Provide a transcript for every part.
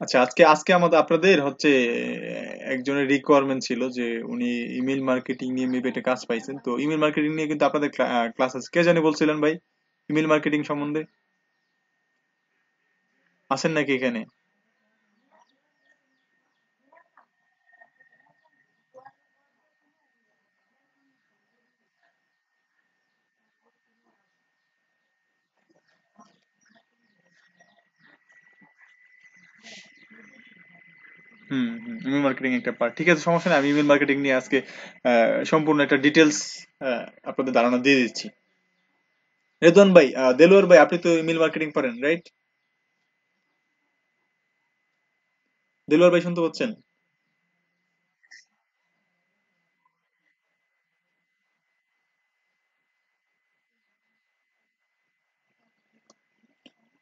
আচ্ছা, আজকে আজকে আমাদের আপনাদের হচ্ছে একজনের রিকোয়ারমেন্ট ছিল যে উনি ইমেল মার্কেটিং নিয়ে মেবি একটা কাজ পাইছেন। তো ইমেল মার্কেটিং নিয়ে কিন্তু আপনাদের ক্লাস আছে। কে জানি বলছিলেন ভাই ইমেল মার্কেটিং সম্বন্ধে? আছেন নাকি এখানে? হুম হুম, ইমেল মার্কেটিং একটা পার্ট। ঠিক আছে, সমস্যা নেই। আমি ইমেল মার্কেটিং নিয়ে আজকে সম্পূর্ণ একটা ডিটেলস আপনাদের ধারণা দিয়ে দিচ্ছি। রেদওয়ান ভাই, দেলোয়ার ভাই, আপনি তো ইমেল মার্কেটিং করেন, রাইট? দেলোয়ার ভাই শুনতে পাচ্ছেন?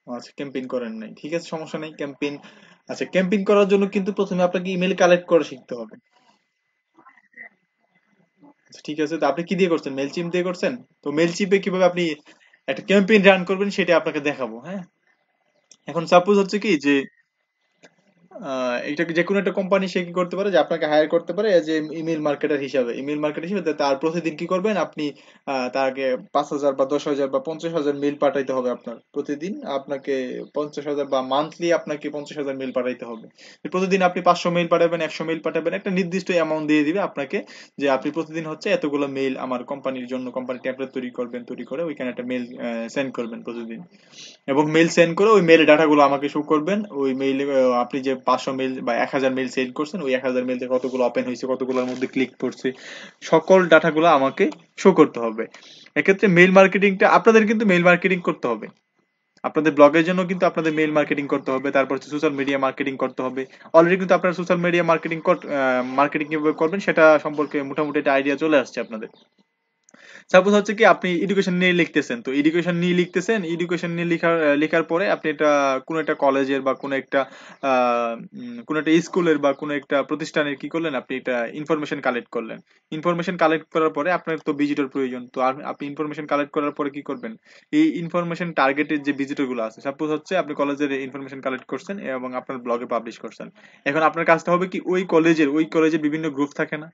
আচ্ছা, ক্যাম্পেইন করেন নাই, ঠিক আছে, সমস্যা নেই। ক্যাম্পেইন, আচ্ছা, ক্যাম্পেইন করার জন্য কিন্তু প্রথমে আপনাকে ইমেল কালেক্ট করে শিখতে হবে। আচ্ছা, ঠিক আছে, তো আপনি কি দিয়ে করছেন? মেলচিম দিয়ে করছেন? তো মেলচিপে কিভাবে আপনি একটা ক্যাম্পেইন রান করবেন সেটা আপনাকে দেখাবো, হ্যাঁ। এখন সাপোজ হচ্ছে কি যে এটা যে কোনো একটা কোম্পানি সে কি করতে পারে যে আপনাকে হায়ার করতে পারে এজ এ ইমেল মার্কেটার হিসাবে। ইমেল মার্কেটার হিসেবে তার প্রতিদিন কি করবেন আপনি, তাকে 5,000 বা 10,000 বা 50,000 মেল পাঠাইতে হবে আপনার প্রতিদিন। আপনাকে 50,000 বা মান্থলি আপনাকে 50,000 মেল পাঠাইতে হবে। প্রতিদিন আপনি 500 মেল পাঠাবেন, 100 মেল পাঠাবেন, একটা নির্দিষ্ট অ্যামাউন্ট দিয়ে দিবে আপনাকে যে আপনি প্রতিদিন হচ্ছে এতগুলো মেল আমার কোম্পানির জন্য, কোম্পানি টেমপ্লেট তৈরি করবেন, তৈরি করে ওইখানে একটা মেল সেন্ড করবেন প্রতিদিন। এবং মেল সেন্ড করে ওই মেল ডাটাগুলো আমাকে শো করবেন। ওই মেইলে আপনি যে 500 মেল বা 1,000 মেল সেন্ড করছেন, ওই 1,000 মেল থেকে কতগুলো ওপেন হয়েছে, কতগুলোর মধ্যে ক্লিক করছে, সকল ডাটাগুলো আমাকে শো করতে হবে। এক্ষেত্রে মেইল মার্কেটিংটা আপনাদের কিন্তু মেইল মার্কেটিং করতে হবে। আপনাদের ব্লগের জন্য কিন্তু আপনাদের মেইল মার্কেটিং করতে হবে, তারপর হচ্ছে সোশ্যাল মিডিয়া মার্কেটিং করতে হবে। অলরেডি কিন্তু আপনারা সোশ্যাল মিডিয়া মার্কেটিং মার্কেটিং কিভাবে করবেন সেটা সম্পর্কে মোটামুটি একটা আইডিয়া চলে আসছে আপনাদের। সাপোজ হচ্ছে কি আপনি এডুকেশন নিয়ে লিখতেছেন, তো এডুকেশন নিয়ে লিখতেছেন, এডুকেশন নিয়ে লেখার পরে আপনি এটা কোন একটা কলেজের বা কোন একটা কোন একটা স্কুলের বা কোন একটা প্রতিষ্ঠানের কি করলেন, আপনি এটা ইনফরমেশন কালেক্ট করলেন। ইনফরমেশন কালেক্ট করার পরে আপনার তো ভিজিটর প্রয়োজন, তো আপনি ইনফরমেশন কালেক্ট করার পরে কি করবেন, এই ইনফরমেশন টার্গেটেড যে ভিজিটর গুলো আছে, সাপোজ হচ্ছে আপনি কলেজের ইনফরমেশন কালেক্ট করছেন এবং আপনার ব্লগে পাবলিশ করছেন। এখন আপনার কাজটা হবে কি, ওই কলেজের বিভিন্ন গ্রুপ থাকে না,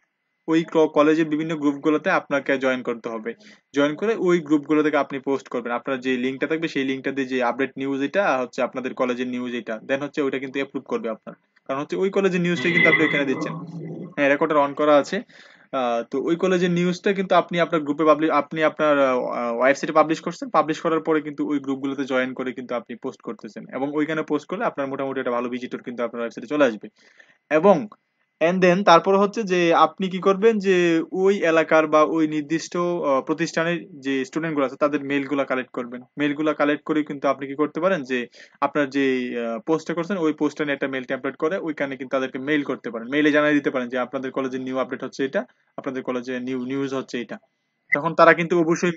ওই কলেজের বিভিন্ন গ্রুপগুলোতে আপনাকে জয়েন করতে হবে। জয়েন করে ওই গ্রুপগুলো থেকে আপনি পোস্ট করবেন। আপনার যে লিঙ্কটা থাকবে সেই লিঙ্কটা দিয়ে যে আপডেট নিউজ এটা হচ্ছে আপনাদের কলেজের নিউজ এটা, দেন হচ্ছে ওইটা কিন্তু অ্যাপ্রুভ করবে আপনার। কারণ হচ্ছে ওই কলেজের নিউজটা কিন্তু আপনি ওখানে দিচ্ছেন। হ্যাঁ, রেকর্ডার অন করা আছে। তো ওই কলেজের নিউজটা কিন্তু আপনি আপনার গ্রুপে পাবলিশ, আপনি আপনার ওয়েবসাইটে পাবলিশ করছেন। পাবলিশ করার পরে কিন্তু ওই গ্রুপগুলোতে জয়েন করে কিন্তু আপনি পোস্ট করতেছেন, এবং ওইখানে পোস্ট করলে আপনার মোটামুটি একটা ভালো ভিজিটর কিন্তু আপনার ওয়েবসাইটে চলে আসবে। এবং এন্ড দেন তারপর হচ্ছে যে আপনি কি করবেন যে ওই এলাকার বা ওই নির্দিষ্ট প্রতিষ্ঠানের যে স্টুডেন্ট গুলো আছে তাদের মেল গুলা কালেক্ট করবেন। মেল গুলা কালেক্ট করে কিন্তু আপনি কি করতে পারেন যে আপনার যে পোস্টটা করছেন ওই পোস্টটা নিয়ে একটা মেল টেমপ্লেট করে ওইখানে কিন্তু তাদেরকে মেইল করতে পারেন, মেইলে জানিয়ে দিতে পারেন যে আপনাদের কলেজে নিউ আপডেট হচ্ছে এটা, আপনাদের কলেজে নিউ নিউজ হচ্ছে এটা। তখন তারা কিন্তু অবশ্যই,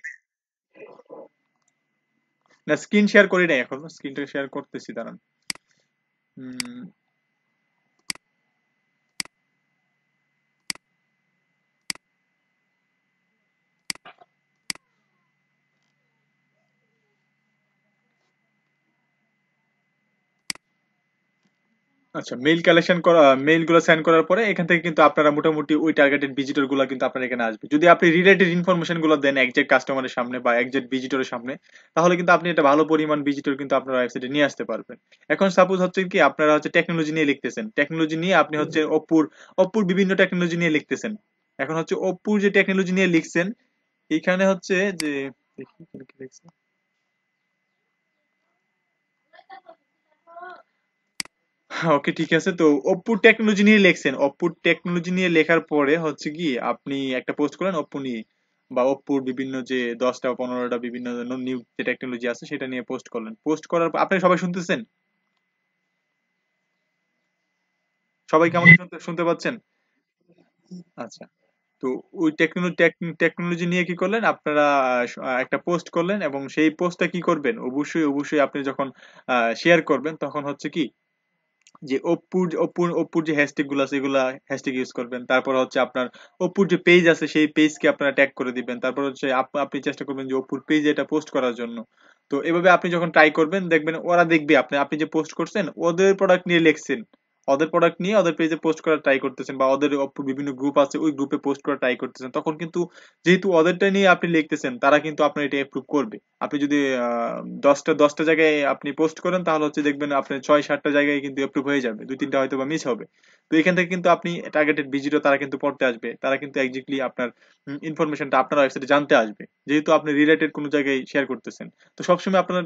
না স্ক্রিন শেয়ার করি নাই, এখন স্ক্রিনটা শেয়ার করতেছি, দাঁড়ান। উম, আচ্ছা, মেইল কালেকশন করা, মেইল গুলো সেন্ড করার পরে এখান থেকে কিন্তু আপনারা মোটামুটি ওই টার্গেটেড ভিজিটর গুলো কিন্তু আপনার এখানে আসবে। যদি আপনি রিলেটেড ইনফরমেশন গুলো দেন একজ্যাক্ট কাস্টমারের সামনে বা একজ্যাক্ট ভিজিটরের সামনে, তাহলে কিন্তু আপনি একটা ভালো পরিমাণ ভিজিটর কিন্তু আপনার ওয়েবসাইটে নিয়ে আসতে পারবেন। এখন সাপোজ হচ্ছে কি আপনারা হচ্ছে টেকনোলজি নিয়ে লিখতেছেন, টেকনোলজি নিয়ে আপনি হচ্ছে অপ্পুর বিভিন্ন টেকনোলজি নিয়ে লিখতেছেন। এখন হচ্ছে অপ্পুর যে টেকনোলজি নিয়ে লিখছেন, এখানে হচ্ছে যে দেখি এখানে কি লিখছে। ওকে, ঠিক আছে, তো ওপ্পো টেকনোলজি নিয়ে লিখছেন, ওপ্পো টেকনোলজি নিয়ে লেখার পরে হচ্ছে কি আপনি একটা পোস্ট করলেন ওপ্পো নিয়ে, বা ওপ্পোর বিভিন্ন যে 10টা 15টা বিভিন্ন নিউ যে টেকনোলজি আছে সেটা নিয়ে পোস্ট করলেন। পোস্ট করার পর আপনি সবাই শুনতেছেন? সবাইকে আমাকে শুনতে শুনতে পাচ্ছেন? আচ্ছা, তো ওই টেকনোলজি নিয়ে কি করলেন আপনারা, একটা পোস্ট করলেন, এবং সেই পোস্টটা কি করবেন, অবশ্যই অবশ্যই আপনি যখন শেয়ার করবেন তখন হচ্ছে কি যে অপুর যে হ্যাশট্যাগ গুলো আছে এগুলা হ্যাশট্যাগ ইউজ করবেন। তারপর হচ্ছে আপনার অপুর যে পেজ আছে সেই পেজকে আপনারা ট্যাগ করে দিবেন। তারপর হচ্ছে আপনি চেষ্টা করবেন যে অপুর পেজে এটা পোস্ট করার জন্য। তো এভাবে আপনি যখন ট্রাই করবেন দেখবেন ওরা দেখবে আপনি আপনি যে পোস্ট করছেন ওদের প্রোডাক্ট নিয়ে লিখছেন, ওদের প্রোডাক্ট নিয়ে ওদের পেজে পোস্ট করার ট্রাই করতেছেন বা ওদের বিভিন্ন গ্রুপ আছে ওই গ্রুপে পোস্ট করার ট্রাই করতেছেন, তখন কিন্তু যেহেতু ওদেরটা নিয়ে আপনি লিখতেছেন তারা কিন্তু আপনার এটা অ্যাপ্রুভ করবে। আপনি যদি 10টা জায়গায় আপনি পোস্ট করেন তাহলে হচ্ছে দেখবেন আপনার 6-7টা জায়গায় কিন্তু অ্যাপ্রুভ হয়ে যাবে, 2-3টা হয়তো বা মিস হবে। তো এখান থেকে কিন্তু আপনি টার্গেটেড ভিজিটও তারা কিন্তু পড়তে আসবে, তারা কিন্তু এক্স্যাক্টলি আপনার ইনফরমেশনটা আপনার ওয়েবসাইটে জানতে আসবে, যেহেতু আপনি রিলেটেড কোনো জায়গায় শেয়ার করতেছেন। তো সবসময় আপনার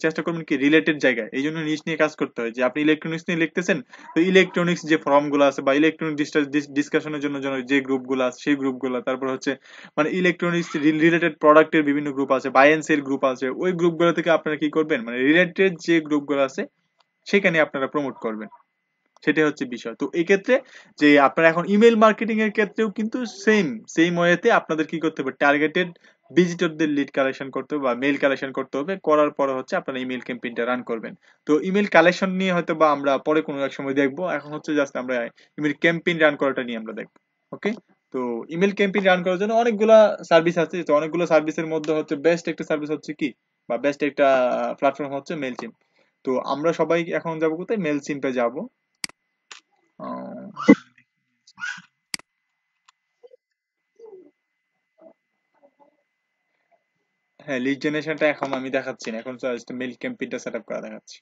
চেষ্টা করবেন কি রিলেটেড জায়গায়, এই জন্য নিশ নিয়ে কাজ করতে হয়। যে আপনি ইলেকট্রনিক্স নিয়ে লিখতেছেন, তো ইলেকট্রনিক্স যে ফর্ম গুলো আছে বা ইলেকট্রনিক ডিসকাশনের জন্য জন্য যে গ্রুপ গুলো আছে সেই গ্রুপ গুলো, তারপর হচ্ছে মানে ইলেকট্রনিক্স রিলেটেড প্রোডাক্টের বিভিন্ন গ্রুপ আছে, বায়ান্স এর গ্রুপ আছে, ওই গ্রুপ গুলো থেকে আপনারা কি করবেন মানে রিলেটেড যে গ্রুপ গুলো আছে সেখানে আপনারা প্রমোট করবেন, সেটাই হচ্ছে বিষয়। তো এই ক্ষেত্রে যে আপনারা এখন ইমেল মার্কেটিং এর ক্ষেত্রেও কিন্তু সেম সেম ওয়েতে আপনাদের কি করতে হবে, টার্গেটেড ভিজিটরদের লিড কালেকশন করতে হবে বা মেল কালেকশন করতে হবে, করার পরে হচ্ছে আপনারা ইমেল ক্যাম্পেইনটা রান করবেন। তো ইমেল কালেকশন নিয়ে হয়তো বা আমরা পরে কোনো এক সময় দেখবো, এখন হচ্ছে জাস্ট আমরা ইমেল ক্যাম্পেইন রান করাটা নিয়ে আমরা দেখবো। ওকে। তো ইমেল ক্যাম্পেইন রান করার জন্য অনেকগুলা সার্ভিস আছে, তো অনেকগুলো সার্ভিসের মধ্যে হচ্ছে বেস্ট একটা সার্ভিস হচ্ছে কি বা বেস্ট একটা প্ল্যাটফর্ম হচ্ছে মেলচিম্প। তো আমরা সবাই এখন যাবো কোথায়, মেলচিম্পে যাব। হ্যাঁ, লিড জেনারেশনটা এখন আমি দেখাচ্ছি না, এখন জাস্ট মেল ক্যাম্পেইনটা সেট আপ করা দেখাচ্ছি।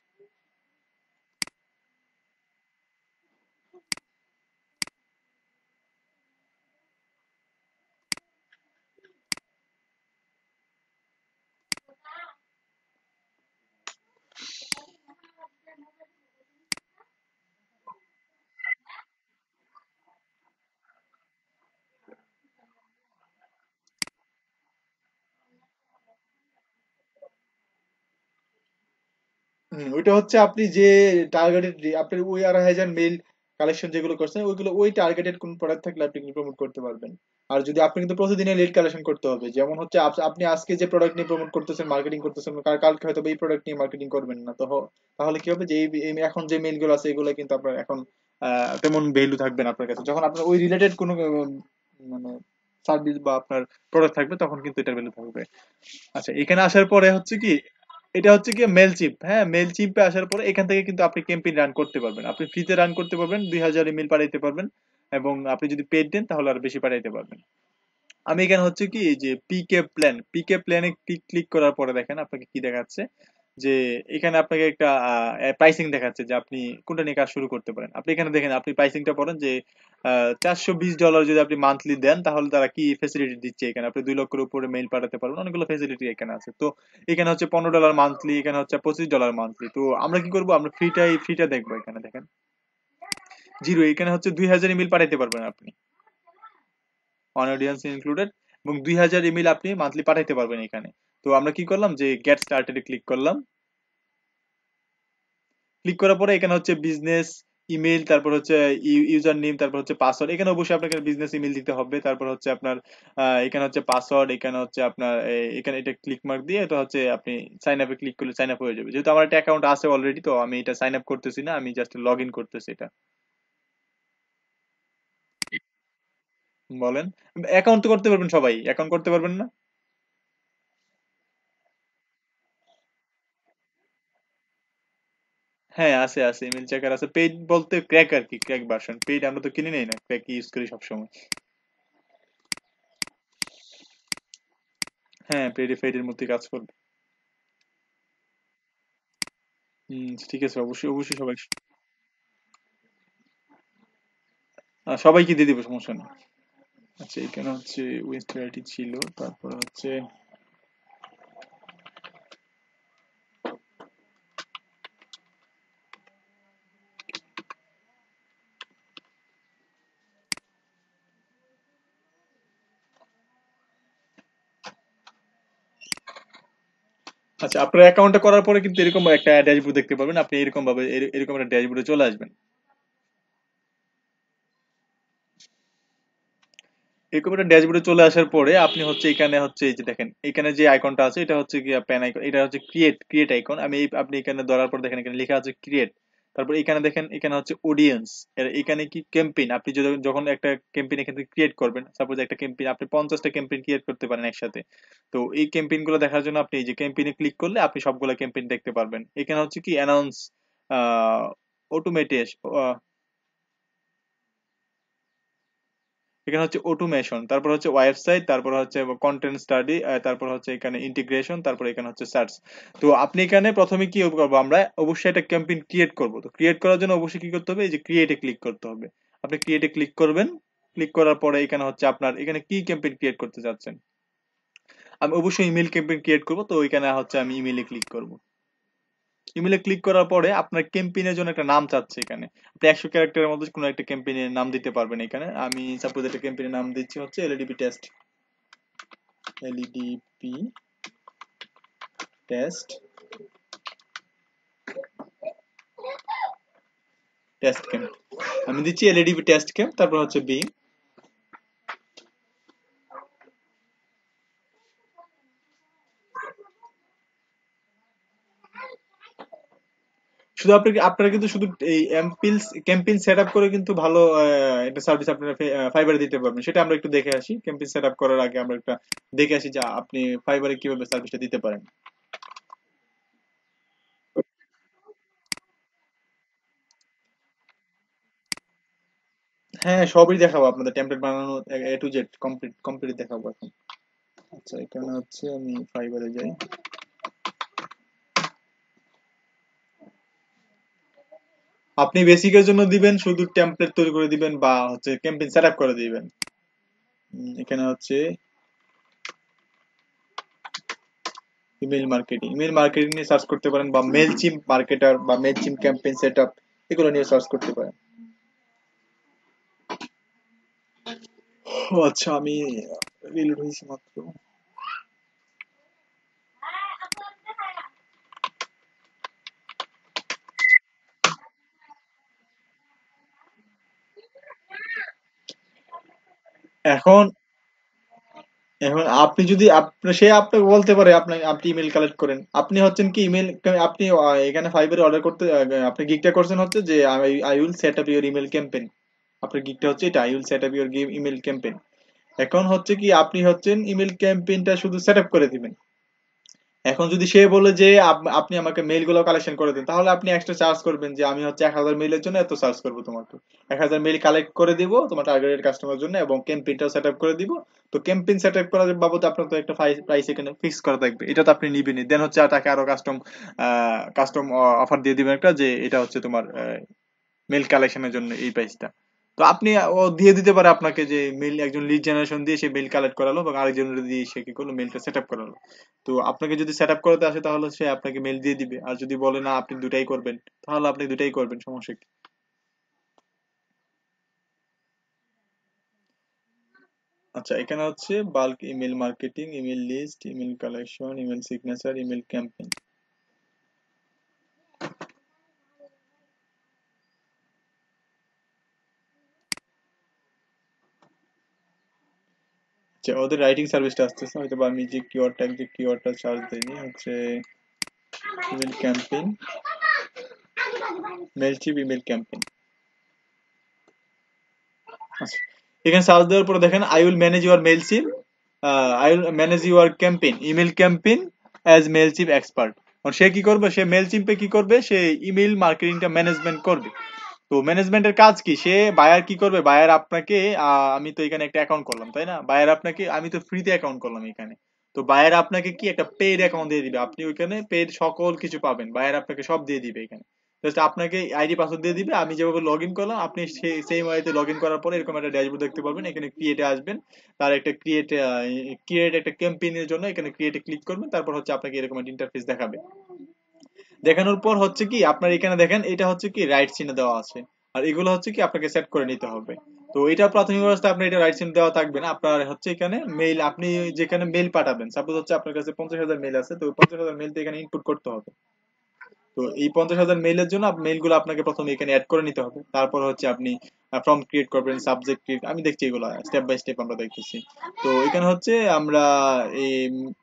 ওইটা হচ্ছে আপনি যে টার্গেটেড, আপনি ওই 2,500 মেইল কালেকশন যেগুলো করছেন ওইগুলো ওই টার্গেটেড কোন প্রোডাক্ট থাকলে আপনি কিন্তু প্রমোট করতে পারবেন। আর যদি আপনি কিন্তু প্রতিদিনের লিড কালেকশন করতে হবে, যেমন হচ্ছে আপনি আজকে যে প্রোডাক্ট নিয়ে প্রমোট করতেছেন মার্কেটিং করতেছেন, কালকে হয়তো বা এই প্রোডাক্ট নিয়ে মার্কেটিং করবেন না, তো তাহলে কি হবে যে এখন যে মেইল গুলো আছে এগুলো কিন্তু আপনার এখন তেমন ভ্যালু থাকবে না আপনার কাছে, যখন আপনার ওই রিলেটেড কোনো মানে সার্ভিস বা আপনার প্রোডাক্ট থাকবে তখন কিন্তু এটার ভ্যালু থাকবে। আচ্ছা, এখানে আসার পরে হচ্ছে কি, এটা হচ্ছে কি মেল চিপ, হ্যাঁ মেল চিপে আসার পরে এখান থেকে কিন্তু আপনি ক্যাম্পেইন রান করতে পারবেন, আপনি ফ্রিতে রান করতে পারবেন, 2,000 ইমেল পাঠাইতে পারবেন, এবং আপনি যদি পেড দেন তাহলে আর বেশি পাঠাইতে পারবেন। আমি এখানে হচ্ছে কি যে পিকে প্ল্যানে ক্লিক করার পরে দেখেন আপনাকে কি দেখাচ্ছে, যে এখানে আপনাকে একটা প্রাইসিং দেখাচ্ছে যে আপনি কোনটা নিয়ে কাজ শুরু করতে পারেন। আপনি এখানে দেখেন, আপনি প্রাইসিংটা পড়েন যে $420 যদি আপনি মান্থলি দেন তাহলে তারা কি ফেসিলিটি দিচ্ছে, এখানে আপনি 2 লক্ষের উপরে মেইল পাঠাতে পারবেন, অনেকগুলো ফেসিলিটি এখানে আছে। তো এখানে হচ্ছে $15 মান্থলি, এখানে হচ্ছে $25 মান্থলি। তো আমরা কি করবো, আমরা ফ্রিটা দেখবো। এখানে দেখেন জিরো, এখানে হচ্ছে 2,000 ইমেল পাঠাইতে পারবেন আপনি, অন অডিয়েন্স ইনক্লুডেড, এবং 2,000 ইমেল আপনি মান্থলি পাঠাইতে পারবেন এখানে। তো আমরা কি করলাম যে গেট স্টার্টেড ক্লিক করলাম, ক্লিক করার পরে এখানে হচ্ছে বিজনেস ইমেল, তারপর হচ্ছে ইউজার নেম, তারপর হচ্ছে পাসওয়ার্ড, এখানে অবশ্যই আপনাকে বিজনেস ইমেল দিতে হবে। তারপর হচ্ছে আপনার এখানে হচ্ছে পাসওয়ার্ড, এখানে হচ্ছে আপনার এখানে এটা ক্লিক মার্ক দিয়ে এটা হচ্ছে আপনি সাইন আপে ক্লিক করলে সাইন আপ হয়ে যাবে। যেহেতু আমার একটা অ্যাকাউন্ট আছে অলরেডি, তো আমি এটা সাইন আপ করতেছি না, আমি জাস্ট লগ ইন করতেছি এটা। বলেন, অ্যাকাউন্ট তো করতে পারবেন, সবাই অ্যাকাউন্ট করতে পারবেন না? হ্যাঁ, আছে ইমেল চেকার আছে, পেইড বলতে ক্র্যাক আর কি, ক্র্যাক ভার্সন, পেইড আমরা তো কিনে নেই না, ক্র্যাক ইউজ করি সবসময়। হ্যাঁ, পেইড পেইডের মধ্যে কাজ করবে। ঠিক আছে, অবশ্যই অবশ্যই সবাই, সবাইকে দিয়ে দিব, সমস্যা নেই। আচ্ছা, এখানে হচ্ছে ওয়েস্টার আইডি ছিল, তারপর হচ্ছে আচ্ছা, আপনার অ্যাকাউন্টটা করার পরে কিন্তু এরকম একটা ড্যাশবোর্ড দেখতে পাবেন, আপনি এরকম ভাবে এরকম একটা ড্যাশবোর্ডে চলে আসবেন। এরকম একটা ড্যাশবোর্ডে চলে আসার পরে আপনি হচ্ছে এখানে হচ্ছে এই যে দেখেন এখানে যে আইকনটা আছে এটা হচ্ছে কি প্যান আইকন, এটা হচ্ছে ক্রিয়েট আইকন। আপনি এখানে ধরার পর দেখেন এখানে লেখা আছে ক্রিয়েট, তারপর এখানে দেখেন, এখানে হচ্ছে অডিয়েন্স। এখানে কি ক্যাম্পেইন, আপনি যদি যখন একটা ক্যাম্পেইন এখান থেকে ক্রিয়েট করবেন, সাপোজ একটা ক্যাম্পেইন আপনি 50টা ক্যাম্পেইন ক্রিয়েট করতে পারেন একসাথে। তো এই ক্যাম্পেইন গুলো দেখার জন্য আপনি এই যে ক্যাম্পেইনে ক্লিক করলে আপনি সবগুলো ক্যাম্পেইন দেখতে পারবেন। এখানে হচ্ছে কি অ্যানাউন্স, অটোমেটেশ, এখানে হচ্ছে অটোমেশন, তারপর হচ্ছে ওয়েবসাইট, তারপর হচ্ছে কন্টেন্ট স্টাডি, তারপর হচ্ছে এখানে ইন্টিগ্রেশন, তারপর এখানে হচ্ছে সার্চ। তো আপনি এখানে প্রথমে কি করবো, আমরা অবশ্যই একটা ক্যাম্পেইন ক্রিয়েট করব। তো ক্রিয়েট করার জন্য অবশ্যই কি করতে হবে, এই যে ক্রিয়েটে ক্লিক করতে হবে। আপনি ক্রিয়েটে ক্লিক করবেন। ক্লিক করার পরে এখানে হচ্ছে আপনার এখানে কি ক্যাম্পেইন ক্রিয়েট করতে চাচ্ছেন। আমি অবশ্যই ইমেল ক্যাম্পেইন ক্রিয়েট করব, তো ওইখানে হচ্ছে আমি ইমেলে ক্লিক করব। ইমেলে ক্লিক করার পরে আপনার ক্যাম্পেইনের জন্য একটা নাম চাচ্ছে এখানে। আপনি 100 ক্যারেক্টারের মধ্যে কোনো একটা ক্যাম্পেইনের নাম দিতে পারবেন এখানে। আমি সাপোজ একটা ক্যাম্পেইনের নাম দিচ্ছি হচ্ছে এলইডিপি টেস্ট, এলইডিপি টেস্ট, টেস্ট ক্যাম্প। আমি দিচ্ছি এলইডিপি টেস্ট ক্যাম্প, তারপর হচ্ছে বি। শুধু আপনারা কিন্তু শুধু এই এমপিলস ক্যাম্পেইন সেটআপ করে কিন্তু ভালো একটা সার্ভিস আপনারা ফাইবারে দিতে পারবেন। সেটা আমরা একটু দেখে আসি। ক্যাম্পেইন সেটআপ করার আগে আমরা একটা দেখে আসি যে আপনি ফাইবারে কিভাবে সার্ভিসটা দিতে পারেন। হ্যাঁ, সবই দেখাবো আপনাদের, টেমপ্লেট বানানো এ টু জেড কমপ্লিট কমপ্লিট দেখাবো এখন। আচ্ছা, এখানে হচ্ছে আমি ফাইবারে যাই। আপনি বেসিকের জন্য দিবেন, শুধু টেমপ্লেট তৈরি করে দিবেন, বা হচ্ছে ক্যাম্পেইন সেটআপ করে দিবেন। এখানে হচ্ছে ইমেল মার্কেটিং নিয়ে সার্চ করতে পারেন, বা মেলচিম মার্কেটার বা মেলচিম ক্যাম্পেইন সেটআপ, এগুলো নিয়ে সার্চ করতে পারেন। ও আচ্ছা, আমি রিলোড হয়েছি মাত্র। এখন এখন আপনি যদি সে আপনাকে বলতে পারে আপনি ইমেল কালেক্ট করেন। আপনি হচ্ছেন কি ইমেল, আপনি এখানে ফাইবারে অর্ডার করতে, আপনি গিগটা করছেন হচ্ছে যে I will set up your email campaign. আপনার গিগটা হচ্ছে এটা, I will set up your email campaign. এখন হচ্ছে কি আপনি হচ্ছেন ইমেল ক্যাম্পেইনটা শুধু সেট আপ করে দিবেন। এখন যদি সে বলে যে আপনি আমাকে মেইল গুলো কালেকশন করে দিন, তাহলে আপনি এক্সট্রা চার্জ করবেন যে আমি হচ্ছে 1000 মেইলের জন্য এত চার্জ করবো তোমাকে। 1000 মেইল কালেক্ট করে দিব তোমার টার্গেটেড কাস্টমার জন্য, এবং ক্যাম্পেইনটাও সেট আপ করে দিব। তো ক্যাম্পেইন সেট আপ করার বাবদ আপনার তো একটা প্রাইস এখানে ফিক্স করা থাকবে, এটা তো আপনি নিবেনই। দেন হচ্ছে তাকে আরো কাস্টম অফার দিয়ে দিবেন একটা, যে এটা হচ্ছে তোমার মেল কালেকশনের জন্য এই প্রাইসটা। তো আপনি ও দিয়ে দিতে পারে আপনাকে, যে মেল একজন লিড জেনারেশন দিয়ে সে মেল কালেক্ট করালো, এবং আরেকজনের দিয়ে সে কি করলো, মেলটা সেট আপ করালো। তো আপনাকে যদি সেট আপ করাতে আসে তাহলে সে আপনাকে মেল দিয়ে দিবে, আর যদি বলে না আপনি দুটাই করবেন, তাহলে আপনি দুটাই করবেন, সমস্যা কি। আচ্ছা, এখানে হচ্ছে bulk email marketing, email list, email collection, email signature, email campaign. আচ্ছা, ওদের রাইটিং সার্ভিসটা আসতেছে হয়তো, বা আমি যে কিওয়ার্ডটা চার্জ দিইনি হচ্ছে email campaign, Mailchimp email campaign. আচ্ছা, এখানে সার্চ দেওয়ার পরে দেখেন I will manage your Mailchimp, I will manage your campaign, email campaign as Mailchimp expert. সে কি করবে, সে মেল চিপে কি করবে, সে ইমেল মার্কেটিংটা ম্যানেজমেন্ট করবে। তো ম্যানেজমেন্টের কাজ কি, সে বায়ার কি করবে, বায়ার আপনাকে আমি তো এখানে একটা অ্যাকাউন্ট করলাম তাই না, বায়ার আপনাকে, আমি তো ফ্রিতে অ্যাকাউন্ট করলাম এখানে। তো বায়ার আপনাকে কি একটা পেইড অ্যাকাউন্ট দিয়ে দিবে, আপনি ওইখানে পেইড সকল কিছু পাবেন, বায়ার আপনাকে সব দিয়ে দিবে এখানে। জাস্ট আপনাকে আইডি পাসওয়ার্ড দিয়ে দিবে, আমি যেভাবে লগ ইন করলাম আপনি সেই সেম ওয়েতে লগ ইন করার পরে এরকম একটা ড্যাশবোর্ড দেখতে পারবেন। এখানে ক্রিয়েটে আসবেন, তার একটা ক্রিয়েট একটা ক্যাম্পেইনের জন্য এখানে ক্রিয়েটে ক্লিক করবেন, তারপর হচ্ছে আপনাকে এরকম একটা ইন্টারফেস দেখাবে। দেখানোর পর হচ্ছে কি আপনার এখানে দেখেন এটা হচ্ছে কি রাইট চিহ্ন দেওয়া আছে, আর এগুলো হচ্ছে কি আপনাকে সেট করে নিতে হবে। তো এটা প্রাথমিক অবস্থায় আপনার এটা রাইট চিহ্ন দেওয়া থাকবে না, আপনার হচ্ছে এখানে মেইল, আপনি যেখানে মেইল পাঠাবেন, সাপোজ হচ্ছে আপনার কাছে 50,000 মেইল আছে, তো 50,000 মেইল তো এখানে ইনপুট করতে হবে। তো এই 50,000 মেইলের জন্য মেইল গুলো আপনাকে প্রথমে এখানে অ্যাড করে নিতে হবে, তারপর হচ্ছে আপনি ফর্ম ক্রিয়েট করবেন, সাবজেক্ট ক্রিয়েট, আমি দেখছি এগুলো স্টেপ বাই স্টেপ আমরা দেখতেছি। তো এখানে হচ্ছে আমরা এই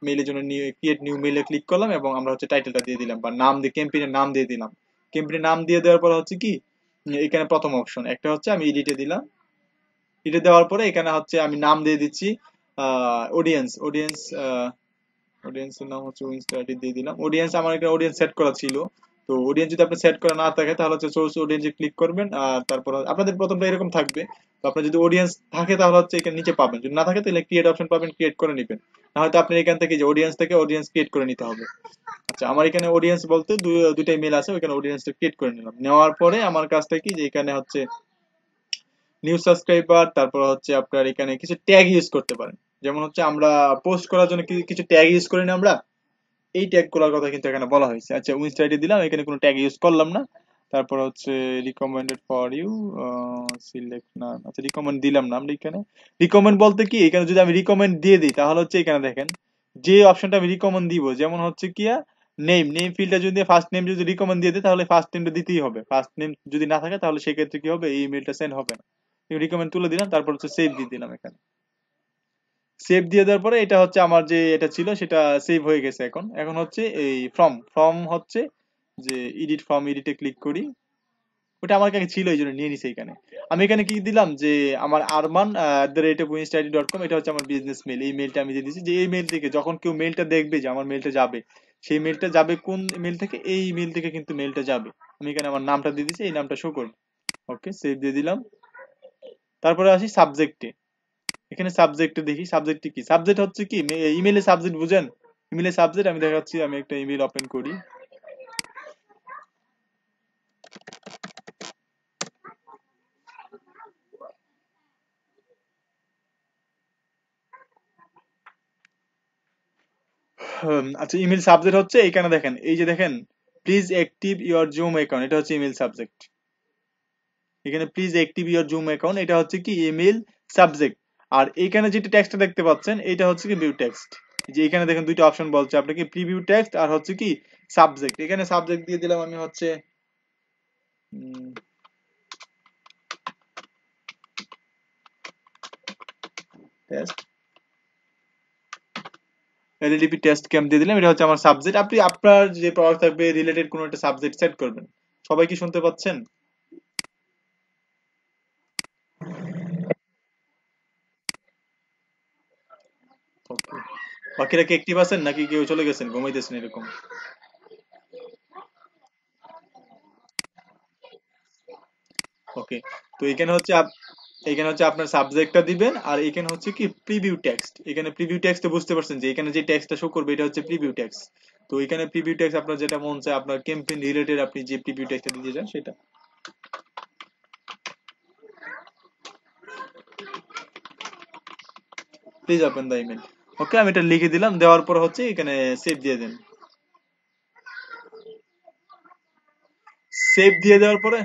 মেইলের জন্য ক্রিয়েট নিউ মেইলে ক্লিক করলাম, এবং আমরা হচ্ছে টাইটেলটা দিয়ে দিলাম, বা নাম দিয়ে ক্যাম্পেইনের নাম দিয়ে দিলাম। ক্যাম্পেইনের নাম দিয়ে দেওয়ার পর হচ্ছে কি এখানে প্রথম অপশন একটা হচ্ছে আমি এডিটে দিলাম। এডিটে দেওয়ার পরে এখানে হচ্ছে আমি নাম দিয়ে দিচ্ছি অডিয়েন্স অডিয়েন্স অডিয়েন্সের নাম হচ্ছে উইনস্টারটি দিয়ে দিলাম। অডিয়েন্স আমার একটা অডিয়েন্স সেট করা ছিল। তো অডিয়েন্স যদি আপনি সেট করা না থাকে তাহলে হচ্ছে সোর্স অডিয়েন্সে ক্লিক করবেন আর তারপর আপনাদের প্রথমটা এরকম থাকবে। তো আপনার যদি অডিয়েন্স থাকে তাহলে হচ্ছে এখানে নিচে পাবেন, যদি না থাকে তাহলে ক্রিয়েট অপশন পাবেন, ক্রিয়েট করে নেবেন। না হয়তো আপনি এখান থেকে যে অডিয়েন্স থেকে অডিয়েন্স ক্রিয়েট করে নিতে হবে। আচ্ছা আমার এখানে অডিয়েন্স বলতে দুইটা ইমেল আছে, ওইখানে অডিয়েন্সটা ক্রিয়েট করে নিলাম। নেওয়ার পরে আমার কাজটা কি যে এখানে হচ্ছে নিউ সাবস্ক্রাইবার, তারপর হচ্ছে আপনার এখানে কিছু ট্যাগ ইউজ করতে পারেন। যেমন হচ্ছে আমরা পোস্ট করার জন্য কিছু ট্যাগ ইউজ করি না আমরা, এই ট্যাগ গুলোর কথা কিন্তু এখানে বলা হয়েছে। আচ্ছা উইনস্টা আইডি দিলাম, এখানে কোনো ট্যাগ ইউজ করলাম না। তারপর হচ্ছে রিকমেন্ডেড ফর ইউ, সিলেক্ট না, আচ্ছা রিকমেন্ড দিলাম না আমরা এখানে। রিকমেন্ড বলতে কি এখানে যদি আমি রিকমেন্ড দিয়ে দিই তাহলে হচ্ছে এখানে দেখেন যে অপশনটা আমি রিকমেন্ড দিব, যেমন হচ্ছে কি নেম, নেম ফিল্ডটা যদি ফার্স্ট নেম যদি রিকমেন্ড দিয়ে দিই তাহলে ফার্স্ট নেমটা দিতেই হবে। ফার্স্ট নেম যদি না থাকে তাহলে সেক্ষেত্রে কি হবে, এই ইমেলটা সেন্ড হবে না। রিকমেন্ড তুলে দিলাম, তারপর হচ্ছে সেভ দিয়ে দিলাম এখানে। সেভ দিয়ে দেওয়ার পরে এটা হচ্ছে আমার যে এটা ছিল সেটা সেভ হয়ে গেছে। এখন এখন হচ্ছে এই ফর্ম ফর্ম হচ্ছে যে এডিট ফর্ম, এডিটে ক্লিক করি। ওটা আমার কাছে ছিল এই জন্য নিয়ে নিছি এখানে। আমি এখানে কি দিলাম যে আমার arman@winstid.com, এটা হচ্ছে আমার বিজনেস মেল। এই মেলটা আমি দিয়ে দিয়েছি যে এই মেল থেকে যখন কেউ মেলটা দেখবে যে আমার মেলটা যাবে, সেই মেলটা যাবে কোন মেল থেকে, এই মেল থেকে কিন্তু মেলটা যাবে। আমি এখানে আমার নামটা দিয়ে দিয়েছি, এই নামটা শো করবে। ওকে সেভ দিয়ে দিলাম। তারপরে আসি সাবজেক্টে। এখানে সাবজেক্টে দেখি সাবজেক্ট কি, সাবজেক্ট হচ্ছে কি ইমেইলের সাবজেক্ট বুঝেন। ইমেইলের সাবজেক্ট আমি দেখাচ্ছি, আমি একটা ইমেইল ওপেন করি। আচ্ছা ইমেল সাবজেক্ট হচ্ছে এখানে দেখেন, এই যে দেখেন please active your zoom account, এটা হচ্ছে ইমেল সাবজেক্ট। এখানে please active your zoom account, এটা হচ্ছে কি ইমেল সাবজেক্ট। আর এখানে যেটা টেক্সটটা দেখতে পাচ্ছেন এটা হচ্ছে কি ভিউ টেক্সট। যে এখানে দেখেন দুইটা অপশন বলছে আপনাকে, প্রিভিউ টেক্সট আর হচ্ছে কি সাবজেক্ট। এখানে সাবজেক্ট দিয়ে দিলাম আমি হচ্ছে টেস্ট, এলএডিপি টেস্ট ক্যাম্প দিয়ে দিলাম, এটা হচ্ছে আমার সাবজেক্ট। আপনি আপনার যে প্রোডাক্ট থাকবে রিলেটেড কোনো একটা সাবজেক্ট সেট করবেন। সবাই কি শুনতে পাচ্ছেন? ওকে, বাকিরা কি অ্যাক্টিভ আছেন নাকি কেউ চলে গেছেন ঘুমাইতেছেন এরকম? ওকে, তো এখানে হচ্ছে এখানে হচ্ছে আপনার সাবজেক্টটা দিবেন আর এখানে হচ্ছে কি প্রিভিউ টেক্সট। এখানে প্রিভিউ টেক্সট বুঝতে পারছেন যে এখানে যে টেক্সটটা শো করবে এটা হচ্ছে প্রিভিউ টেক্সট। তো এখানে প্রিভিউ টেক্সট আপনার যেটা মন চায় আপনার ক্যাম্পেইন রিলেটেড আপনি যে প্রিভিউ টেক্সটটা দিতে চান সেটা প্লিজ ওপেন দ্য ইমেল। ওকে আমি এটা লিখে দিলাম, দেওয়ার পর হচ্ছে এখানে সেভ দিয়ে দেন। সেভ দিয়ে দেওয়ার পরে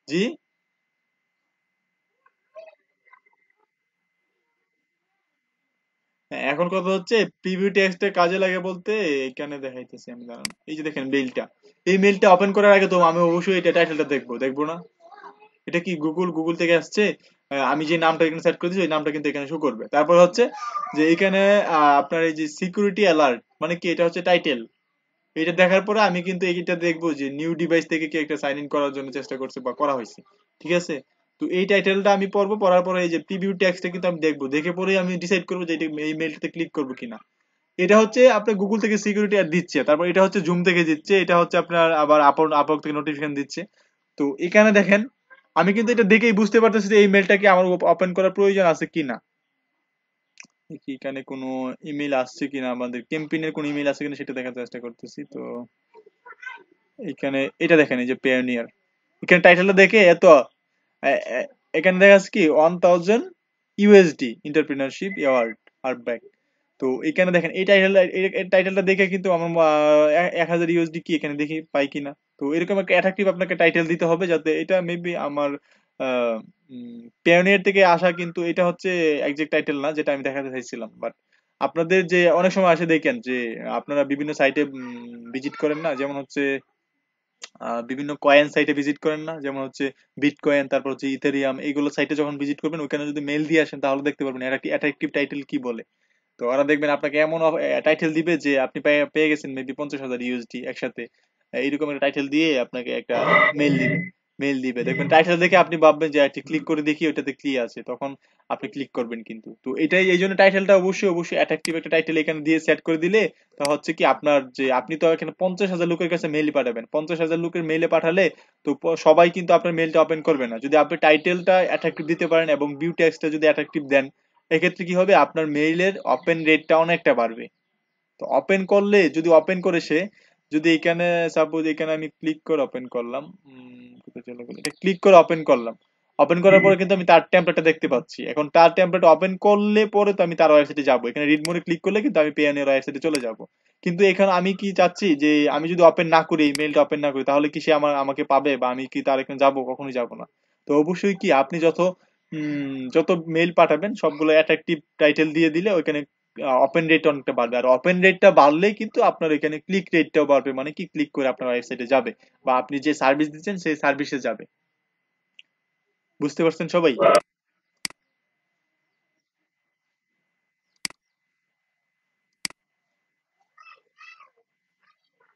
জি, হ্যাঁ, এখন কথা হচ্ছে প্রিভিউ টেক্সটে কাজে লাগে বলতে এখানে দেখাইতেছি আমি, দাঁড়ান। এই যে দেখেন মেইলটা, এই মেইলটা ওপেন করার আগে তো আমি অবশ্যই এটা টাইটেলটা দেখবো, দেখবো না? এটা কি গুগল গুগল থেকে আসছে। আমি যে নামটা এখানে সেট করে দিয়েছি ওই নামটা কিন্তু এখানে শো করবে। তারপর হচ্ছে যে এখানে আপনার এই যে সিকিউরিটি অ্যালার্ট মানে কি, এটা হচ্ছে টাইটেল। এটা দেখার পরে আমি কিন্তু এইটা দেখবো যে নিউ ডিভাইস থেকে কি একটা সাইন ইন করার জন্য চেষ্টা করছে বা করা হয়েছে। ঠিক আছে, তো এই টাইটেলটা আমি পড়বো, পড়ার পরে এই যে প্রিভিউ টেক্সটটা কিন্তু আমি দেখবো, দেখে পরেই আমি ডিসাইড করবো যে এটা এই মেইলটাতে ক্লিক করবো কিনা। এটা হচ্ছে আপনার গুগল থেকে সিকিউরিটি আর দিচ্ছে, তারপর এটা হচ্ছে জুম থেকে দিচ্ছে, এটা হচ্ছে আপনার আবার আপওয়ার্ক থেকে নোটিফিকেশন দিচ্ছে। তো এখানে দেখেন আমি কিন্তু এটা দেখেই বুঝতে পারতেছি যে এই মেলটা কি আমার ওপেন করার প্রয়োজন আছে কিনা। দেখি এখানে কোনো ইমেল আসছে কিনা, আমাদের ক্যাম্পেইনের কোনো ইমেল আছে কিনা সেটা দেখার চেষ্টা করতেছি। তো এখানে এটা দেখেন এই যে পেওনিয়ার, এখানে টাইটেলটা দেখে এত এখানে দেখা যাচ্ছে কি 1000 USD এন্টারপ্রেনারশিপ অ্যাওয়ার্ড আর ব্যাক। তো এখানে দেখেন এই টাইটেলটা দেখে কিন্তু আমার 1000 USD কি এখানে দেখি পাই কিনা। তো এরকম একটা অ্যাট্রাকটিভ আপনাকে টাইটেল দিতে হবে যাতে এটা মেবি আমার পেওনিয়ার থেকে আসা, কিন্তু এটা হচ্ছে একজ্যাক্ট টাইটেল না যেটা আমি দেখাতে চাইছিলাম। বাট আপনাদের যে অনেক সময় আসে দেখেন যে আপনারা বিভিন্ন সাইটে ভিজিট করেন না, যেমন হচ্ছে বিভিন্ন কয়েন সাইটে ভিজিট করেন না, যেমন হচ্ছে বিটকয়েন, তারপর হচ্ছে ইথেরিয়াম, এইগুলো সাইটে যখন ভিজিট করবেন ওখানে যদি মেল দিয়ে আসেন তাহলে দেখতে পারবেন এরা কি অ্যাট্রাকটিভ টাইটেল কি বলে। তো ওরা দেখবেন আপনাকে এমন টাইটেল দিবে যে আপনি পেয়ে পেয়ে গেছেন মেবি 50,000 USD একসাথে, এইরকম একটা টাইটেল দিয়ে আপনাকে একটা মেল দিবে দেখবেন টাইটেল দেখে আপনি ভাববেন যে একটু ক্লিক করে দেখি ওটাতে কি আছে, তখন আপনি ক্লিক করবেন কিন্তু। তো এটাই এই জন্য টাইটেলটা অবশ্যই অবশ্যই অ্যাট্রাকটিভ একটা টাইটেল এখানে দিয়ে সেট করে দিলে তা হচ্ছে কি আপনার যে আপনি তো এখানে 50,000 লোকের কাছে মেইল পাঠাবেন, 50,000 লোকের মেইলে পাঠালে তো সবাই কিন্তু আপনার মেইলটা ওপেন করবে না। যদি আপনি টাইটেলটা অ্যাট্রাকটিভ দিতে পারেন এবং ভিউ টেক্সটটা যদি অ্যাট্রাকটিভ দেন, এক্ষেত্রে কি হবে আপনার মেইলের ওপেন রেটটা অনেকটা বাড়বে। তো ওপেন করলে যদি ওপেন করে সে যদি এখানে সাপোজ এখানে আমি ক্লিক করে ওপেন করলাম, কোথায় চলে গেল, এটা ক্লিক করে ওপেন করলাম, ওপেন করার পরে কিন্তু আমি তার টেমপ্লেটটা দেখতে পাচ্ছি। এখন তার টেমপ্লেট ওপেন করলে পরে তো আমি তার ওয়েবসাইটে যাব, এখানে রিড মোডে ক্লিক করলে কিন্তু আমি পেয়ানের ওয়েবসাইটে চলে যাব। কিন্তু এখানে আমি কি চাচ্ছি যে আমি যদি ওপেন না করি, মেইলটা ওপেন না করি, তাহলে কি সে আমাকে পাবে বা আমি কি তার এখানে যাব? কখনোই যাব না। তো অবশ্যই কি আপনি যত মেইল পাঠাবেন সবগুলো অ্যাট্রাকটিভ টাইটেল দিয়ে দিলে ওইখানে ওপেন রেট অনেকটা বাড়বে, আর ওপেন রেটটা বাড়লেই কিন্তু আপনার এখানে ক্লিক রেটটাও বাড়বে, মানে কি ক্লিক করে আপনার ওয়েবসাইটে যাবে বা আপনি যে সার্ভিস দিচ্ছেন সেই সার্ভিসে যাবে। বুঝতে পারছেন সবাই?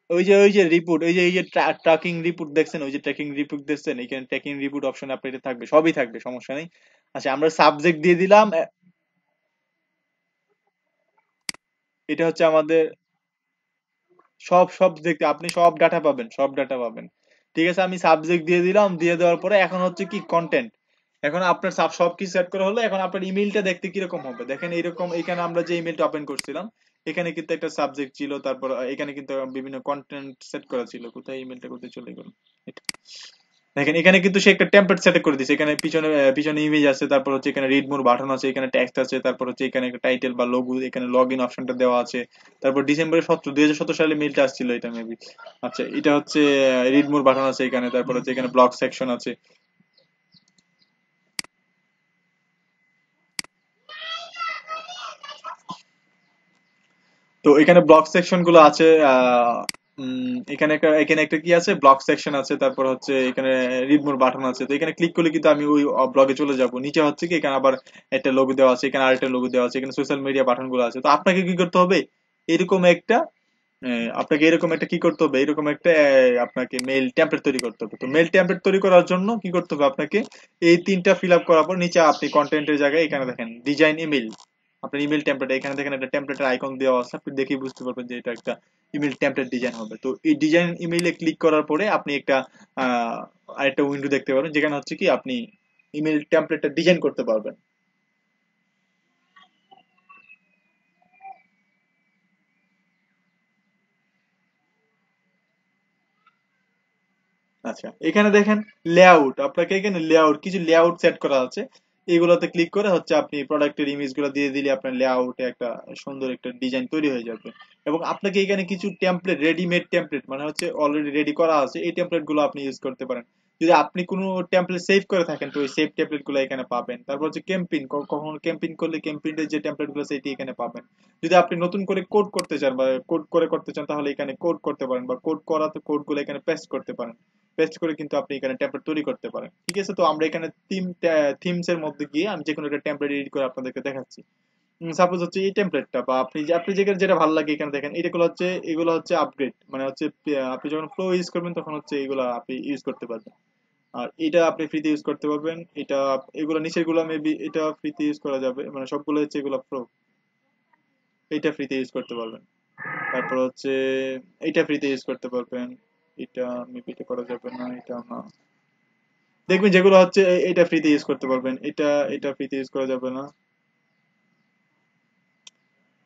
ওই যে রিপোর্ট, এই যে ট্র্যাকিং রিপোর্ট দেখছেন, ওই যে ট্র্যাকিং রিপোর্ট দেখছেন, এখানে ট্র্যাকিং রিপোর্ট অপশন আপনার এটা থাকবে, সবই থাকবে, সমস্যা নেই। আচ্ছা আমরা সাবজেক্ট দিয়ে দিলাম এটা হচ্ছে আমাদের সব সব দেখতে আপনি সব ডাটা পাবেন, সব ডাটা পাবেন। ঠিক আছে, আমি সাবজেক্ট দিয়ে দিলাম, দিয়ে দেওয়ার পরে এখন হচ্ছে কি কন্টেন্ট। এখন আপনার সব কি সেট করা হলো, এখন আপনার ইমেইলটা দেখতে কিরকম হবে দেখেন, এইরকম এখানে আমরা যে ইমেইলটা ওপেন করছিলাম এখানে কিন্তু একটা সাবজেক্ট ছিল, তারপর এখানে কিন্তু বিভিন্ন কন্টেন্ট সেট করা ছিল। কোথায় ইমেইলটা কোথায় চলে গেল, এটা দেখেন এখানে কিন্তু সে একটা টেমপ্লেট সেট করে দিয়েছে। এখানে পিছনে ইমেজ আছে, তারপর হচ্ছে এখানে রিড মোর বাটন আছে, এখানে টেক্সট আছে, তারপর হচ্ছে এখানে একটা টাইটেল বা লোগো, এখানে লগ ইন অপশনটা দেওয়া আছে। তারপর ডিসেম্বরের 17 2017 সালে মেইলটা আসছিল এটা মেবি। আচ্ছা এটা হচ্ছে রিড মোর বাটন আছে এখানে, তারপর হচ্ছে এখানে ব্লগ সেকশন আছে। তো এখানে ব্লগ সেকশন গুলো আছে। এখানে একটা কি আছে, ব্লগ সেকশন আছে, তারপর হচ্ছে এখানে রিড মোর বাটন আছে। তো এখানে ক্লিক করলে কিন্তু আমি ওই ব্লগে চলে যাব। নিচে হচ্ছে কি এখানে আবার একটা লোগো দেওয়া আছে, এখানে আরেকটা লোগো দেওয়া আছে, এখানে সোশ্যাল মিডিয়া বাটন গুলো আছে। তো আপনাকে কি করতে হবে, এরকম একটা আপনাকে এরকম একটা কি করতে হবে, এরকম একটা আপনাকে মেইল টেমপ্লেট তৈরি করতে হবে। তো মেইল টেমপ্লেট তৈরি করার জন্য কি করতে হবে আপনাকে, এই তিনটা ফিল আপ করার পর নিচে আপনি কন্টেন্টের জায়গায় এখানে দেখেন ডিজাইন ইমেল, আপনার ইমেল টেমপ্লেট এখানে দেখেন একটা টেমপ্লেটের আইকন দেওয়া আছে, আপনি দেখেই বুঝতে পারবেন যে এটা একটা ইমেল টেমপ্লেট ডিজাইন হবে। তো এই ডিজাইন ইমেইলে ক্লিক করার পরে আপনি একটা আহ আরেকটা উইন্ডো দেখতে পাবেন, যেখানে হচ্ছে কি আপনি ইমেল টেমপ্লেটটা ডিজাইন করতে পারবেন। আচ্ছা এখানে দেখেন লেআউট, আপনাকে এখানে লেআউট কিছু লেআউট সেট করা আছে। এগুলোতে ক্লিক করে হচ্ছে আপনি প্রোডাক্টের ইমেজ গুলো দিয়ে দিলে আপনার লেআউটে একটা সুন্দর একটা ডিজাইন তৈরি হয়ে যাবে। এবং আপনাকে এখানে কিছু টেমপ্লেট, রেডিমেড টেমপ্লেট মানে হচ্ছে অলরেডি রেডি করা আছে, এই টেমপ্লেট গুলো আপনি ইউজ করতে পারেন। যদি আপনি কোনো টেমপ্লেট সেভ করে থাকেন তো ওই সেভ টেমপ্লেট গুলো এখানে পাবেন। তারপর হচ্ছে ক্যাম্পেইন, কখনো ক্যাম্পেইন করলে ক্যাম্পেইনের যে টেমপ্লেট গুলো সেটি এখানে পাবেন। যদি আপনি নতুন করে কোড করতে চান বা কোড করে করতে চান তাহলে এখানে কোড করতে পারেন, বা কোড করাতে কোড গুলো এখানে পেস্ট করতে পারেন। পেস্ট করে কিন্তু আপনি এখানে টেমপ্লেট তৈরি করতে পারেন। ঠিক আছে, তো আমরা এখানে থিমস এর মধ্যে গিয়ে আমি যে কোনো একটা টেমপ্লেট এডিট করে আপনাদেরকে দেখাচ্ছি। সাপোজ হচ্ছে এই টেমপ্লেটটা বা আপনি যেটা ভালো লাগে এখানে দেখেন, এগুলো হচ্ছে আপগ্রেড, মানে হচ্ছে আপনি যখন ফ্লো ইউজ করবেন তখন হচ্ছে এগুলো আপনি ইউজ করতে পারবেন। আর এটা আপনি ফ্রিতে ইউজ করতে পারবেন। এগুলো নিচের গুলো মেবি এটা ফ্রিতে ইউজ করা যাবে, মানে সবগুলো হচ্ছে এগুলো প্রো, এটা ফ্রিতে ইউজ করতে পারবেন। তারপর হচ্ছে এটা ফ্রিতে ইউজ করতে পারবেন। এটা মেবি এটা করা যাবে না, এটা না। দেখবেন যেগুলো হচ্ছে এটা ফ্রিতে ইউজ করতে পারবেন, এটা ফ্রিতে ইউজ করা যাবে না।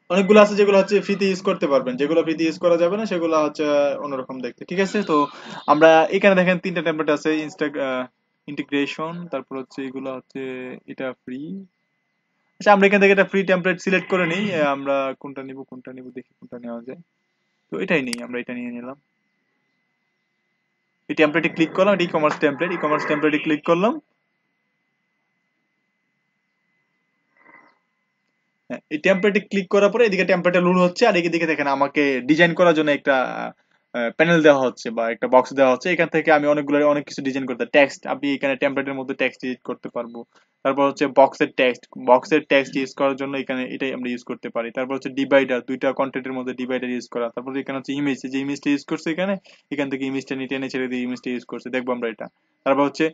অনেকগুলো আছে যেগুলো হচ্ছে ফ্রিতে ইউজ করতে পারবেন, যেগুলো ফ্রিতে ইউজ করা যাবে না সেগুলো হচ্ছে অন্যরকম দেখতে। ঠিক আছে, তো আমরা এখানে দেখেন তিনটা টেমপ্লেট আছে, ইন্টিগ্রেশন, তারপর হচ্ছে এগুলো হচ্ছে এটা ফ্রি। আচ্ছা আমরা এখান থেকে একটা ফ্রি টেমপ্লেট সিলেক্ট করে নিই, আমরা কোনটা নিব দেখি কোনটা নেওয়া যায়। তো এটাই নেই, আমরা এটা নিয়ে নিলাম। এই টেমপ্লেটে ক্লিক করলাম, ই কমার্স টেমপ্লেটে ক্লিক করলাম। হ্যাঁ, এই টেমপ্লেটে ক্লিক করার পরে এদিকে টেমপ্লেটে লোড হচ্ছে, আর এদিকে দেখেন আমাকে ডিজাইন করার জন্য একটা প্যানেল দেওয়া হচ্ছে বা একটা বক্স দেওয়া হচ্ছে, এখান থেকে আমি অনেক কিছু ডিজাইন করতে, টেক্সট আপনি এখানে টেমপ্লেটের মধ্যে টেক্সট এডিট করতে পারবো। তারপর হচ্ছে বক্সের টেক্সট ইউজ করার জন্য এখানে এটাই আমরা ইউজ করতে পারি। তারপর হচ্ছে ডিভাইডার, দুইটা কন্টেন্টের মধ্যে ডিভাইডার ইউজ করা। তারপর এখানে হচ্ছে ইমেজ, যে ইমেজটা ইউজ করছে এখানে, এখান থেকে ইমেজটা নিয়ে টেনে ছেড়ে দিয়ে ইমেজটা ইউজ করছে, দেখবো আমরা এটা। তারপর হচ্ছে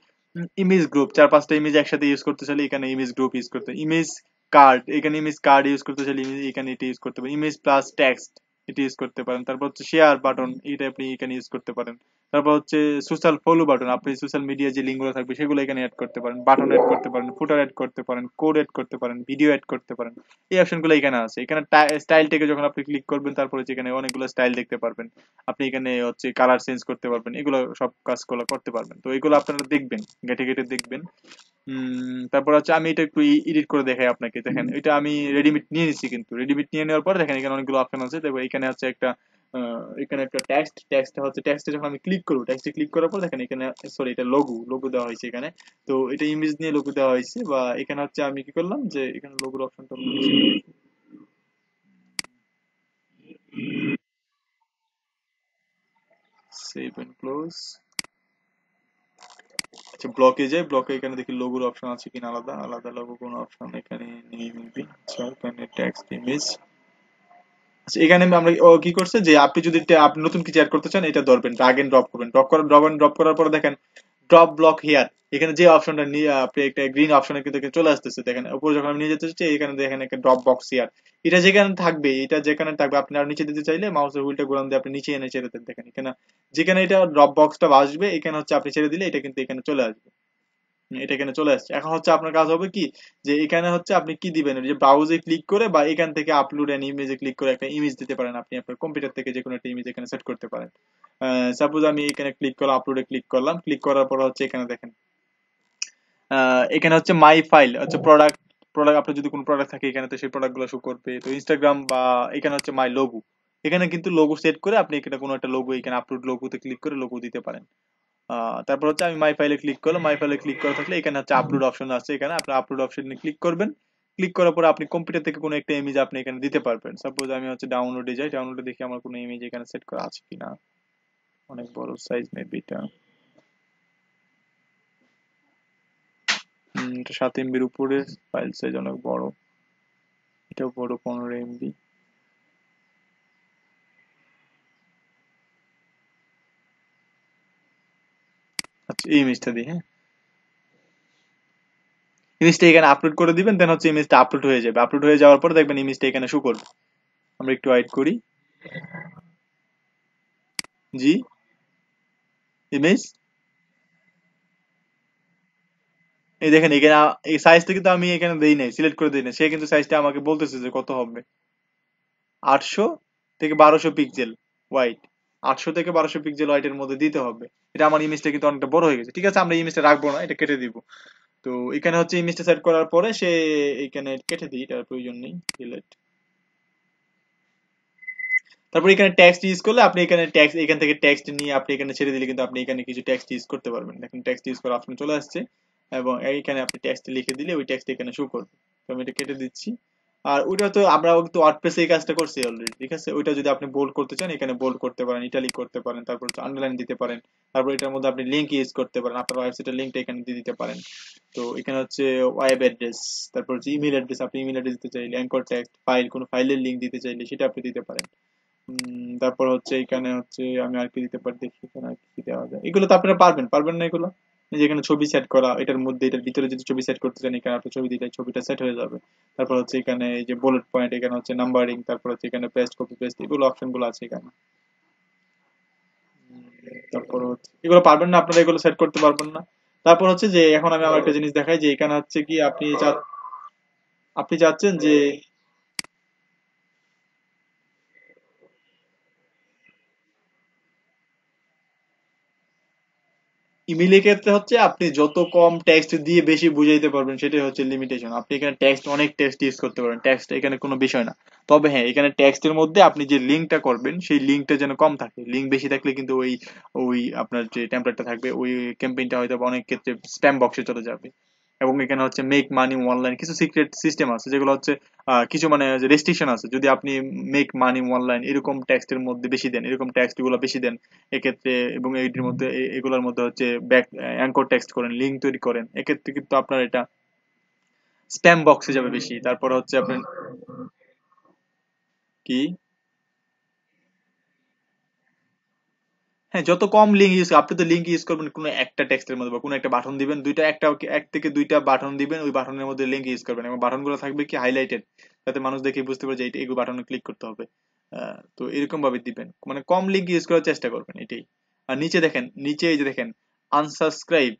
ইমেজ গ্রুপ, 4-5টা ইমেজ একসাথে ইউজ করতে চাইলে এখানে ইমেজ গ্রুপ ইউজ করতে, ইমেজ কার্ড, এখানে ইমেজ কার্ড ইউজ করতে চাইলে এখানে এটা ইউজ করতে পারেন, ইমেজ প্লাস টেক্সট এটা ইউজ করতে পারেন। তারপর হচ্ছে শেয়ার বাটন, এটা আপনি এখানে ইউজ করতে পারেন। তারপর হচ্ছে সোশ্যাল ফলো বাটন, আপনি সোশ্যাল মিডিয়া যে লিঙ্ক গুলো থাকবে সেগুলো এখানে অ্যাড করতে পারেন, বাটন অ্যাড করতে পারেন, ফুটার অ্যাড করতে পারেন, কোড অ্যাড করতে পারেন, ভিডিও অ্যাড করতে পারেন। এই অপশন গুলো এখানে আছে। এখানে স্টাইল থেকে যখন আপনি ক্লিক করবেন, তারপরে হচ্ছে এখানে অনেকগুলো স্টাইল দেখতে পারবেন। আপনি এখানে হচ্ছে কালার চেঞ্জ করতে পারবেন, এগুলো সব কাজগুলো করতে পারবেন। তো এগুলো আপনারা দেখবেন, ঘেটে ঘেটে দেখবেন। তারপর হচ্ছে আমি এটা একটু এডিট করে দেখাই আপনাকে। দেখেন এটা আমি রেডিমেড নিয়ে নিচ্ছি, কিন্তু রেডিমেড নিয়ে নেওয়ার পর দেখেন এখানে অনেকগুলো অপশন আছে। তারপর এখানে হচ্ছে একটা এখানে একটা টেক্সটে যখন আমি ক্লিক করবো, টেক্সটে ক্লিক করার পর দেখেন এখানে, সরি এটা লোগো দেওয়া হয়েছে এখানে। তো এটা ইমেজ নিয়ে লোগো দেওয়া হয়েছে, বা এখানে হচ্ছে আমি কি করলাম যে এখানে লোগোর অপশনটা সেভ এন্ড ক্লোজ। আচ্ছা ব্লকে যাই, ব্লকে এখানে দেখি লোগোর অপশন আছে কিনা, আলাদা আলাদা লোগো কোনো অপশন এখানে নেই মেবি। আচ্ছা এখানে টেক্সট ইমেজ। আচ্ছা এখানে আমরা কি করছে যে আপনি যদি আপনি নতুন কিছু অ্যাড করতে চান, এটা ধরবেন, ড্রাগ এন্ড ড্রপ করবেন, ড্রপ করার পরে দেখেন ড্রপ ব্লক হিয়ার, এখানে যে অপশনটা নিয়ে আপনি একটা গ্রিন অপশনে কিন্তু এখানে চলে আসতেছে, দেখেন উপরে যখন আমি নিয়ে যেতে চাচ্ছি এখানে দেখেন একটা ড্রপ বক্স হিয়ার, এটা যেখানে থাকবে আপনি আর নিচে দিতে চাইলে মাউসের হুইলটা ঘোরান দিয়ে আপনি নিচে এনে ছেড়ে দেন, দেখেন এখানে যেখানে এটা ড্রপ বক্সটা আসবে এখানে হচ্ছে আপনি ছেড়ে দিলে এটা কিন্তু এখানে চলে আসবে। এটা এখানে চলে আসছে। এখন হচ্ছে আপনার কাজ হবে কি, যে এখানে হচ্ছে আপনি কি দিবেন, ওই যে ব্রাউজে ক্লিক করে বা এখান থেকে আপলোড এন্ড ইমেজে ক্লিক করে একটা ইমেজ দিতে পারেন, আপনি আপনার কম্পিউটার থেকে যে কোনো একটা ইমেজ এখানে সেট করতে পারেন। সাপোজ আমি এখানে ক্লিক করলাম, আপলোডে ক্লিক করলাম, ক্লিক করার পর হচ্ছে এখানে দেখেন এখানে হচ্ছে মাই ফাইল হচ্ছে প্রোডাক্ট, আপনার যদি কোনো প্রোডাক্ট থাকে এখানে, তো সেই প্রোডাক্ট গুলো শো করবে। তো ইনস্টাগ্রাম বা এখানে হচ্ছে মাই লোগো, এখানে কিন্তু লোগো সেট করে আপনি এখানে কোনো একটা লোগো, এখানে আপলোড লোগোতে ক্লিক করে লোগো দিতে পারেন। তারপর হচ্ছে আমি মাই ফাইলে ক্লিক করলাম, মাই ফাইলে ক্লিক করা থাকলে এখানে হচ্ছে আপলোড অপশন আছে, এখানে আপনি আপলোড অপশনে ক্লিক করবেন। ক্লিক করার পরে আপনি কম্পিউটার থেকে কোনো একটা ইমেজ আপনি এখানে দিতে পারবেন। সাপোজ আমি হচ্ছে ডাউনলোডে যাই, ডাউনলোডে দেখি আমার কোনো ইমেজ এখানে সেট করা আছে কিনা। অনেক বড় সাইজ মেবি এটা। এটা 7 MB উপরে, ফাইল সাইজ অনেক বড়, এটাও বড়, 15 MB। আচ্ছা এই ইমেজটা দিই, হ্যাঁ ইমেজটা এখানে আপলোড করে দিবেন, দেন হচ্ছে ইমেজটা আপলোড হয়ে যাবে। আপলোড হয়ে যাওয়ার পর দেখবেন ইমেজটা এখানে শো করবে। আমরা একটু ওয়েট করি। জি, ইমেজ, এই দেখেন এখানে এই সাইজটা কিন্তু আমি এখানে দেই নাই, সিলেক্ট করে দেই নাই, সে কিন্তু সাইজটা আমাকে বলতেছে যে কত হবে, 800 থেকে 1200 পিক্সেল ওয়াইড, 800 থেকে 1200 পিক্সেল ওয়াইড এর মধ্যে দিতে হবে। এটা আমার ইমেজটা কিন্তু অনেকটা বড় হয়ে গেছে, ঠিক আছে আমরা ইমেজটা রাখবো না, এটা কেটে দিব। তো এখানে হচ্ছে ইমেজটা সেট করার পরে সে এখানে কেটে দিই, এটার প্রয়োজন নেই, ডিলিট। তারপর এখানে টেক্সট ইউজ করলে আপনি এখানে টেক্সট, এখান থেকে টেক্সট নিয়ে আপনি এখানে ছেড়ে দিলে কিন্তু আপনি এখানে কিছু টেক্সট ইউজ করতে পারবেন। দেখেন টেক্সট ইউজ করার অপশন চলে আসছে, এবং এইখানে আপনি টেক্সট লিখে দিলে ওই টেক্সট এখানে শো করবে। তো আমি এটা কেটে দিচ্ছি। আর ওইটা তো আমরা কিন্তু ওয়ার্ডপ্রেসে এই কাজটা করছি অলরেডি, ঠিক আছে। ওইটা যদি আপনি বোল্ড করতে চান এখানে বোল্ড করতে পারেন, ইটালিক করতে পারেন, তারপর হচ্ছে আন্ডারলাইন দিতে পারেন। তারপর এটার মধ্যে আপনি লিংক ইউজ করতে পারেন, আপনার ওয়েবসাইটের লিংকটা এখানে দিয়ে দিতে পারেন। তো এখানে হচ্ছে ওয়েব অ্যাড্রেস, তারপর হচ্ছে ইমেল অ্যাড্রেস, আপনি ইমেল অ্যাড্রেস দিতে চাইলে, অ্যাঙ্কর টেক্সট ফাইল, কোনো ফাইলের লিংক দিতে চাইলে সেটা আপনি দিতে পারেন। তারপর হচ্ছে এখানে হচ্ছে আমি আর কি দিতে পারি, দেখি এখানে আর কি দেওয়া যায়। এগুলো তো আপনারা পারবেন না এগুলো, এই যে এখানে ছবি সেট করা, এটার মধ্যে এটার ভিতরে যদি ছবি সেট করতে চান এখানে আপনি ছবি দিলে ছবিটা সেট হয়ে যাবে। তারপর হচ্ছে এখানে এই যে বুলেট পয়েন্ট, এখানে হচ্ছে নাম্বারিং, তারপর হচ্ছে এখানে পেস্ট কপি পেস্ট, এগুলো অপশন গুলো আছে এখানে। তারপর হচ্ছে এগুলো পারবেন না আপনারা, এগুলো সেট করতে পারবেন না। তারপর হচ্ছে যে এখন আমি আমার একটা জিনিস দেখাই, যে এখানে হচ্ছে কি আপনি চাচ্ছেন যে ইমেইলের ক্ষেত্রে হচ্ছে আপনি যত কম টেক্সট দিয়ে বেশি বুঝাইতে পারবেন সেটাই হচ্ছে লিমিটেশন। আপনি এখানে অনেক টেক্সট ইউজ করতে পারেন, টেক্সট এখানে কোনো বিষয় না। তবে হ্যাঁ এখানে টেক্সটের মধ্যে আপনি যে লিঙ্কটা করবেন সেই লিঙ্কটা যেন কম থাকে, লিঙ্ক বেশি থাকলে কিন্তু ওই আপনার যে টেমপ্লেটটা থাকবে ওই ক্যাম্পেইনটা হয়তো অনেক ক্ষেত্রে স্প্যাম বক্সে চলে যাবে। এবং এখানে হচ্ছে মেক মানি অনলাইন কিছু সিক্রেট সিস্টেম আছে যেগুলো হচ্ছে কিছু মানে রেস্ট্রিকশন আছে, যদি আপনি মেক মানি অনলাইন এরকম টেক্সটের মধ্যে বেশি দেন, এরকম টেক্সট গুলো বেশি দেন এক্ষেত্রে, এবং এইটির মধ্যে এগুলোর মধ্যে হচ্ছে ব্যাক অ্যাঙ্কর টেক্সট করেন, লিঙ্ক তৈরি করেন, এক্ষেত্রে কিন্তু আপনার এটা স্প্যাম বক্সে যাবে বেশি। তারপর হচ্ছে আপনার কি, হ্যাঁ যত কম লিঙ্ক ইউজ, আপনি তো লিঙ্ক ইউজ করবেন কোনো একটা টেক্সটের মধ্যে বা কোনো একটা বাটন দিবেন, দুইটা একটা এক থেকে দুইটা বাটন দিবেন, ওই বাটনের মধ্যে লিঙ্ক ইউজ করবেন এবং বাটন গুলো থাকবে কি হাইলাইটেড, যাতে মানুষ দেখে বুঝতে পারে যে এই বাটনে ক্লিক করতে হবে। তো এরকম ভাবে দিবেন, মানে কম লিঙ্ক ইউজ করার চেষ্টা করবেন এটাই। আর নিচে দেখেন, নিচে এই যে দেখেন unsubscribe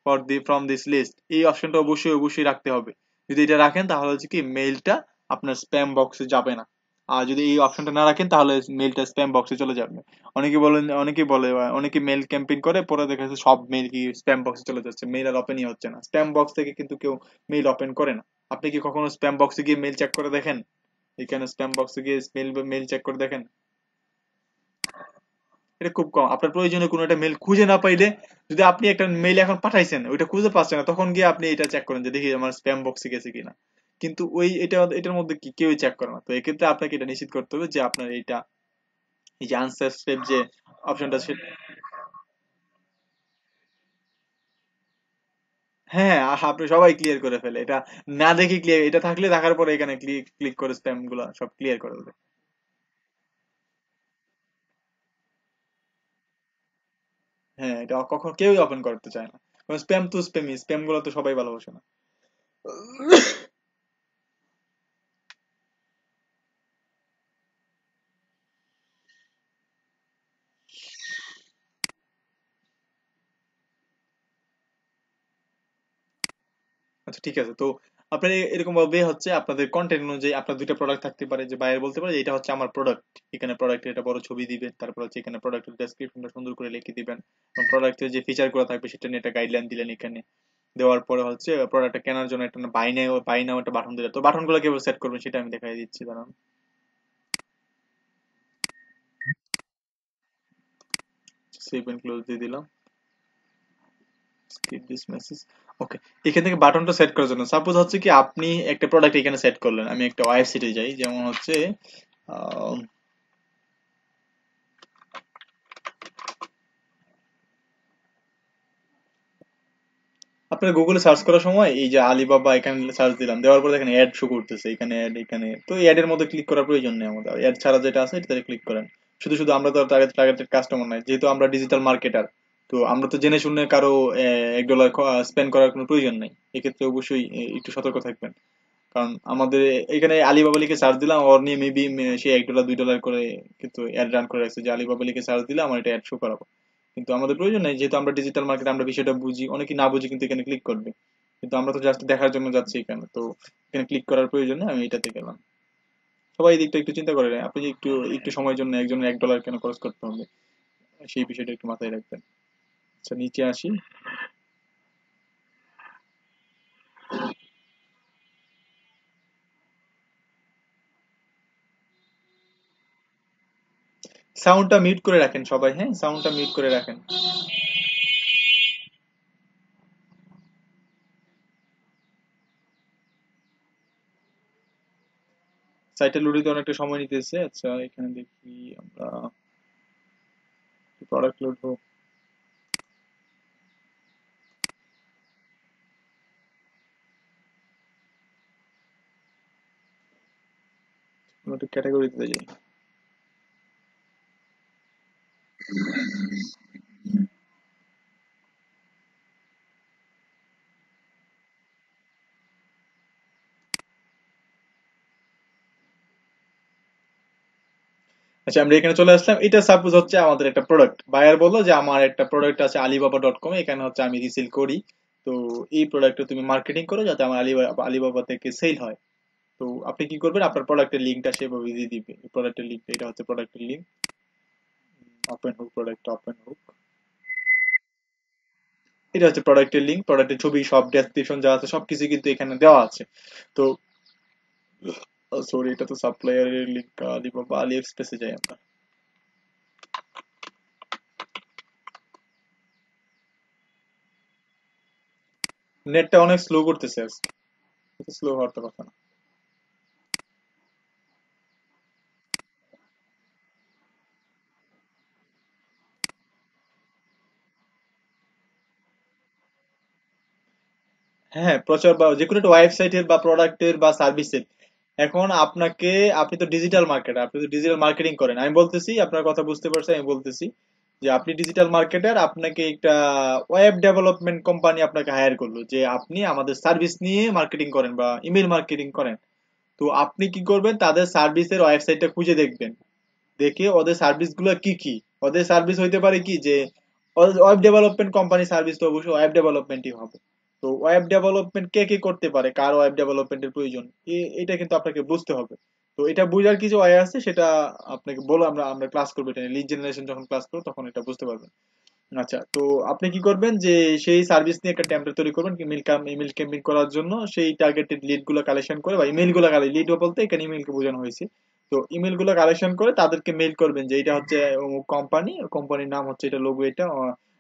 for the from this list, এই অপশনটা অবশ্যই অবশ্যই রাখতে হবে। যদি এটা রাখেন তাহলে হচ্ছে কি মেইলটা আপনার স্প্যাম বক্সে যাবে না। আর যদি এই অপশনটা না রাখেন তাহলে মেইলটা স্প্যাম বক্সে চলে যাবে। অনেকে বলেন, অনেকে বলে অনেকে মেল ক্যাম্পেইন করে, পরে দেখা যাচ্ছে সব মেইল কি স্প্যাম বক্সে চলে যাচ্ছে, মেইল আর ওপেনই হচ্ছে না। স্প্যাম বক্স থেকে কিন্তু কেউ মেইল ওপেন করে না। আপনি কি কখনো স্প্যাম বক্সে গিয়ে মেইল চেক করে দেখেন? এখানে স্প্যাম বক্সে গিয়ে মেইল চেক করে দেখেন? এটা খুব কম। আপনার প্রয়োজনীয় কোনো একটা মেইল খুঁজে না পাইলে, যদি আপনি একটা মেইল এখন পাঠাইছেন ওইটা খুঁজে পাচ্ছেন না, তখন গিয়ে আপনি এটা চেক করেন যে দেখি আমার স্প্যাম বক্সে গেছে কিনা। কিন্তু ওই এটার মধ্যে কি কেউই চেক করে না। তো এক্ষেত্রে আপনাকে এটা নিশ্চিত করতে হবে যে আপনার এইটা, এই যে আনসাবস্ক্রাইব যে অপশনটা, হ্যাঁ আপনি সবাই ক্লিয়ার করে ফেলে এটা, না দেখে ক্লিয়ার, এটা থাকলে থাকার পরে এখানে ক্লিক ক্লিক করে স্প্যাম গুলা সব ক্লিয়ার করে দেবে। হ্যাঁ এটা কখন কেউই ওপেন করতে চায় না, কারণ স্প্যাম তো স্প্যামই, স্প্যাম গুলো তো সবাই ভালোবাসে না। আচ্ছা ঠিক আছে, তো আপনার এরকম ভাবে হচ্ছে আপনাদের কন্টেন্ট অনুযায়ী আপনার দুইটা প্রোডাক্ট থাকতে পারে, যে বাইরে বলতে পারে যে এটা হচ্ছে আমার প্রোডাক্ট, এখানে প্রোডাক্টের একটা বড় ছবি দিবেন, তারপর হচ্ছে এখানে প্রোডাক্টের ডেসক্রিপশনটা সুন্দর করে লিখে দিবেন, এবং প্রোডাক্টের যে ফিচার গুলো থাকবে সেটা নিয়ে একটা গাইডলাইন দিলেন এখানে। দেওয়ার পরে হচ্ছে প্রোডাক্টটা কেনার জন্য একটা বাই নাও একটা বাটন দিলে, তো বাটন গুলো কিভাবে সেট করবেন সেটা আমি দেখাই দিচ্ছি, দাঁড়ান। সেভ এন্ড ক্লোজ দিয়ে দিলাম, স্কিপ দিস মেসেজ। ওকে, এখান থেকে বাটনটা সেট করার জন্য সাপোজ হচ্ছে কি আপনি একটা প্রোডাক্ট এখানে সেট করলেন, আমি একটা ওয়েবসাইটে যাই, যেমন হচ্ছে আহ, আপনার গুগলে সার্চ করার সময় এই যে আলিবাবা এখানে সার্চ দিলাম, দেওয়ার পর দেখেন অ্যাড শো করতেছে এখানে, অ্যাড এখানে, তো এই অ্যাড এর মধ্যে ক্লিক করার প্রয়োজন নেই আমাদের, অ্যাড ছাড়া যেটা আছে এটাতে ক্লিক করেন। শুধু শুধু আমরা তো টার্গেটেড কাস্টমার নাই, যেহেতু আমরা ডিজিটাল মার্কেটার, তো আমরা তো জেনে শুনে কারো $1 স্পেন্ড করার কোনো প্রয়োজন নেই। এক্ষেত্রে অবশ্যই একটু সতর্ক থাকবেন, কারণ আমাদের এখানে আলিবাবা লিখে সার্চ দিলাম, ওর নিয়ে মেবি সে $1 $2 করে কিন্তু অ্যাড রান করে রাখছে যে আলিবাবা লিখে সার্চ দিলে আমার এটা অ্যাড শো করাবো। কিন্তু আমাদের প্রয়োজন নেই, যেহেতু আমরা ডিজিটাল মার্কেট, আমরা বিষয়টা বুঝি, অনেকে না বুঝি কিন্তু এখানে ক্লিক করবে, কিন্তু আমরা তো জাস্ট দেখার জন্য যাচ্ছি এখানে, তো এখানে ক্লিক করার প্রয়োজন নেই, আমি এটাতে গেলাম। সবাই এই দিকটা একটু চিন্তা করে, আপনি যে একটু একটু সময়ের জন্য একজনের $1 কেন খরচ করতে হবে, সেই বিষয়টা একটু মাথায় রাখবেন। আচ্ছা নিচে আসি, সাউন্ডটা মিউট করে রাখেন সবাই, হ্যাঁ সাউন্ডটা মিউট করে রাখেন। সাইটে লোড দিতে অনেকটা সময় নিতেছে। আচ্ছা এখানে দেখি আমরা, প্রোডাক্ট লোড হোক, আমরা একটু ক্যাটাগরিতে যাই। আচ্ছা আমরা এখানে চলে আসলাম, এটা সাপোজ হচ্ছে আমাদের একটা প্রোডাক্ট, বায়ার বললো যে আমার একটা প্রোডাক্ট আছে alibaba.com, এখানে হচ্ছে আমি রিসেল করি, তো এই প্রোডাক্টটা তুমি মার্কেটিং করো যাতে আমার আলিবাবা থেকে সেল হয়। তো আপনি কি করবেন, আপনার প্রোডাক্টের লিঙ্কটা সেভাবে দিয়ে দিবে, প্রোডাক্টের লিঙ্ক, এটা হচ্ছে প্রোডাক্টের লিঙ্ক, ওপেন হোক প্রোডাক্ট, ওপেন হোক, এটা হচ্ছে প্রোডাক্টের লিঙ্ক, প্রোডাক্টের ছবি সব ডেসক্রিপশন যা আছে সবকিছু কিন্তু এখানে দেওয়া আছে। তো সরি, এটা তো সাপ্লায়ারের লিঙ্ক, আলিবাবা আলি এক্সপ্রেসে যাই আমরা। নেটটা অনেক স্লো করতেছে আজকে, স্লো হওয়ার তো কথা না। হ্যাঁ, প্রচার বা যে কোনো একটা ওয়েবসাইটের বা প্রোডাক্টের বা সার্ভিসের, এখন আপনাকে, আপনি তো ডিজিটাল মার্কেটার, আপনি তো ডিজিটাল মার্কেটিং করেন, আমি বলতেছি, আপনার কথা বুঝতে পারছি, আমি বলতেছি যে আপনি ডিজিটাল মার্কেটার, আপনাকে একটা ওয়েব ডেভেলপমেন্ট কোম্পানি আপনাকে হায়ার করলো যে আপনি আমাদের সার্ভিস নিয়ে মার্কেটিং করেন বা ইমেল মার্কেটিং করেন। তো আপনি কি করবেন, তাদের সার্ভিসের ওয়েবসাইটটা খুঁজে দেখবেন, দেখে ওদের সার্ভিস গুলো কি কি। ওদের সার্ভিস হইতে পারে কি যে ওয়েব ডেভেলপমেন্ট কোম্পানি সার্ভিস তো অবশ্যই ওয়েব ডেভেলপমেন্টই হবে। তো ওয়েব ডেভেলপমেন্ট কে কে করতে পারে, কার ওয়েব ডেভেলপমেন্টের প্রয়োজন, এটা কিন্তু আপনাকে বুঝতে হবে। তো এটা বুঝার কিছু ওয়ে আছে, সেটা আপনাকে বলো, আমরা আমরা ক্লাস করবো, এটা লিড জেনারেশন যখন ক্লাস করবো তখন এটা বুঝতে পারবেন। আচ্ছা, তো আপনি কি করবেন যে সেই সার্ভিস নিয়ে একটা টেমপ্লেট তৈরি করবেন ইমেল ইমেল ক্যাম্পেইন করার জন্য, সেই টার্গেটেড লিড গুলো কালেকশন করে বা ইমেল গুলো, লিড বলতে এখানে ইমেলকে বোঝানো হয়েছে। তো ইমেল গুলো কালেকশন করে তাদেরকে মেইল করবেন যে এটা হচ্ছে অমুক কোম্পানি, কোম্পানির নাম হচ্ছে এটা, লোগো এটা,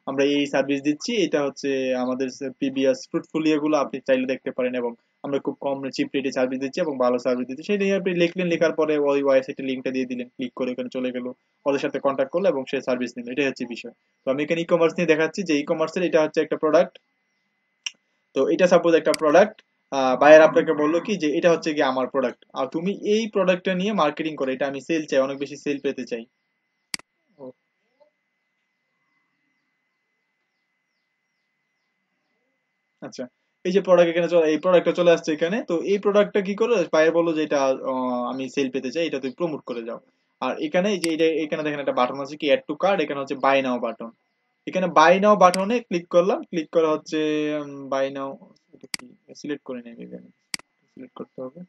আমরা এই সার্ভিস দিচ্ছি, এটা হচ্ছে আমাদের প্রিভিয়াস ফ্রুটফুলিও গুলো আপনি চাইলে দেখতে পারেন, এবং আমরা খুব কম চিপ রেটে সার্ভিস দিচ্ছি এবং ভালো সার্ভিস দিচ্ছি, সেই নিয়ে আপনি লিখলেন, লেখার পরে ওই ওয়েবসাইটের লিঙ্কটা দিয়ে দিলেন, ক্লিক করে ওখানে চলে গেল, ওদের সাথে কন্ট্যাক্ট করলো এবং সে সার্ভিস নিল, এটাই হচ্ছে বিষয়। তো আমি এখানে ই কমার্স নিয়ে দেখাচ্ছি যে ই কমার্সের এটা হচ্ছে একটা প্রোডাক্ট। তো এটা সাপোজ একটা প্রোডাক্ট, বায়ার আপনাকে বললো কি যে এটা হচ্ছে কি আমার প্রোডাক্ট, আর তুমি এই প্রোডাক্টটা নিয়ে মার্কেটিং করো, এটা আমি সেল চাই, অনেক বেশি সেল পেতে চাই। ও, আচ্ছা, এই যে প্রোডাক্ট এখানে চলে, এই প্রোডাক্টটা চলে আসছে এখানে, তো এই প্রোডাক্টটা কি করে বায়ার বললো যে এটা আমি সেল পেতে চাই, এটা তুমি প্রমোট করে যাও। আর এখানে এই যে এটা, এখানে দেখেন একটা বাটন আছে কি অ্যাড টু কার্ট, এখানে হচ্ছে বাই নাও বাটন। এখানে বাই নাও বাটনে ক্লিক করলাম, ক্লিক করা হচ্ছে বাই নাও, এটা কি সিলেক্ট করে নেই, সিলেক্ট করতে হবে,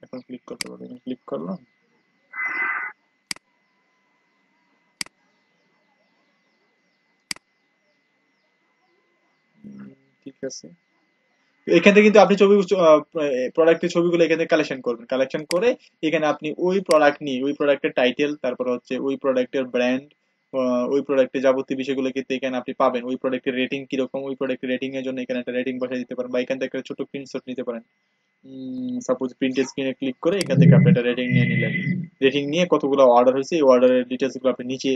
এখন ক্লিক করতে পারবো, ক্লিক করলাম। ঠিক আছে, তো এখান থেকে কিন্তু আপনি ছবি, প্রোডাক্টের ছবিগুলো এখানে কালেকশন করবেন, কালেকশন করে এখানে আপনি ওই প্রোডাক্ট নিয়ে, ওই প্রোডাক্টের টাইটেল, তারপর হচ্ছে ওই প্রোডাক্টের ব্র্যান্ড, ওই প্রোডাক্টের যাবতীয় বিষয়গুলো কিন্তু এখানে আপনি পাবেন, ওই প্রোডাক্টের রেটিং কিরকম, ওই প্রোডাক্টের রেটিং এর জন্য এখানে একটা রেটিং বসাই দিতে পারেন, বা এখান থেকে একটা ছোট স্ক্রিনশট নিতে পারেন। সাপোজ প্রিন্টেড স্ক্রিনে ক্লিক করে এখান থেকে আপনি একটা রেটিং নিয়ে নিলেন, রেটিং নিয়ে কতগুলো অর্ডার হয়েছে এই অর্ডারের ডিটেলস গুলো আপনি নিচে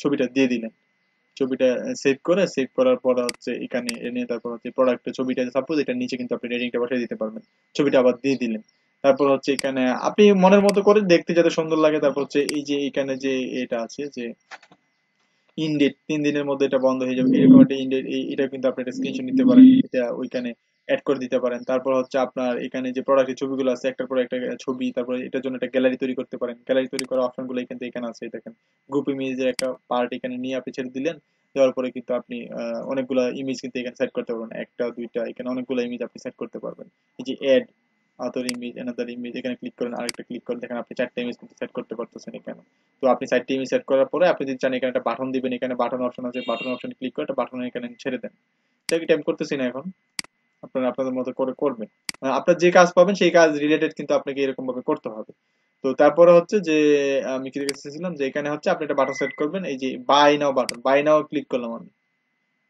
ছবিটা দিয়ে দিলেন, ছবিটা সেভ করে, সেভ করার পর হচ্ছে এখানে এনে তারপর হচ্ছে প্রোডাক্টের ছবিটা সাপোজ এটার নিচে কিন্তু আপনি রেটিংটা বসাই দিতে পারবেন, ছবিটা আবার দিয়ে দিলেন। তারপর হচ্ছে এখানে আপনি মনের মতো করে দেখতে যাতে সুন্দর লাগে, তারপর হচ্ছে এই যে এখানে যে এটা আছে যে ইনডেট, 3 দিনের মধ্যে এটা বন্ধ হয়ে যাবে, এরকম একটা ইনডেট, এটা কিন্তু আপনি একটা স্ক্রিনশট নিতে পারেন, এটা ওইখানে অ্যাড করে দিতে পারেন। তারপর হচ্ছে আপনার এখানে যে প্রোডাক্টের ছবিগুলো আছে একটার পর একটা ছবি, তারপর এটার জন্য একটা গ্যালারি তৈরি করতে পারেন, গ্যালারি তৈরি করার অপশন গুলো এখানে এখানে আছে, দেখেন গ্রুপ ইমেজের একটা পার্ট এখানে নিয়ে আপনি ছেড়ে দিলেন, দেওয়ার পরে কিন্তু আপনি অনেকগুলা ইমেজ কিন্তু এখানে সেট করতে পারবেন, একটা দুইটা, এখানে অনেকগুলো ইমেজ আপনি সেট করতে পারবেন। এই যে add other image, another image, এখানে ক্লিক করেন, আরেকটা ক্লিক করেন, দেখেন আপনি 4টা ইমেজ কিন্তু সেট করতে পারতেছেন এখানে। তো আপনি সাইড টিমে সেট করার পরে আপনি যদি চান এখানে একটা বাটন দিবেন, এখানে বাটন অপশন আছে, বাটন অপশন ক্লিক করে একটা বাটন এখানে ছেড়ে দেন। সেটা টাইপ করতেছি না এখন, আপনারা আপনাদের মতো করে করবেন, আপনার যে কাজ পাবেন সেই কাজ রিলেটেড কিন্তু আপনাকে এরকম ভাবে করতে হবে। তো তারপরে হচ্ছে যে আমি কি দেখেছিলাম যে এখানে হচ্ছে আপনি একটা বাটন সেট করবেন, এই যে buy now button, buy now click করলাম আমি,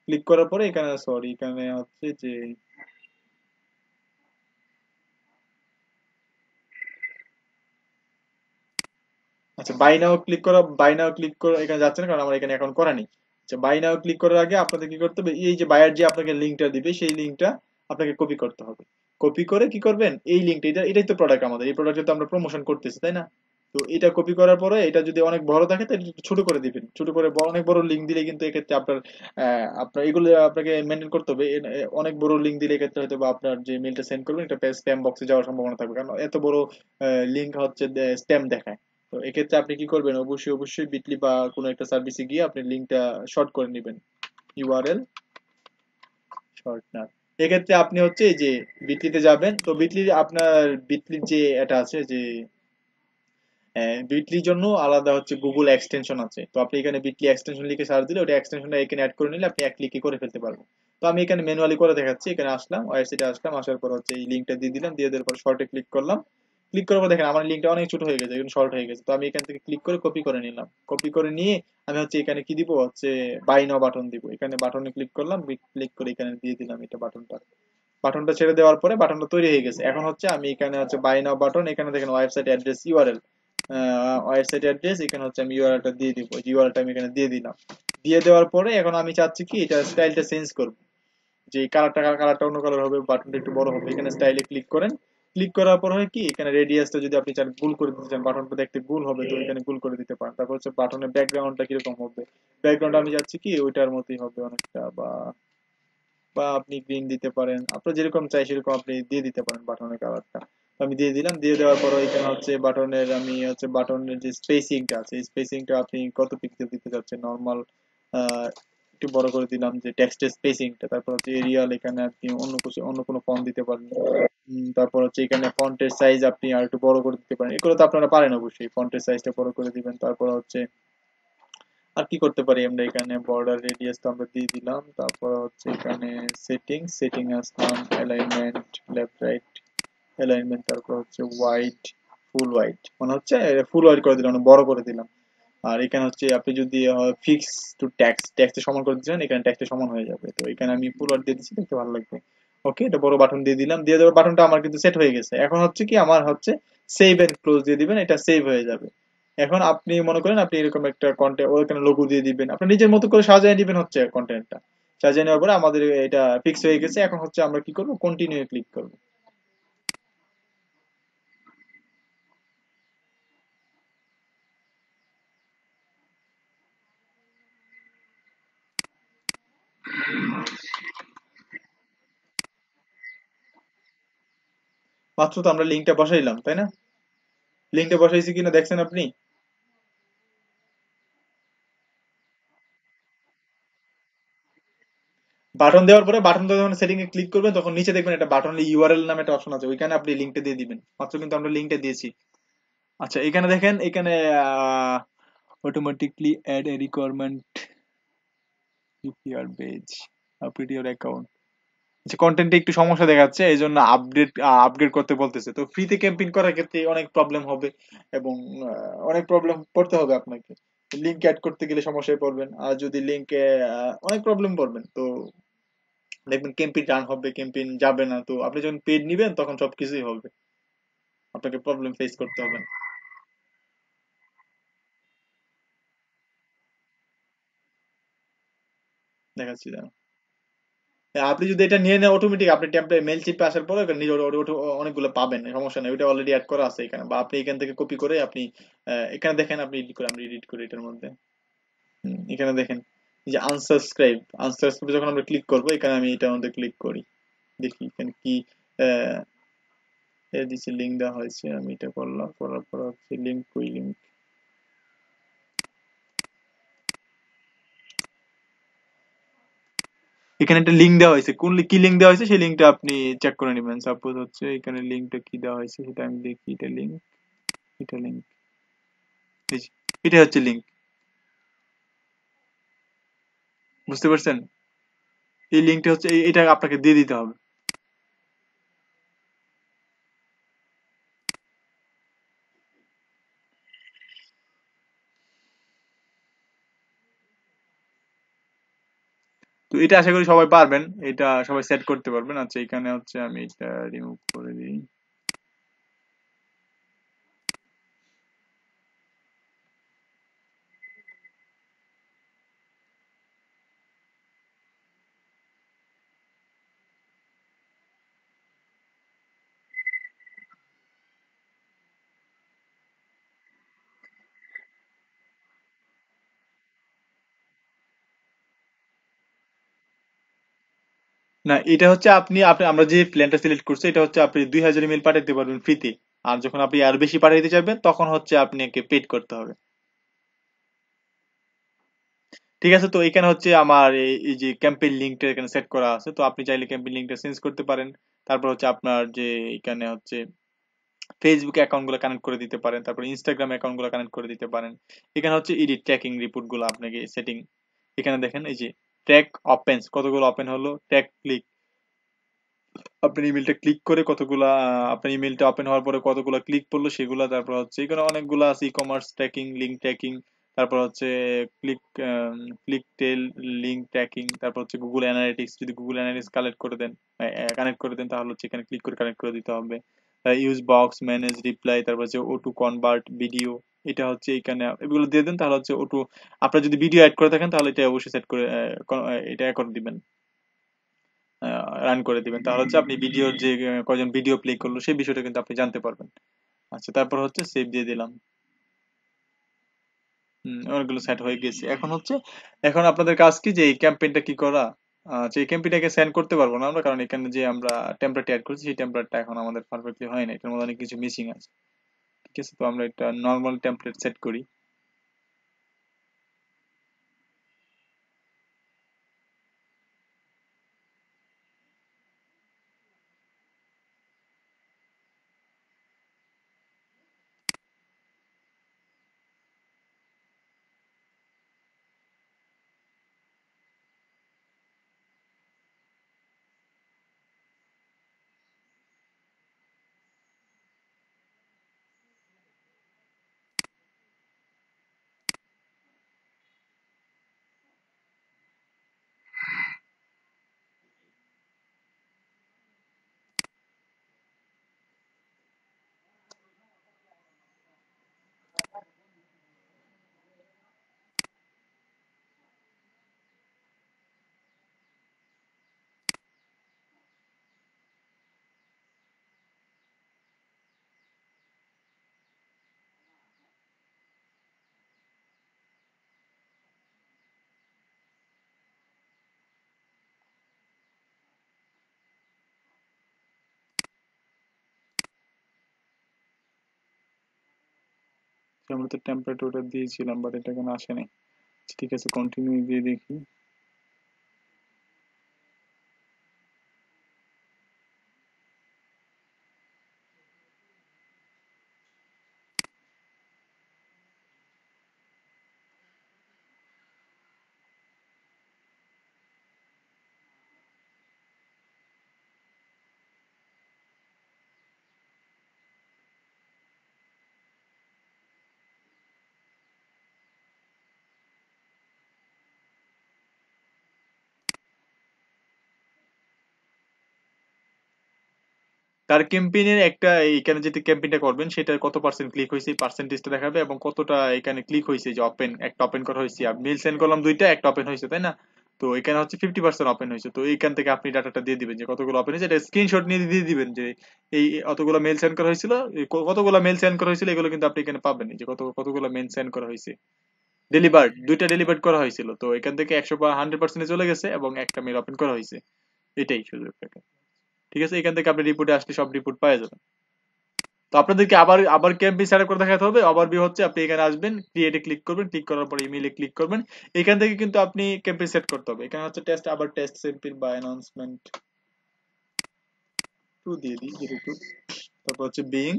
ক্লিক করার পরে এখানে সরি এখানে হচ্ছে যে আচ্ছা, বাই নাও ক্লিক করা, বাই নাও ক্লিক করা এখানে যাচ্ছে না কারণ আমার এখানে এখন করা নেই। আচ্ছা, বাই নাও ক্লিক করার আগে আপনাদের কি করতে হবে, এই যে বায়ার যে আপনাকে লিঙ্কটা দিবে সেই লিঙ্কটা আপনাকে কপি করতে হবে। কপি করে কি করবেন, এই লিঙ্কটা, এটাই তো প্রোডাক্ট, আমাদের এই প্রোডাক্টে তো আমরা প্রমোশন করতেছি তাই না। তো এটা কপি করার পরে এটা যদি অনেক বড় থাকে তাহলে একটু ছোট করে দিবেন, ছোট করে অনেক বড় লিঙ্ক দিলে কিন্তু এক্ষেত্রে আপনার আপনার এগুলো আপনাকে মেনটেন করতে হবে, অনেক বড় লিঙ্ক দিলে এক্ষেত্রে হয়তো বা আপনার যে মেলটা সেন্ড করবেন এটা স্প্যাম বক্সে যাওয়ার সম্ভাবনা থাকবে, কারণ এত বড় লিঙ্ক হচ্ছে স্প্যাম দেখায়। তো এক্ষেত্রে আপনি কি করবেন, অবশ্যই অবশ্যই বিটলি বা কোনো একটা সার্ভিসে গিয়ে আপনি লিঙ্কটা শর্ট করে নেবেন, ইউআরএল শর্টনার। এক্ষেত্রে আপনি হচ্ছে এই যে বিটলিতে যাবেন, তো বিটলি আপনার বিটলির যে এটা আছে যে বিটলির জন্য আলাদা হচ্ছে গুগল এক্সটেনশন আছে, তো আপনি এখানে বিটলি এক্সটেনশন লিখে সার্চ দিলে ওটা এক্সটেনশনটা এখানে অ্যাড করে নিলে আপনি এক ক্লিকে করে ফেলতে পারবেন। তো আমি এখানে ম্যানুয়ালি করে দেখাচ্ছি, এখানে আসলাম ওয়েবসাইটে আসলাম, আসার পর হচ্ছে এই লিঙ্কটা দিয়ে দিলাম, দিয়ে দেওয়ার পর শর্টে ক্লিক করলাম, ক্লিক করার পর দেখেন আমার লিঙ্কটা অনেক ছোট হয়ে গেছে, এখন শর্ট হয়ে গেছে। তো আমি এখান থেকে ক্লিক করে কপি করে নিলাম, কপি করে নিয়ে আমি হচ্ছে এখানে কি দিব, হচ্ছে বাই নাও বাটন দিব। এখানে বাটনে ক্লিক করলাম, ক্লিক করে এখানে দিয়ে দিলাম এটা বাটনটা। বাটনটা ছেড়ে দেওয়ার পরে বাটনটা তৈরি হয়ে গেছে। এখন হচ্ছে আমি এখানে হচ্ছে বাই নাও বাটন, এখানে দেখেন website address URL, website address, এখানে হচ্ছে আমি ইউআরএলটা দিয়ে দিব, ইউআরএলটা আমি এখানে দিয়ে দিলাম। দিয়ে দেওয়ার পরে এখন আমি চাচ্ছি কি এটা স্টাইলটা চেঞ্জ করব, যে কালারটা অন্য কালার হবে, বাটনটা একটু বড় হবে। এখানে স্টাইলে ক্লিক করেন, ক্লিক করার পর হয় কি এখানে রেডিয়াসটা যদি আপনি চান গোল করে দিতে চান, বাটনটা দেখতে গোল হবে, তো এখানে গোল করে দিতে পারেন। তারপর হচ্ছে বাটনের ব্যাকগ্রাউন্ডটা কিরকম হবে, ব্যাকগ্রাউন্ড আমি চাচ্ছি কি ওইটার মতোই হবে অনেকটা, বা বা আপনি গ্রিন দিতে পারেন, আপনার যেরকম চাই সেরকম আপনি দিয়ে দিতে পারেন বাটনের কালারটা। আমি দিয়ে দিলাম, দিয়ে দেওয়ার পর এখানে হচ্ছে বাটনের, আমি হচ্ছে বাটনের যে স্পেসিংটা আছে, এই স্পেসিংটা আপনি কত পিক্সেল দিতে চাচ্ছেন, নর্মাল একটু বড় করে দিলাম যে টেক্সটের স্পেসিংটা। তারপর হচ্ছে এরিয়াল, এখানে আপনি অন্য কোনো ফন্ট দিতে পারেন। তারপর হচ্ছে এখানে ফন্টের সাইজ আপনি আর একটু বড় করে দিতে পারেন, এগুলো তো আপনারা পারেন অবশ্যই, ফন্টের সাইজটা বড় করে দিবেন। তারপর হচ্ছে আর কি করতে পারি আমরা, এখানে বর্ডার রেডিয়াস তো আমরা দিয়ে দিলাম। তারপর হচ্ছে এখানে সেটিং আসলাম, অ্যালাইনমেন্ট লেফট রাইট অ্যালাইনমেন্ট, তারপর হচ্ছে হোয়াইট, ফুল হোয়াইট, মানে হচ্ছে ফুল হোয়াইট করে দিলাম, মানে বড় করে দিলাম। আর এখানে হচ্ছে আপনি যদি ফিক্স টু ট্যাক্সে সমান করে দিচ্ছেন, এখানে ট্যাক্সে সমান হয়ে যাবে। তো এখানে আমি ফুল ওয়ার্ড দিয়ে দিচ্ছি, দেখতে ভালো লাগবে। ওকে, এটা বড় বাটন দিয়ে দিলাম, দিয়ে দেওয়ার বাটনটা আমার কিন্তু সেট হয়ে গেছে। এখন হচ্ছে কি আমার হচ্ছে সেভ এন্ড ক্লোজ দিয়ে দিবেন, এটা সেভ হয়ে যাবে। এখন আপনি মনে করেন আপনি এরকম একটা কন্টেন্ট ওখানে লোগো দিয়ে দিবেন, আপনি নিজের মতো করে সাজিয়ে দিবেন হচ্ছে কন্টেন্টটা। সাজিয়ে নেওয়ার পরে আমাদের এটা ফিক্স হয়ে গেছে। এখন হচ্ছে আমরা কি করব, কন্টিনিউ ক্লিক করব। মাত্র তো আমরা লিঙ্কটা বসাইলাম, তাই না? লিঙ্কটা বসাইছি কিনা দেখছেন আপনি? বাটন দেওয়ার পরে বাটন যখন সেটিং এ ক্লিক করবেন তখন নিচে দেখবেন একটা বাটন ইউআরএল নামে একটা অপশন আছে, ওইখানে আপনি লিংকটা দিয়ে দিবেন। মাত্র কিন্তু আমরা লিংকটা দিয়েছি। আচ্ছা, এখানে দেখেন, এখানে automatically add a requirement your page, update your account. আচ্ছা, কন্টেন্টে একটু সমস্যা দেখাচ্ছে, এই জন্য আপগ্রেড করতে বলতেছে। তো ফ্রিতে ক্যাম্পেইন করার ক্ষেত্রে অনেক প্রবলেম হবে, এবং অনেক প্রবলেম পড়তে হবে আপনাকে। লিংক অ্যাড করতে গেলে সমস্যায় পড়বেন, আর যদি লিংকে অনেক প্রবলেম পড়বেন, তো দেখবেন ক্যাম্পেইন রান হবে, ক্যাম্পেইন যাবে না। তো আপনি যখন পেড নিবেন তখন সবকিছুই হবে, আপনাকে প্রবলেম ফেস করতে হবে না। দেখাচ্ছি দাঁড়ান। আপনি যদি এটা নিয়ে নেন অটোমেটিক, আপনি টেমপ্লেট মেল চিপে আসার পরে ওখানে নিজে অনেকগুলো পাবেন, সমস্যা নেই, ওইটা অলরেডি অ্যাড করা আছে এখানে। বা আপনি এখান থেকে কপি করে আপনি এখানে দেখেন, আপনি এডিট করে, আমরা এডিট করি এটার মধ্যে। এখানে দেখেন এই যে আনসাবস্ক্রাইব যখন আমরা ক্লিক করবো, এখানে আমি এটার মধ্যে ক্লিক করি, দেখি এখানে কি আহ, এ দিচ্ছে, লিঙ্ক দেওয়া হয়েছে, আমি এটা করলাম, করার পর হচ্ছে লিঙ্ক, কই লিঙ্ক, এখানে একটা লিঙ্ক দেওয়া হয়েছে, কোন কি লিঙ্ক দেওয়া হয়েছে সেই লিঙ্কটা আপনি চেক করে নেবেন। সাপোজ হচ্ছে এখানে লিঙ্কটা কি দেওয়া হয়েছে সেটা আমি দেখি, এটা লিঙ্ক, এটা লিঙ্ক, এটা হচ্ছে লিঙ্ক, বুঝতে পারছেন? এই লিঙ্কটা হচ্ছে এটা আপনাকে দিয়ে দিতে হবে। তো এটা আশা করি সবাই পারবেন, এটা সবাই সেট করতে পারবেন। আচ্ছা, এখানে হচ্ছে আমি এটা রিমুভ করে দিই। না, এটা হচ্ছে আপনি আপনি আমরা যে প্ল্যানটা সিলেক্ট করছি, এটা হচ্ছে আপনি 2000 ইমেল পাঠাতে পারবেন ফ্রিতে। আর যখন আপনি আর বেশি পাঠাতে চাইবেন তখন হচ্ছে আপনাকে পেড করতে হবে। ঠিক আছে, তো এখানে হচ্ছে আমার এই যে ক্যাম্পেইন লিঙ্কটা এখানে সেট করা আছে, তো আপনি চাইলে ক্যাম্পেইন লিঙ্কটা চেঞ্জ করতে পারেন। তারপর হচ্ছে আপনার যে এখানে হচ্ছে ফেসবুক অ্যাকাউন্ট গুলো কানেক্ট করে দিতে পারেন, তারপর ইনস্টাগ্রাম অ্যাকাউন্ট গুলো কানেক্ট করে দিতে পারেন। এখানে হচ্ছে এডিট ট্র্যাকিং রিপোর্ট গুলো আপনাকে সেটিং, এখানে দেখেন এই যে ট্র্যাক ওপেন্স কতগুলো ওপেন হলো, ট্র্যাক ক্লিক, আপনার ইমেলটা ক্লিক করে কতগুলা আপনার ইমেলটা ওপেন হওয়ার পরে কতগুলা ক্লিক পড়লো সেগুলা, তারপর হচ্ছে এখানে অনেকগুলা আছে, e commerce tracking, link tracking, তারপর হচ্ছে ক্লিক ক্লিক টেল, লিঙ্ক ট্র্যাকিং, তারপর হচ্ছে গুগল অ্যানালিটিক্স, যদি গুগল অ্যানালিটিক্স কালেক্ট করে দেন, কানেক্ট করে দেন, তাহলে হচ্ছে এখানে ক্লিক করে কানেক্ট করে দিতে হবে। ইউজ বক্স, ম্যানেজ রিপ্লাই, তারপর হচ্ছে ও টু কনভার্ট ভিডিও, এটা হচ্ছে এখানে এগুলো দিয়ে দেন, তাহলে হচ্ছে ও টু, আপনার যদি ভিডিও অ্যাড করে থাকেন তাহলে এটা অবশ্যই সেট করে এটা করে দিবেন, রান করে দিবেন, তাহলে হচ্ছে আপনি ভিডিওর যে কয়জন ভিডিও প্লে করলো সেই বিষয়টা কিন্তু আপনি জানতে পারবেন। আচ্ছা, তারপর হচ্ছে সেভ দিয়ে দিলাম। অনেকগুলো সেট হয়ে গেছে। এখন হচ্ছে, এখন আপনাদের কাজ কি যে এই ক্যাম্পেইনটা কি করা, যে এই ক্যাম্পেইনটাকে সেন্ড করতে পারবো না আমরা, কারণ এখানে যে আমরা টেমপ্লেট অ্যাড করছি সেই টেমপ্লেটটা এখন আমাদের পারফেক্টলি হয় না, এটার মধ্যে অনেক কিছু মিসিং আছে। ঠিক আছে, তো আমরা একটা নর্মাল টেমপ্লেট সেট করি। আমরা তো টেমপ্লেট ওটা দিয়েছিলাম, বাট এটা এখানে আসেনি। ঠিক আছে, কন্টিনিউ দিয়ে দেখি। তার ক্যাম্পেইনের একটা, এখানে যেটা ক্যাম্পেইনটা করবেন সেটার কত পার্সেন্ট ক্লিক হয়েছে পার্সেন্টেজটা দেখাবে, এবং কতটা এখানে ক্লিক হয়েছে, যে ওপেন, একটা ওপেন করা হয়েছে, আর মেল সেন্ড করলাম দুইটা, একটা ওপেন হয়েছে, তাই না? তো এখানে হচ্ছে 50% ওপেন হয়েছে, তো এইখান থেকে আপনি ডাটাটা দিয়ে দিবেন যে কতগুলো ওপেন হয়েছে, এটা স্ক্রিনশট নিয়ে দিয়ে দিবেন যে এই অতগুলো মেল সেন্ড করা হয়েছিল, কতগুলো মেল সেন্ড করা হয়েছিল, এগুলো কিন্তু আপনি এখানে পাবেন, যে কতগুলো মেল সেন্ড করা হয়েছে। ডেলিভার্ড, দুইটা ডেলিভার্ড করা হয়েছিল, তো এখান থেকে 100 বা 100% চলে গেছে, এবং একটা মেল ওপেন করা হয়েছে, এটাই শুধু একটা। ঠিক আছে, এখান থেকে আপনি রিপোর্টে আসলে সব রিপোর্ট পাওয়া যাবেন। তো আপনাদেরকে আবার আবার ক্যাম্পেইন সেট করে দেখাতে হবে। ওভারভিউ হচ্ছে আপনি এখানে আসবেন, ক্রিয়েটে ক্লিক করবেন, ক্লিক করার পরে ইমেইলে ক্লিক করবেন। এখান থেকে কিন্তু আপনি ক্যাম্পেইন সেট করতে হবে। এখানে হচ্ছে টেস্ট, আবার টেস্ট স্যাম্পল বা অ্যানাউন্সমেন্ট 2 দিয়ে দিই, 02। তারপর হচ্ছে বিং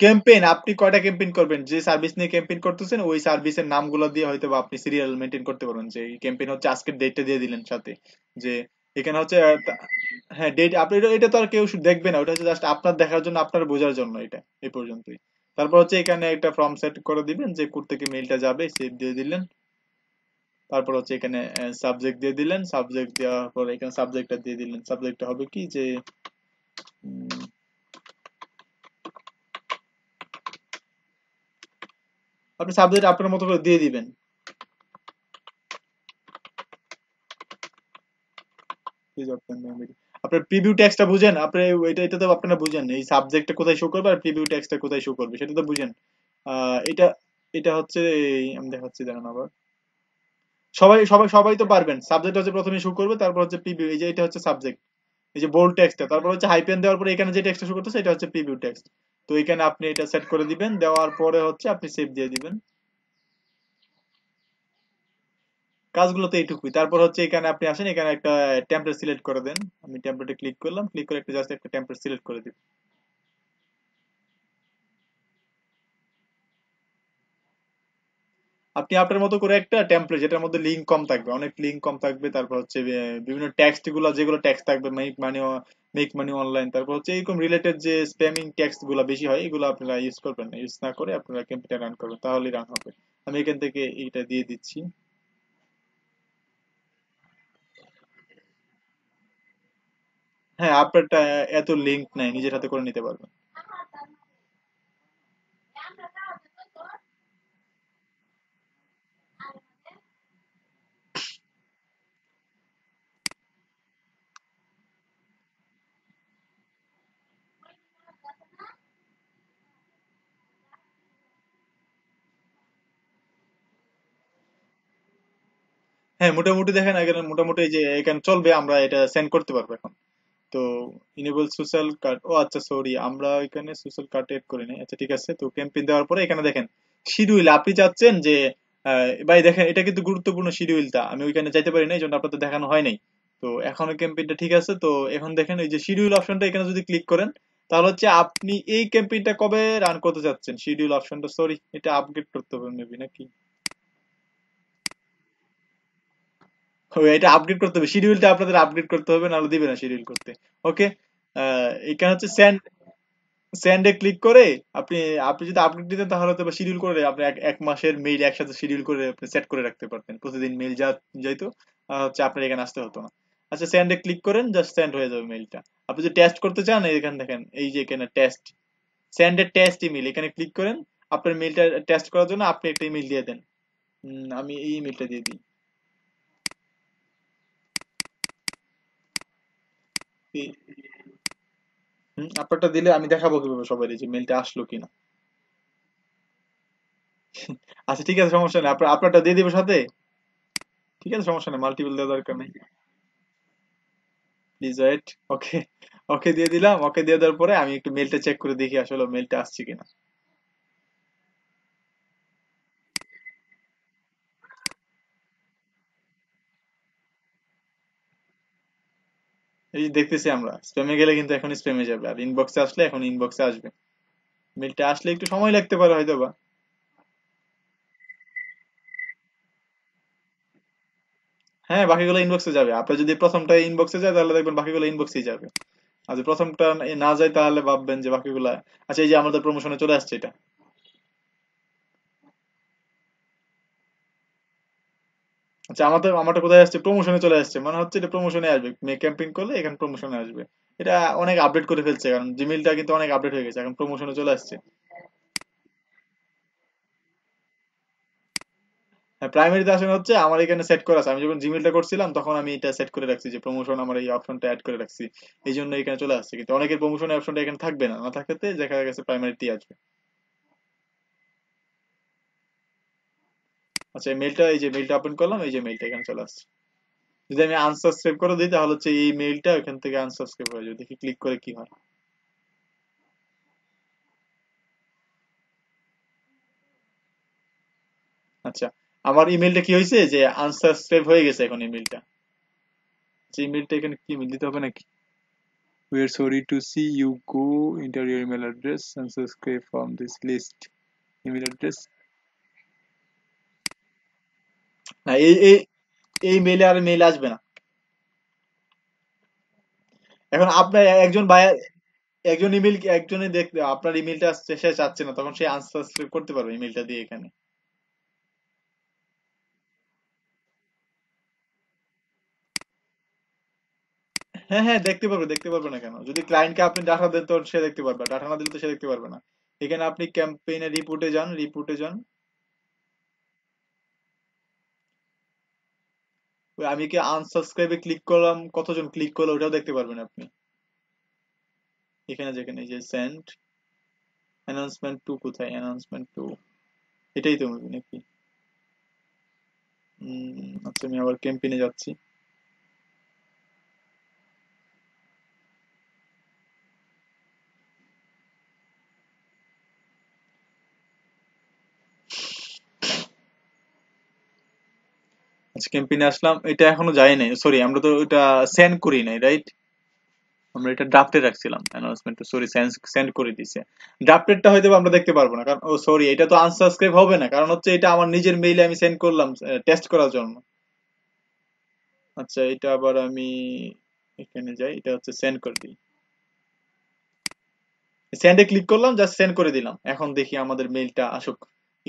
ক্যাম্পেইন, আপনি কয়টা ক্যাম্পেইন করবেন, যে সার্ভিস নিয়ে ক্যাম্পেইন করতেছেন ওই সার্ভিসের নামগুলো দিয়ে হয়তো বা আপনি সিরিয়াল মেনটেন করতে পারবেন, যে এই ক্যাম্পেইন হচ্ছে আজকের ডেটটা দিয়ে দিলেন সাথে, যে এখানে হচ্ছে হ্যাঁ ডেট, আপনি এটা তো আর কেউ দেখবে না, ওটা হচ্ছে জাস্ট আপনার দেখার জন্য, আপনার বোঝার জন্য, এটা এই পর্যন্তই। তারপর হচ্ছে এখানে একটা ফর্ম সেট করে দিবেন, যে কোথা থেকে মেইলটা যাবে সেভ দিয়ে দিলেন। তারপর হচ্ছে এখানে সাবজেক্ট দিয়ে দিলেন, সাবজেক্ট দেওয়ার পর এখানে সাবজেক্টটা দিয়ে দিলেন, সাবজেক্টটা হবে কি যে উম, আপনি সাবজেক্ট আপনার মতো করে দিয়ে দিবেন। Please open the meeting. আপনার প্রিভিউ টেক্সটটা বুঝেন, আপনি এটা তো আপনারা বুঝেন, এই সাবজেক্টটা কোথায় শো করবে আর প্রিভিউ টেক্সটটা কোথায় শো করবে সেটা তো বুঝেন। এটা এটা হচ্ছে আমি দেখাচ্ছি, দাঁড়ান আবার। সবাই তো পারবেন, সাবজেক্ট হচ্ছে প্রথমে শো করবে, তারপর হচ্ছে প্রিভিউ, এই যে এটা হচ্ছে সাবজেক্ট, এই যে বোল্ড টেক্সটটা, তারপর হচ্ছে হাইপেন দেওয়ার পরে এখানে যে টেক্সটটা শো করতেছে এটা হচ্ছে প্রিভিউ টেক্সট। তো এখানে আপনি এটা সেট করে দিবেন, দেওয়ার পরে হচ্ছে আপনি সেভ দিয়ে দিবেন। কাজগুলো তো এইটুকুই। তারপর হচ্ছে এখানে আপনি আসেন, এখানে একটা টেমপ্লেট সিলেক্ট করে দেন। আমি টেমপ্লেটে ক্লিক করলাম, ক্লিক করে একটা জাস্ট একটা টেমপ্লেট সিলেক্ট করে দিব। আপনি আপনার মতো করে একটা টেমপ্লেট যেটার মধ্যে লিঙ্ক কম থাকবে, অনেক লিঙ্ক কম থাকবে, তারপর হচ্ছে বিভিন্ন টেক্সট গুলো, যেগুলো টেক্সট থাকবে মেক মানি অনলাইন, তারপর হচ্ছে এরকম রিলেটেড যে স্প্যামিং টেক্সট গুলো বেশি হয়, এগুলো আপনারা ইউজ করবেন না, ইউজ না করে আপনারা ক্যাম্পেইনটা রান করবেন, তাহলেই রান হবে। আমি এখান থেকে এইটা দিয়ে দিচ্ছি। হ্যাঁ, আপনারটা এত লিঙ্ক নাই, নিজের হাতে করে নিতে পারবেন। হ্যাঁ, মোটামুটি দেখেন এখানে মোটামুটি এই যে এখানে চলবে, আমরা এটা সেন্ড করতে পারবো এখন। তো ইনেবল সোশ্যাল কার্ড, ও আচ্ছা সরি, আমরা এখানে সোশ্যাল কার্ড এড করি নাই। আচ্ছা ঠিক আছে, তো ক্যাম্পেইন দেওয়ার পরে এখানে দেখেন শিডিউল আপনি চাচ্ছেন যে ভাই দেখেন এটা কিন্তু গুরুত্বপূর্ণ শিডিউলটা, আমি ওইখানে যাইতে পারি না, এই জন্য আপনাদের দেখানো হয় নাই। তো এখনো ক্যাম্পেইনটা ঠিক আছে, তো এখন দেখেন এই যে শিডিউল অপশনটা এখানে যদি ক্লিক করেন, তাহলে হচ্ছে আপনি এই ক্যাম্পেইনটা কবে রান করতে চাচ্ছেন, শিডিউল অপশনটা, সরি এটা আপডেট করতে হবে মেবি নাকি। ও, এটা আপডেট করতে হবে, শিডিউলটা আপনাদের আপডেট করতে হবে, নাহলে দিবে না শিডিউল করতে। ওকে, এখানে হচ্ছে সেন্ডে ক্লিক করে আপনি আপনি যদি আপডেট দিতেন, তাহলে তো শিডিউল করে আপনি এক মাসের মেইল একসাথে শিডিউল করে আপনি সেট করে রাখতে পারতেন, প্রতিদিন মেইল যাইতো, হচ্ছে আপনার এখানে আসতে হতো না। আচ্ছা, সেন্ডে ক্লিক করেন, জাস্ট সেন্ড হয়ে যাবে মেইলটা। আপনি যদি টেস্ট করতে চান, এখানে দেখেন এই যে এখানে টেস্ট, সেন্ডের টেস্ট ইমেল, এখানে ক্লিক করেন। আপনার মেইলটা টেস্ট করার জন্য আপনি একটা ইমেল দিয়ে দেন। আমি এই ইমেলটা দিয়ে দিই। আপনারটা দিলে আমি দেখাবো কিভাবে সবাই যে মেইলটা আসলো কিনা। আচ্ছা ঠিক আছে, সমস্যা নেই, আপনারটা দিয়ে দিব সাথে। ঠিক আছে, সমস্যা নেই, মাল্টিপল দেওয়ার দরকার নেই। Please wait. ওকে, ওকে দিয়ে দিলাম। ওকে দিয়ে দেওয়ার পরে আমি একটু মেলটা চেক করে দেখি আসলে মেলটা আসছে কিনা। এই যে দেখতেছি আমরা, স্প্যামে গেলে কিন্তু এখন স্প্যামে যাবে, আর ইনবক্সে আসলে এখন ইনবক্সে আসবে। মেলটা আসলে একটু সময় লাগতে পারে হয়তো বা। হ্যাঁ, বাকিগুলো ইনবক্সে যাবে, আপনার যদি প্রথমটা ইনবক্সে যায় তাহলে দেখবেন বাকিগুলো ইনবক্সেই যাবে। আর যদি প্রথমটা না যায় তাহলে ভাববেন যে বাকিগুলা। আচ্ছা, এই যে আমাদের প্রমোশনে চলে আসছে এটা। আচ্ছা, আমারটা কোথায় আসছে, প্রমোশনে চলে আসছে, মানে হচ্ছে এটা প্রমোশনে আসবে, ক্যাম্পেইন করলে এখানে প্রমোশনে আসবে। এটা অনেক আপডেট করে ফেলছে, কারণ জিমেইলটা কিন্তু অনেক আপডেট হয়ে গেছে, এখন প্রমোশনে চলে আসছে। হ্যাঁ, প্রাইমারিতে আসলে হচ্ছে আমার এখানে সেট করা আছে, আমি যখন জিমেইলটা করছিলাম তখন আমি এটা সেট করে রাখছি যে প্রমোশন, আমার এই অপশনটা অ্যাড করে রাখছি, এই জন্য এখানে চলে আসছে। কিন্তু অনেকের প্রমোশনের অপশনটা এখানে থাকবে না, না থাকতে দেখা গেছে প্রাইমারিতেই আসবে। আচ্ছা, এই মেইলটা, এই যে মেইলটা ওপেন করলাম, এই যে মেইলটা এখানে চলে আসছে। যদি আমি আনসাবস্ক্রাইব করে দিই, তাহলে হচ্ছে এই মেইলটা এখান থেকে আনসাবস্ক্রাইব হয়ে যাবে, দেখি ক্লিক করে কি হয়। আচ্ছা, আমার ইমেলটা কি হয়েছে যে আনসাবস্ক্রাইব হয়ে গেছে এখন ইমেলটা। যে ইমেলটা এখানে কি ইমেল দিতে হবে নাকি? We are sorry to see you go enter your email address and subscribe from this list. Email address, না এই মেইলে আর মেইল আসবে না। এখন আপনার একজন বায়ার, একজন ইমেল, একজনে দেখতে আপনার ইমেলটা সে চাচ্ছে না, তখন সে আনসাবস্ক্রাইব করতে পারবে ইমেলটা দিয়ে এখানে। হ্যাঁ হ্যাঁ, দেখতে পারবে, দেখতে পারবে না কেন, যদি ক্লায়েন্টকে আপনি ডাটা দেন তো সে দেখতে পারবে, ডাটা না দিলে তো সে দেখতে পারবে না। এখানে আপনি ক্যাম্পেইনে রিপোর্টে যান, রিপোর্টে যান। ওই আমি কি আনসাবস্ক্রাইবে ক্লিক করলাম, কতজন ক্লিক করলো ওটাও দেখতে পারবেন আপনি। এখানে যেখানে এই যে সেন্ড অ্যানাউন্সমেন্ট টু, কোথায় অ্যানাউন্সমেন্ট টু, এটাই তো মুভি নাকি? আচ্ছা, আমি আবার ক্যাম্পেইনে যাচ্ছি। আচ্ছা, ক্যাম্পেইনে আসলাম, এটা এখনো যায় নাই, সরি আমরা তো এটা সেন্ড করি নাই, রাইট? আমরা এটা ড্রাফটে রাখছিলাম অ্যানাউন্সমেন্ট, সরি সেন্ড করে দিছে। ড্রাফটেডটা হয়তো বা আমরা দেখতে পারবো না, কারণ ও সরি এটা তো আনসাবস্ক্রাইব হবে না, কারণ হচ্ছে এটা আমার নিজের মেইলে আমি সেন্ড করলাম টেস্ট করার জন্য। আচ্ছা এটা আবার আমি এখানে যাই, এটা হচ্ছে সেন্ড করে দিই, সেন্ডে ক্লিক করলাম, জাস্ট সেন্ড করে দিলাম। এখন দেখি আমাদের মেইলটা আসুক,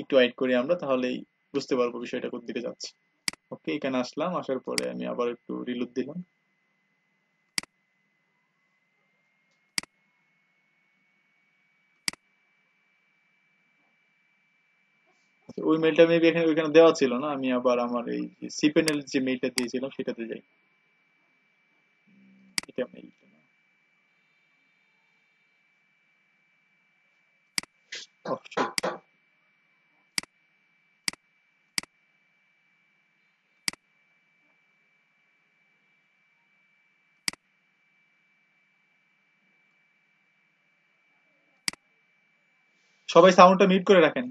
একটু ওয়েট করি আমরা, তাহলেই বুঝতে পারবো বিষয়টা কোন দিকে যাচ্ছে। ওকে, এখানে আসলাম, আসার পরে আমি আবার একটু রিলোড দিলাম। আচ্ছা, ওই মেইলটা মেবি এখানে ওইখানে দেওয়া ছিল না, আমি আবার আমার এই সিপেনেল যে মেইলটা দিয়েছিলাম সেটাতে যাই। এটা মেইলটা না। ওহ, shit। সবাই সাউন্ডটা মিউট করে রাখেন।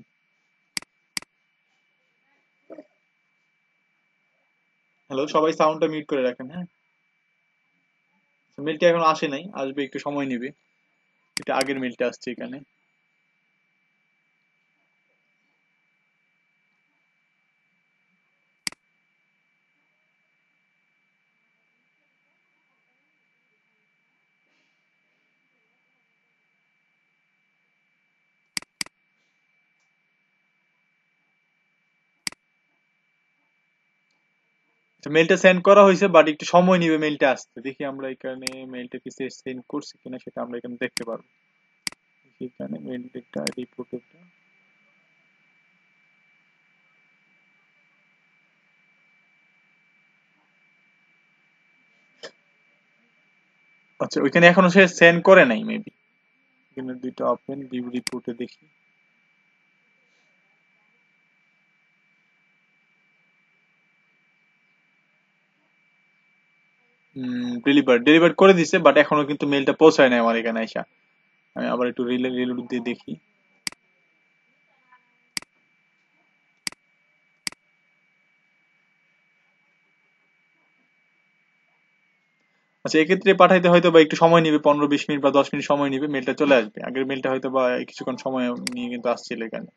হ্যালো, সবাই সাউন্ডটা মিউট করে রাখেন, হ্যাঁ। মেইলটা এখন আসে নাই, আসবে, একটু সময় নেবে। এটা আগের মেইলটা আসছে এখানে। মেইলটা সেন্ড করা হয়েছে, বাট একটু সময় নিবে মেইলটা আসতে। দেখি আমরা এখানে মেইলটা কি সেন্ড করছি কিনা সেটা আমরা এখানে দেখতে পারবো। এখানে মেইলটা রিপোর্টটা, আচ্ছা ওইখানে এখনো সে সেন্ড করে নাই মেবি। এখানে দুইটা ওপেন ভিউ রিপোর্টে দেখি। ডেলিভার করে দিছে, বাট এখনো কিন্তু মেইলটা পৌঁছায় নাই আমার এখানে আইসা। আমি আবার একটু রিলোড দিয়ে দেখি। আচ্ছা, এক্ষেত্রে পাঠাইতে হয়তো বা একটু সময় নিবে, 15-20 মিনিট বা 10 মিনিট সময় নিবে, মেলটা চলে আসবে। আগের মেলটা হয়তো বা কিছুক্ষণ সময় নিয়ে কিন্তু আসছিল এখানে।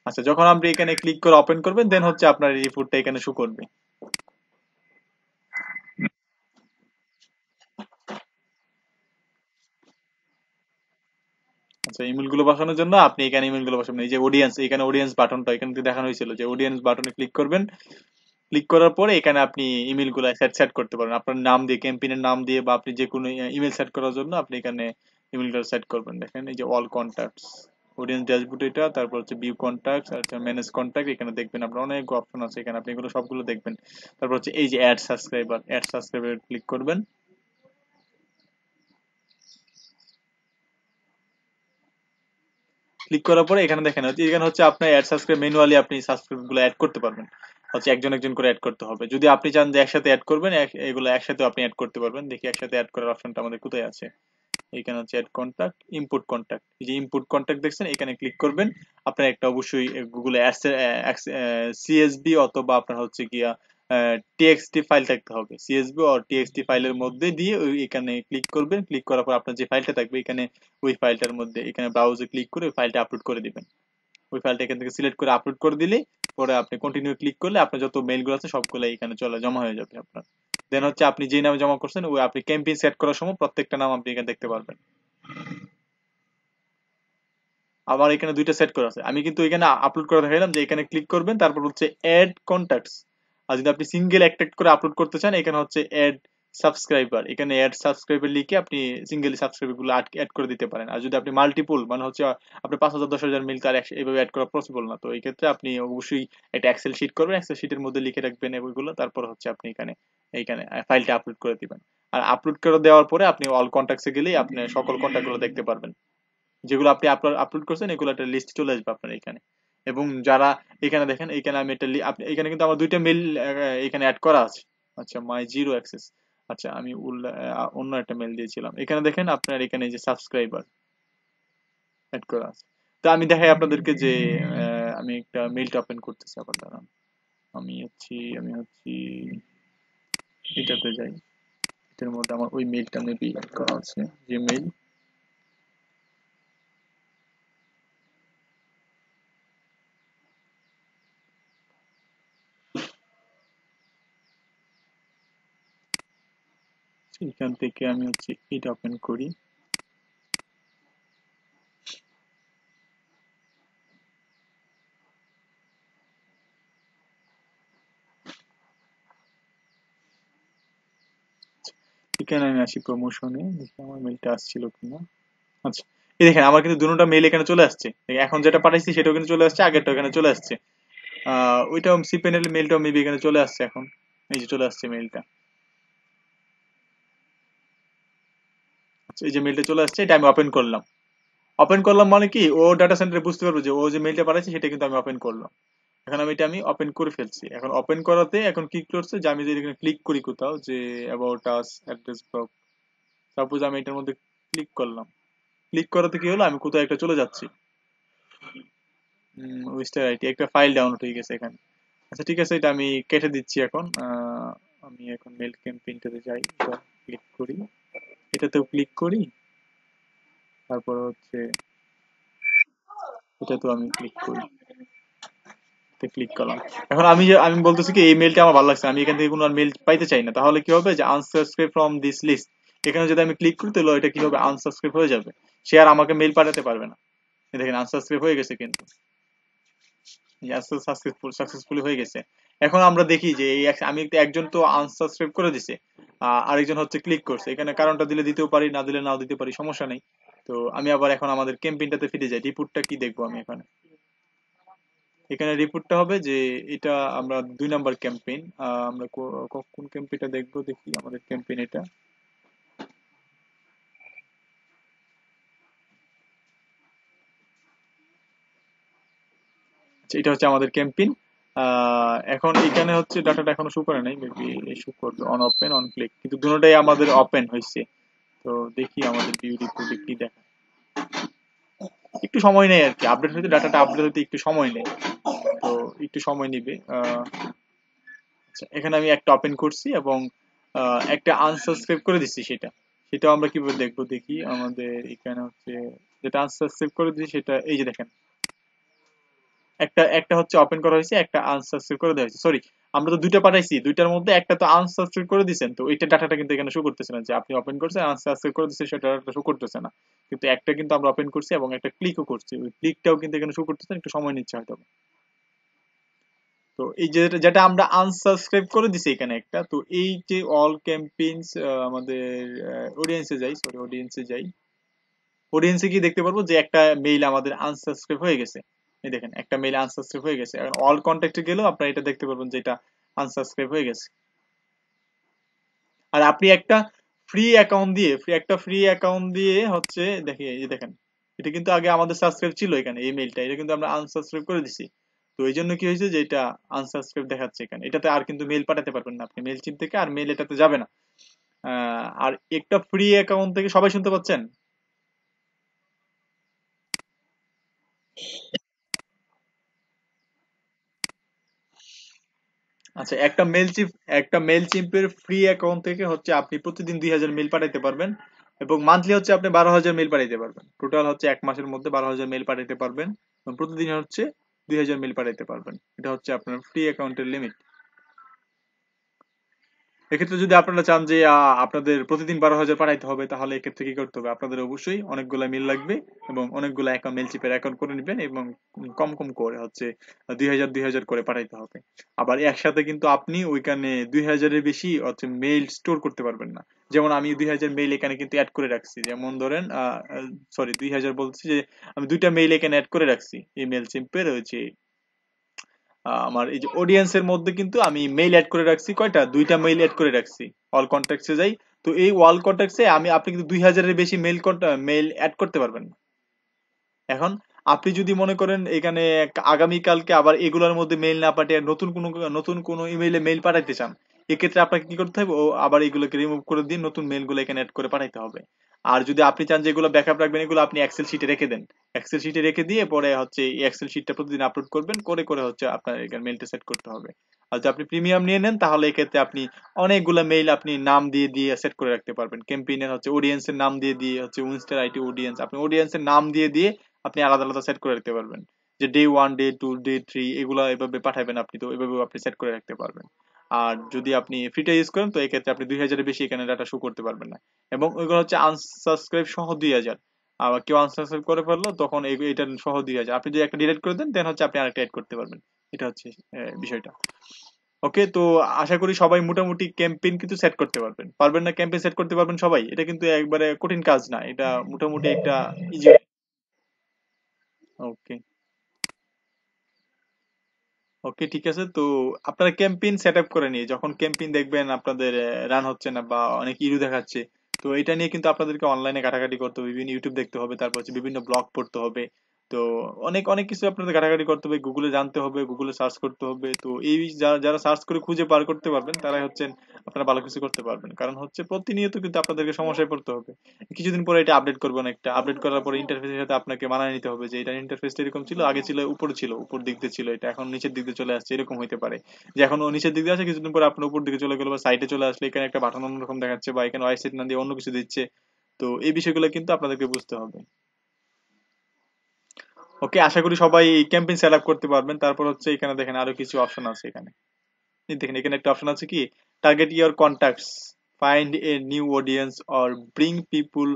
আচ্ছা, যখন আপনি এখানে ক্লিক করে ওপেন করবেন, দেন হচ্ছে আপনার এই রিপোর্টটা এখানে শো করবে। আচ্ছা, ইমেল গুলো বসানোর জন্য আপনি এখানে ইমেল গুলো বসাবেন। এই যে অডিয়েন্স, এখানে অডিয়েন্স বাটনটা এখানে কিন্তু দেখানো হয়েছিল, যে অডিয়েন্স বাটনে ক্লিক করবেন। ক্লিক করার পরে এখানে আপনি ইমেল গুলো সেট সেট করতে পারেন আপনার নাম দিয়ে, ক্যাম্পেইনের নাম দিয়ে, বা আপনি যে কোনো ইমেল সেট করার জন্য আপনি এখানে ইমেল গুলো সেট করবেন। দেখেন এই যে অল কন্টাক্টস, অডিয়েন্স ড্যাশবোর্ড এটা, তারপর হচ্ছে ভিউ কন্টাক্টস, আর হচ্ছে ম্যানেজ কন্টাক্ট। এখানে দেখবেন আপনার অনেক অপশন আছে, এখানে আপনি এগুলো সবগুলো দেখবেন। তারপর হচ্ছে এই যে অ্যাড সাবস্ক্রাইবার ক্লিক করবেন। ক্লিক করার পরে এখানে দেখেন হচ্ছে, এখানে হচ্ছে আপনার অ্যাড সাবস্ক্রাইব ম্যানুয়ালি আপনি সাবস্ক্রাইব গুলো অ্যাড করতে পারবেন। হচ্ছে একজন একজন করে অ্যাড করতে হবে। যদি আপনি চান যে একসাথে অ্যাড করবেন, এগুলো একসাথে আপনি অ্যাড করতে পারবেন। দেখি একসাথে অ্যাড করার অপশনটা আমাদের কোথায় আছে। এখানে হচ্ছে অ্যাড কন্টাক্ট, ইনপুট কন্টাক্ট। এই যে ইনপুট কন্টাক্ট দেখছেন, এখানে ক্লিক করবেন। আপনার একটা অবশ্যই গুগলে সিএসবি অথবা আপনার হচ্ছে গিয়া টিএক্সটি ফাইল থাকতে হবে। সিএসবি আর টিএক্সটি ফাইলের মধ্যে দিয়ে এখানে ক্লিক করবেন। ক্লিক করার পর আপনার যে ফাইলটা থাকবে এখানে, ওই ফাইলটার মধ্যে এখানে ব্রাউজে ক্লিক করে ওই ফাইলটা আপলোড করে দিবেন। ওই ফাইলটা এখান থেকে সিলেক্ট করে আপলোড করে দিলেই পরে আপনি কন্টিনিউ ক্লিক করলে আপনার যত মেইলগুলো আছে সবগুলো এখানে চলে জমা হয়ে যাবে আপনার। দেন হচ্ছে আপনি যে নামে জমা করছেন, ওই আপনি ক্যাম্পেইন সেট করার সময় প্রত্যেকটা নাম আপনি এখানে দেখতে পারবেন। আমার এখানে দুইটা সেট করা আছে, আমি কিন্তু এখানে আপলোড করে দেখাইলাম যে এখানে ক্লিক করবেন, তারপর হচ্ছে অ্যাড কন্টাক্টস। আর যদি আপনি সিঙ্গেল একটা করে আপলোড করতে চান, এখানে হচ্ছে অ্যাড সাবস্ক্রাইবার, এখানে অ্যাড সাবস্ক্রাইবার লিখে আপনি সিঙ্গেলি সাবস্ক্রাইবার গুলো অ্যাড করে দিতে পারেন। আর যদি আপনি মাল্টিপল মানে হচ্ছে আপনি 5,000 10,000 মিল তার এইভাবে অ্যাড করা পসিবল না, তো এই ক্ষেত্রে আপনি অবশ্যই একটা এক্সেল শিট করবেন, এক্সেল শিটের মধ্যে লিখে রাখবেন এগুলো, তারপর হচ্ছে আপনি এখানে এইখানে ফাইলটা আপলোড করে দিবেন। আর আপলোড করে দেওয়ার পরে আপনি অল কন্টাক্টসে গেলেই আপনি সকল কন্টাক্ট গুলো দেখতে পারবেন, যেগুলো আপনি আপলোড করছেন, এগুলো একটা লিস্ট চলে আসবে আপনার এখানে। এবং যারা এখানে দেখেন, এখানে আমি একটা আপনি এখানে কিন্তু আমার দুইটা মেল এখানে অ্যাড করা আছে। আচ্ছা, মাই জিরো অ্যাক্সেস। আচ্ছা, আমি অন্য একটা মেল দিয়েছিলাম। এখানে দেখেন আপনার এখানে এই যে সাবস্ক্রাইবার অ্যাড করা আছে। তো আমি দেখাই আপনাদেরকে যে আমি একটা মেলটা ওপেন করতেছি, আবার দাঁড়ান। আমি হচ্ছি এটাতে যাই। এটার মধ্যে আমার ওই মেইলটা মেবি করা আছে, জিমেইল। এখান থেকে আমি হচ্ছে এটা ওপেন করি। এখানে আমি আসি প্রমোশনে, দেখি আমার মেইলটা আসছিল কিনা। আচ্ছা, এই দেখেন আমার কিন্তু দুটোটা মেইল এখানে চলে আসছে। এখন যেটা পাঠাইছি সেটাও কিন্তু চলে আসছে, আগেরটা এখানে চলে আসছে। ওইটাও সিপেনের মেইলটাও মেবি এখানে চলে আসছে এখন। এই যে চলে আসছে মেইলটা। আচ্ছা, এই যে মেইলটা চলে আসছে, এটা আমি ওপেন করলাম। ওপেন করলাম মানে কি, ও ডাটা সেন্টারে বুঝতে পারবে যে ও যে মেইলটা পাঠাইছে সেটা কিন্তু আমি ওপেন করলাম। এখন আমি ওপেন করে ফেলছি। এখন ওপেন করাতে এখন কি করছে যে আমি যদি এখানে ক্লিক করি কোথাও যে about us, address book, suppose আমি এটার মধ্যে ক্লিক করলাম। ক্লিক করাতে কি হলো, আমি কোথাও একটা চলে যাচ্ছি। ওয়েস্টার আইটি একটা ফাইল ডাউনলোড হয়ে গেছে এখানে। আচ্ছা ঠিক আছে, এটা আমি কেটে দিচ্ছি এখন। আমি এখন মেল ক্যাম্পেইনটাতে যাই, ক্লিক করি, এটাতেও ক্লিক করি, তারপর হচ্ছে এটাতেও আমি ক্লিক করি, ক্লিক করলাম। এখন আমি বলতেছি কি এই মেলটা আমার ভালো লাগছে, আমি এখান থেকে কোনো আর মেল পাইতে চাই না। তাহলে কি হবে যে আনসাবস্ক্রাইব ফ্রম দিস লিস্ট, এখানে যদি আমি ক্লিক করি তাহলে এটা কি হবে, আনসাবস্ক্রাইব হয়ে যাবে। সে আর আমাকে মেল পাঠাতে পারবে না। এই দেখেন আনসাবস্ক্রাইব হয়ে গেছে কিন্তু, সাকসেসফুলি হয়ে গেছে। এখন আমরা দেখি যে আমি একজন তো আনসাবস্ক্রাইব করে দিছে, আরেকজন হচ্ছে ক্লিক করছে। এখানে কারণটা দিলে দিতেও পারি, না দিলে নাও দিতে পারি, সমস্যা নেই। তো আমি আবার এখন আমাদের ক্যাম্পেইনটাতে ফিরে যাই। রিপোর্টটা কি দেখবো আমি এখানে? এখানে রিপোর্টটা হবে যে এটা আমরা 2 নাম্বার ক্যাম্পেইন। আমরা কোন ক্যাম্পেইনটা দেখবো, দেখি আমাদের ক্যাম্পেইন এটা। আচ্ছা, এটা হচ্ছে আমাদের ক্যাম্পেইন। এখন এখানে হচ্ছে ডাটাটা এখনো শো করে নাই, মেবি শো করবে অন ওপেন অন ক্লিক, কিন্তু দুটোটাই আমাদের ওপেন হয়েছে। তো দেখি আমাদের ভিউ রিপোর্টে কি দেখা। একটু সময় নেই আর কি, আপডেট হতে, ডাটাটা আপডেট হতে একটু সময় নেই। তো একটু সময় নিবে। আচ্ছা, এখানে আমি একটা ওপেন করছি এবং একটা আনসাবস্ক্রাইব করে দিচ্ছি। সেটাও আমরা কিভাবে দেখবো, দেখি আমাদের এখানে হচ্ছে যেটা আনসাবস্ক্রাইব করে দিচ্ছি সেটা এই যে দেখেন, একটা একটা হচ্ছে ওপেন করা হয়েছে, একটা আনসাবস্ক্রাইব করে দেওয়া হয়েছে। সরি, আমরা তো দুইটা পাঠাইছি, দুইটার মধ্যে একটা তো আনসাবস্ক্রাইব করে দিয়েছেন, তো ওইটা ডাটাটা কিন্তু এখানে শো করতেছে না যে আপনি ওপেন করছেন, আনসাবস্ক্রাইব করে দিচ্ছেন, সেটা ডাটাটা শো করতেছে না। কিন্তু একটা কিন্তু আমরা ওপেন করছি এবং একটা ক্লিকও করছি, ওই ক্লিকটাও কিন্তু এখানে শো করতেছে না, একটু সময় নিচ্ছে হয়তো। তো এই যে যেটা আমরা আনসাবস্ক্রাইব করে দিছি এখানে একটা, তো এই যে অল ক্যাম্পেইনস, আমাদের অডিয়েন্সে যাই, সরি অডিয়েন্সে যাই, অডিয়েন্সে কি দেখতে পারবো যে একটা মেইল আমাদের আনসাবস্ক্রাইব হয়ে গেছে। এই দেখেন একটা মেইল আনসাবস্ক্রাইব হয়ে গেছে। এখন অল কন্টাক্টে গেলেও আপনারা এটা দেখতে পারবেন যে এটা আনসাবস্ক্রাইব হয়ে গেছে। আর আপনি একটা ফ্রি অ্যাকাউন্ট দিয়ে হচ্ছে দেখি, এই যে দেখেন, এটা কিন্তু আগে আমাদের সাবস্ক্রাইব ছিল এখানে, এই মেইলটা এটা কিন্তু আমরা আনসাবস্ক্রাইব করে দিছি। তো এই জন্য কি হয়েছে যে এটা আনসাবস্ক্রাইব দেখাচ্ছে এখানে। এটাতে আর কিন্তু মেইল পাঠাতে পারবেন না আপনি মেইল চিপ থেকে, আর মেইল এটাতে যাবে না। আর একটা ফ্রি অ্যাকাউন্ট থেকে সবাই শুনতে পাচ্ছেন? আচ্ছা, একটা মেল চিপের ফ্রি অ্যাকাউন্ট থেকে হচ্ছে আপনি প্রতিদিন 2000 মেল পাঠাইতে পারবেন, এবং মান্থলি হচ্ছে আপনি 12,000 মেল পাঠাইতে পারবেন। টোটাল হচ্ছে 1 মাসের মধ্যে 12,000 মেল পাঠাইতে পারবেন, এবং প্রতিদিন হচ্ছে 2000 মেল পাঠাইতে পারবেন। এটা হচ্ছে আপনার ফ্রি অ্যাকাউন্টের লিমিট। এক্ষেত্রে যদি আপনারা চান যে আপনাদের প্রতিদিন 12,000 পাঠাইতে হবে, তাহলে এক্ষেত্রে কি করতে হবে, আপনাদের অবশ্যই অনেকগুলা মেল লাগবে, এবং অনেকগুলা অ্যাকাউন্ট মেল চিপের অ্যাকাউন্ট করে নেবেন, এবং কম কম করে হচ্ছে 2,000 করে পাঠাইতে হবে। আবার একসাথে কিন্তু আপনি ওইখানে 2,000-এর বেশি হচ্ছে মেইল স্টোর করতে পারবেন না। যেমন আমি 2,000 মেইল এখানে কিন্তু অ্যাড করে রাখছি, যেমন ধরেন সরি 2,000 বলছি যে আমি দুইটা মেইল এখানে অ্যাড করে রাখছি এই মেল চিপের হচ্ছে। আমার এই যে অডিয়েন্সের মধ্যে কিন্তু আমি মেইল অ্যাড করে রাখছি কয়টা, দুইটা মেইল অ্যাড করে রাখছি। অল কন্টাক্টসে যাই, তো এই অল কন্টাক্টসে আপনি কিন্তু 2,000-এর বেশি মেইল অ্যাড করতে পারবেন না। এখন আপনি যদি মনে করেন এখানে আগামী কালকে আবার এগুলোর মধ্যে মেইল না পাঠিয়ে নতুন কোনো ইমেইলে মেইল পাঠাইতে চান, এক্ষেত্রে আপনাকে কি করতে হবে, ও আবার এগুলোকে রিমুভ করে দিয়ে নতুন মেইলগুলো এখানে অ্যাড করে পাঠাইতে হবে। আর যদি আপনি চান যে এগুলো ব্যাকআপ রাখবেন, এগুলো আপনি এক্সেল শিটে রেখে দেন। এক্সেল শিটে রেখে দিয়ে পরে হচ্ছে এই এক্সেল শিটটা প্রতিদিন আপলোড করবেন, করে করে হচ্ছে আপনার এখানে মেইলটা সেট করতে হবে। আর যদি আপনি প্রিমিয়াম নিয়ে নেন তাহলে এক্ষেত্রে আপনি অনেকগুলা মেইল আপনি নাম দিয়ে দিয়ে সেট করে রাখতে পারবেন। ক্যাম্পেইনের হচ্ছে অডিয়েন্সের নাম দিয়ে দিয়ে হচ্ছে উইনস্টার আইটি অডিয়েন্স, আপনি অডিয়েন্সের নাম দিয়ে দিয়ে আপনি আলাদা আলাদা সেট করে রাখতে পারবেন, যে ডে 1, ডে 2, ডে 3 এগুলা এভাবে পাঠাবেন আপনি, তো এভাবে আপনি সেট করে রাখতে পারবেন। আর যদি আপনি ফ্রিটা ইউজ করেন তো এক্ষেত্রে আপনি 2000-এর বেশি এখানে ডাটা শো করতে পারবেন না। এবং ওইগুলো হচ্ছে আনসাবস্ক্রাইব সহ 2000। আবার কেউ আনসাবস্ক্রাইব করে ফেললো তখন এটা সহ 2000, আপনি যদি একটা ডিলিট করে দেন দেন হচ্ছে আপনি আরেকটা অ্যাড করতে পারবেন। এটা হচ্ছে বিষয়টা। ওকে, তো আশা করি সবাই মোটামুটি ক্যাম্পেইন কিন্তু সেট করতে পারবেন। পারবেন না ক্যাম্পেইন সেট করতে পারবেন সবাই? এটা কিন্তু একবারে কঠিন কাজ না, এটা মোটামুটি একটা ইজি। ওকে, ওকে, ঠিক আছে। তো আপনারা ক্যাম্পেইন সেট আপ করে নিয়ে যখন ক্যাম্পেইন দেখবেন আপনাদের রান হচ্ছে না বা অনেক ইরু দেখাচ্ছে, তো এটা নিয়ে কিন্তু আপনাদেরকে অনলাইনে ঘাটাঘাটি করতে হবে, বিভিন্ন ইউটিউব দেখতে হবে, তারপর হচ্ছে বিভিন্ন ব্লগ পড়তে হবে। তো অনেক অনেক কিছু আপনাদের ঘাটাঘাটি করতে হবে, গুগলে জানতে হবে, গুগলে সার্চ করতে হবে। তো এই যারা যারা সার্চ করে খুঁজে বার করতে পারবেন তারাই হচ্ছেন আপনারা ভালো কিছু করতে পারবেন। কারণ হচ্ছে প্রতিনিয়ত কিন্তু আপনাদেরকে সমস্যায় পড়তে হবে। কিছুদিন পরে এটা আপডেট করবেন, একটা আপডেট করার পরে ইন্টারফেসের সাথে আপনাকে মানায় নিতে হবে, যে এটা ইন্টারফেসটা এরকম ছিল, আগে ছিল উপরে, ছিল উপর দিক দিয়ে ছিল, এটা এখন নিচের দিক দিয়ে চলে আসছে, এরকম হইতে পারে। যে এখন ও নিচের দিক দিয়ে আছে, কিছুদিন পরে আপনার উপর দিকে চলে গেলো বা সাইডে চলে আসলে এখানে একটা বাটন অন্যরকম দেখাচ্ছে বা এখানে ওয়াই সাইড না দিয়ে অন্য কিছু দিচ্ছে। তো এই বিষয়গুলো কিন্তু আপনাদেরকে বুঝতে হবে। ওকে, আশা করি সবাই ক্যাম্পেইন সেট আপ করতে পারবেন। তারপর হচ্ছে এখানে দেখেন আরো কিছু অপশন আছে এখানে। এই দেখেন এখানে একটা অপশন আছে কি, target your contacts, find a new audience or bring people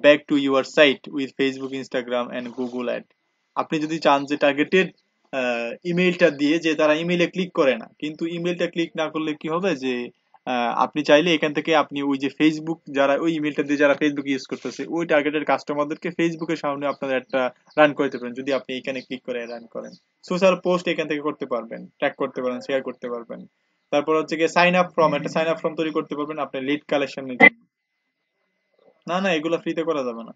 back to your site with Facebook, Instagram and Google ad. আপনি যদি চান যে টার্গেটেড ইমেইলটা দিয়ে যে তারা ইমেইলে ক্লিক করে না, কিন্তু ইমেইলটা ক্লিক না করলে কি হবে যে আপনি চাইলে এখান থেকে আপনি ওই যে ফেসবুক, যারা ওই ইমেইলটা দিয়ে যারা ফেসবুক ইউজ করতেছে ওই টার্গেটেড কাস্টমারদেরকে ফেসবুকের সামনে আপনারা একটা রান করতে পারেন, যদি আপনি এখানে ক্লিক করে রান করেন। সোশ্যাল পোস্ট এখান থেকে করতে পারবেন, ট্যাগ করতে পারেন, শেয়ার করতে পারবেন। তারপর হচ্ছে গিয়ে সাইন আপ ফর্ম, একটা সাইন আপ ফর্ম তৈরি করতে পারবেন আপনি লিড কালেকশনের জন্য। না না, এগুলো ফ্রিতে করা যাবে না।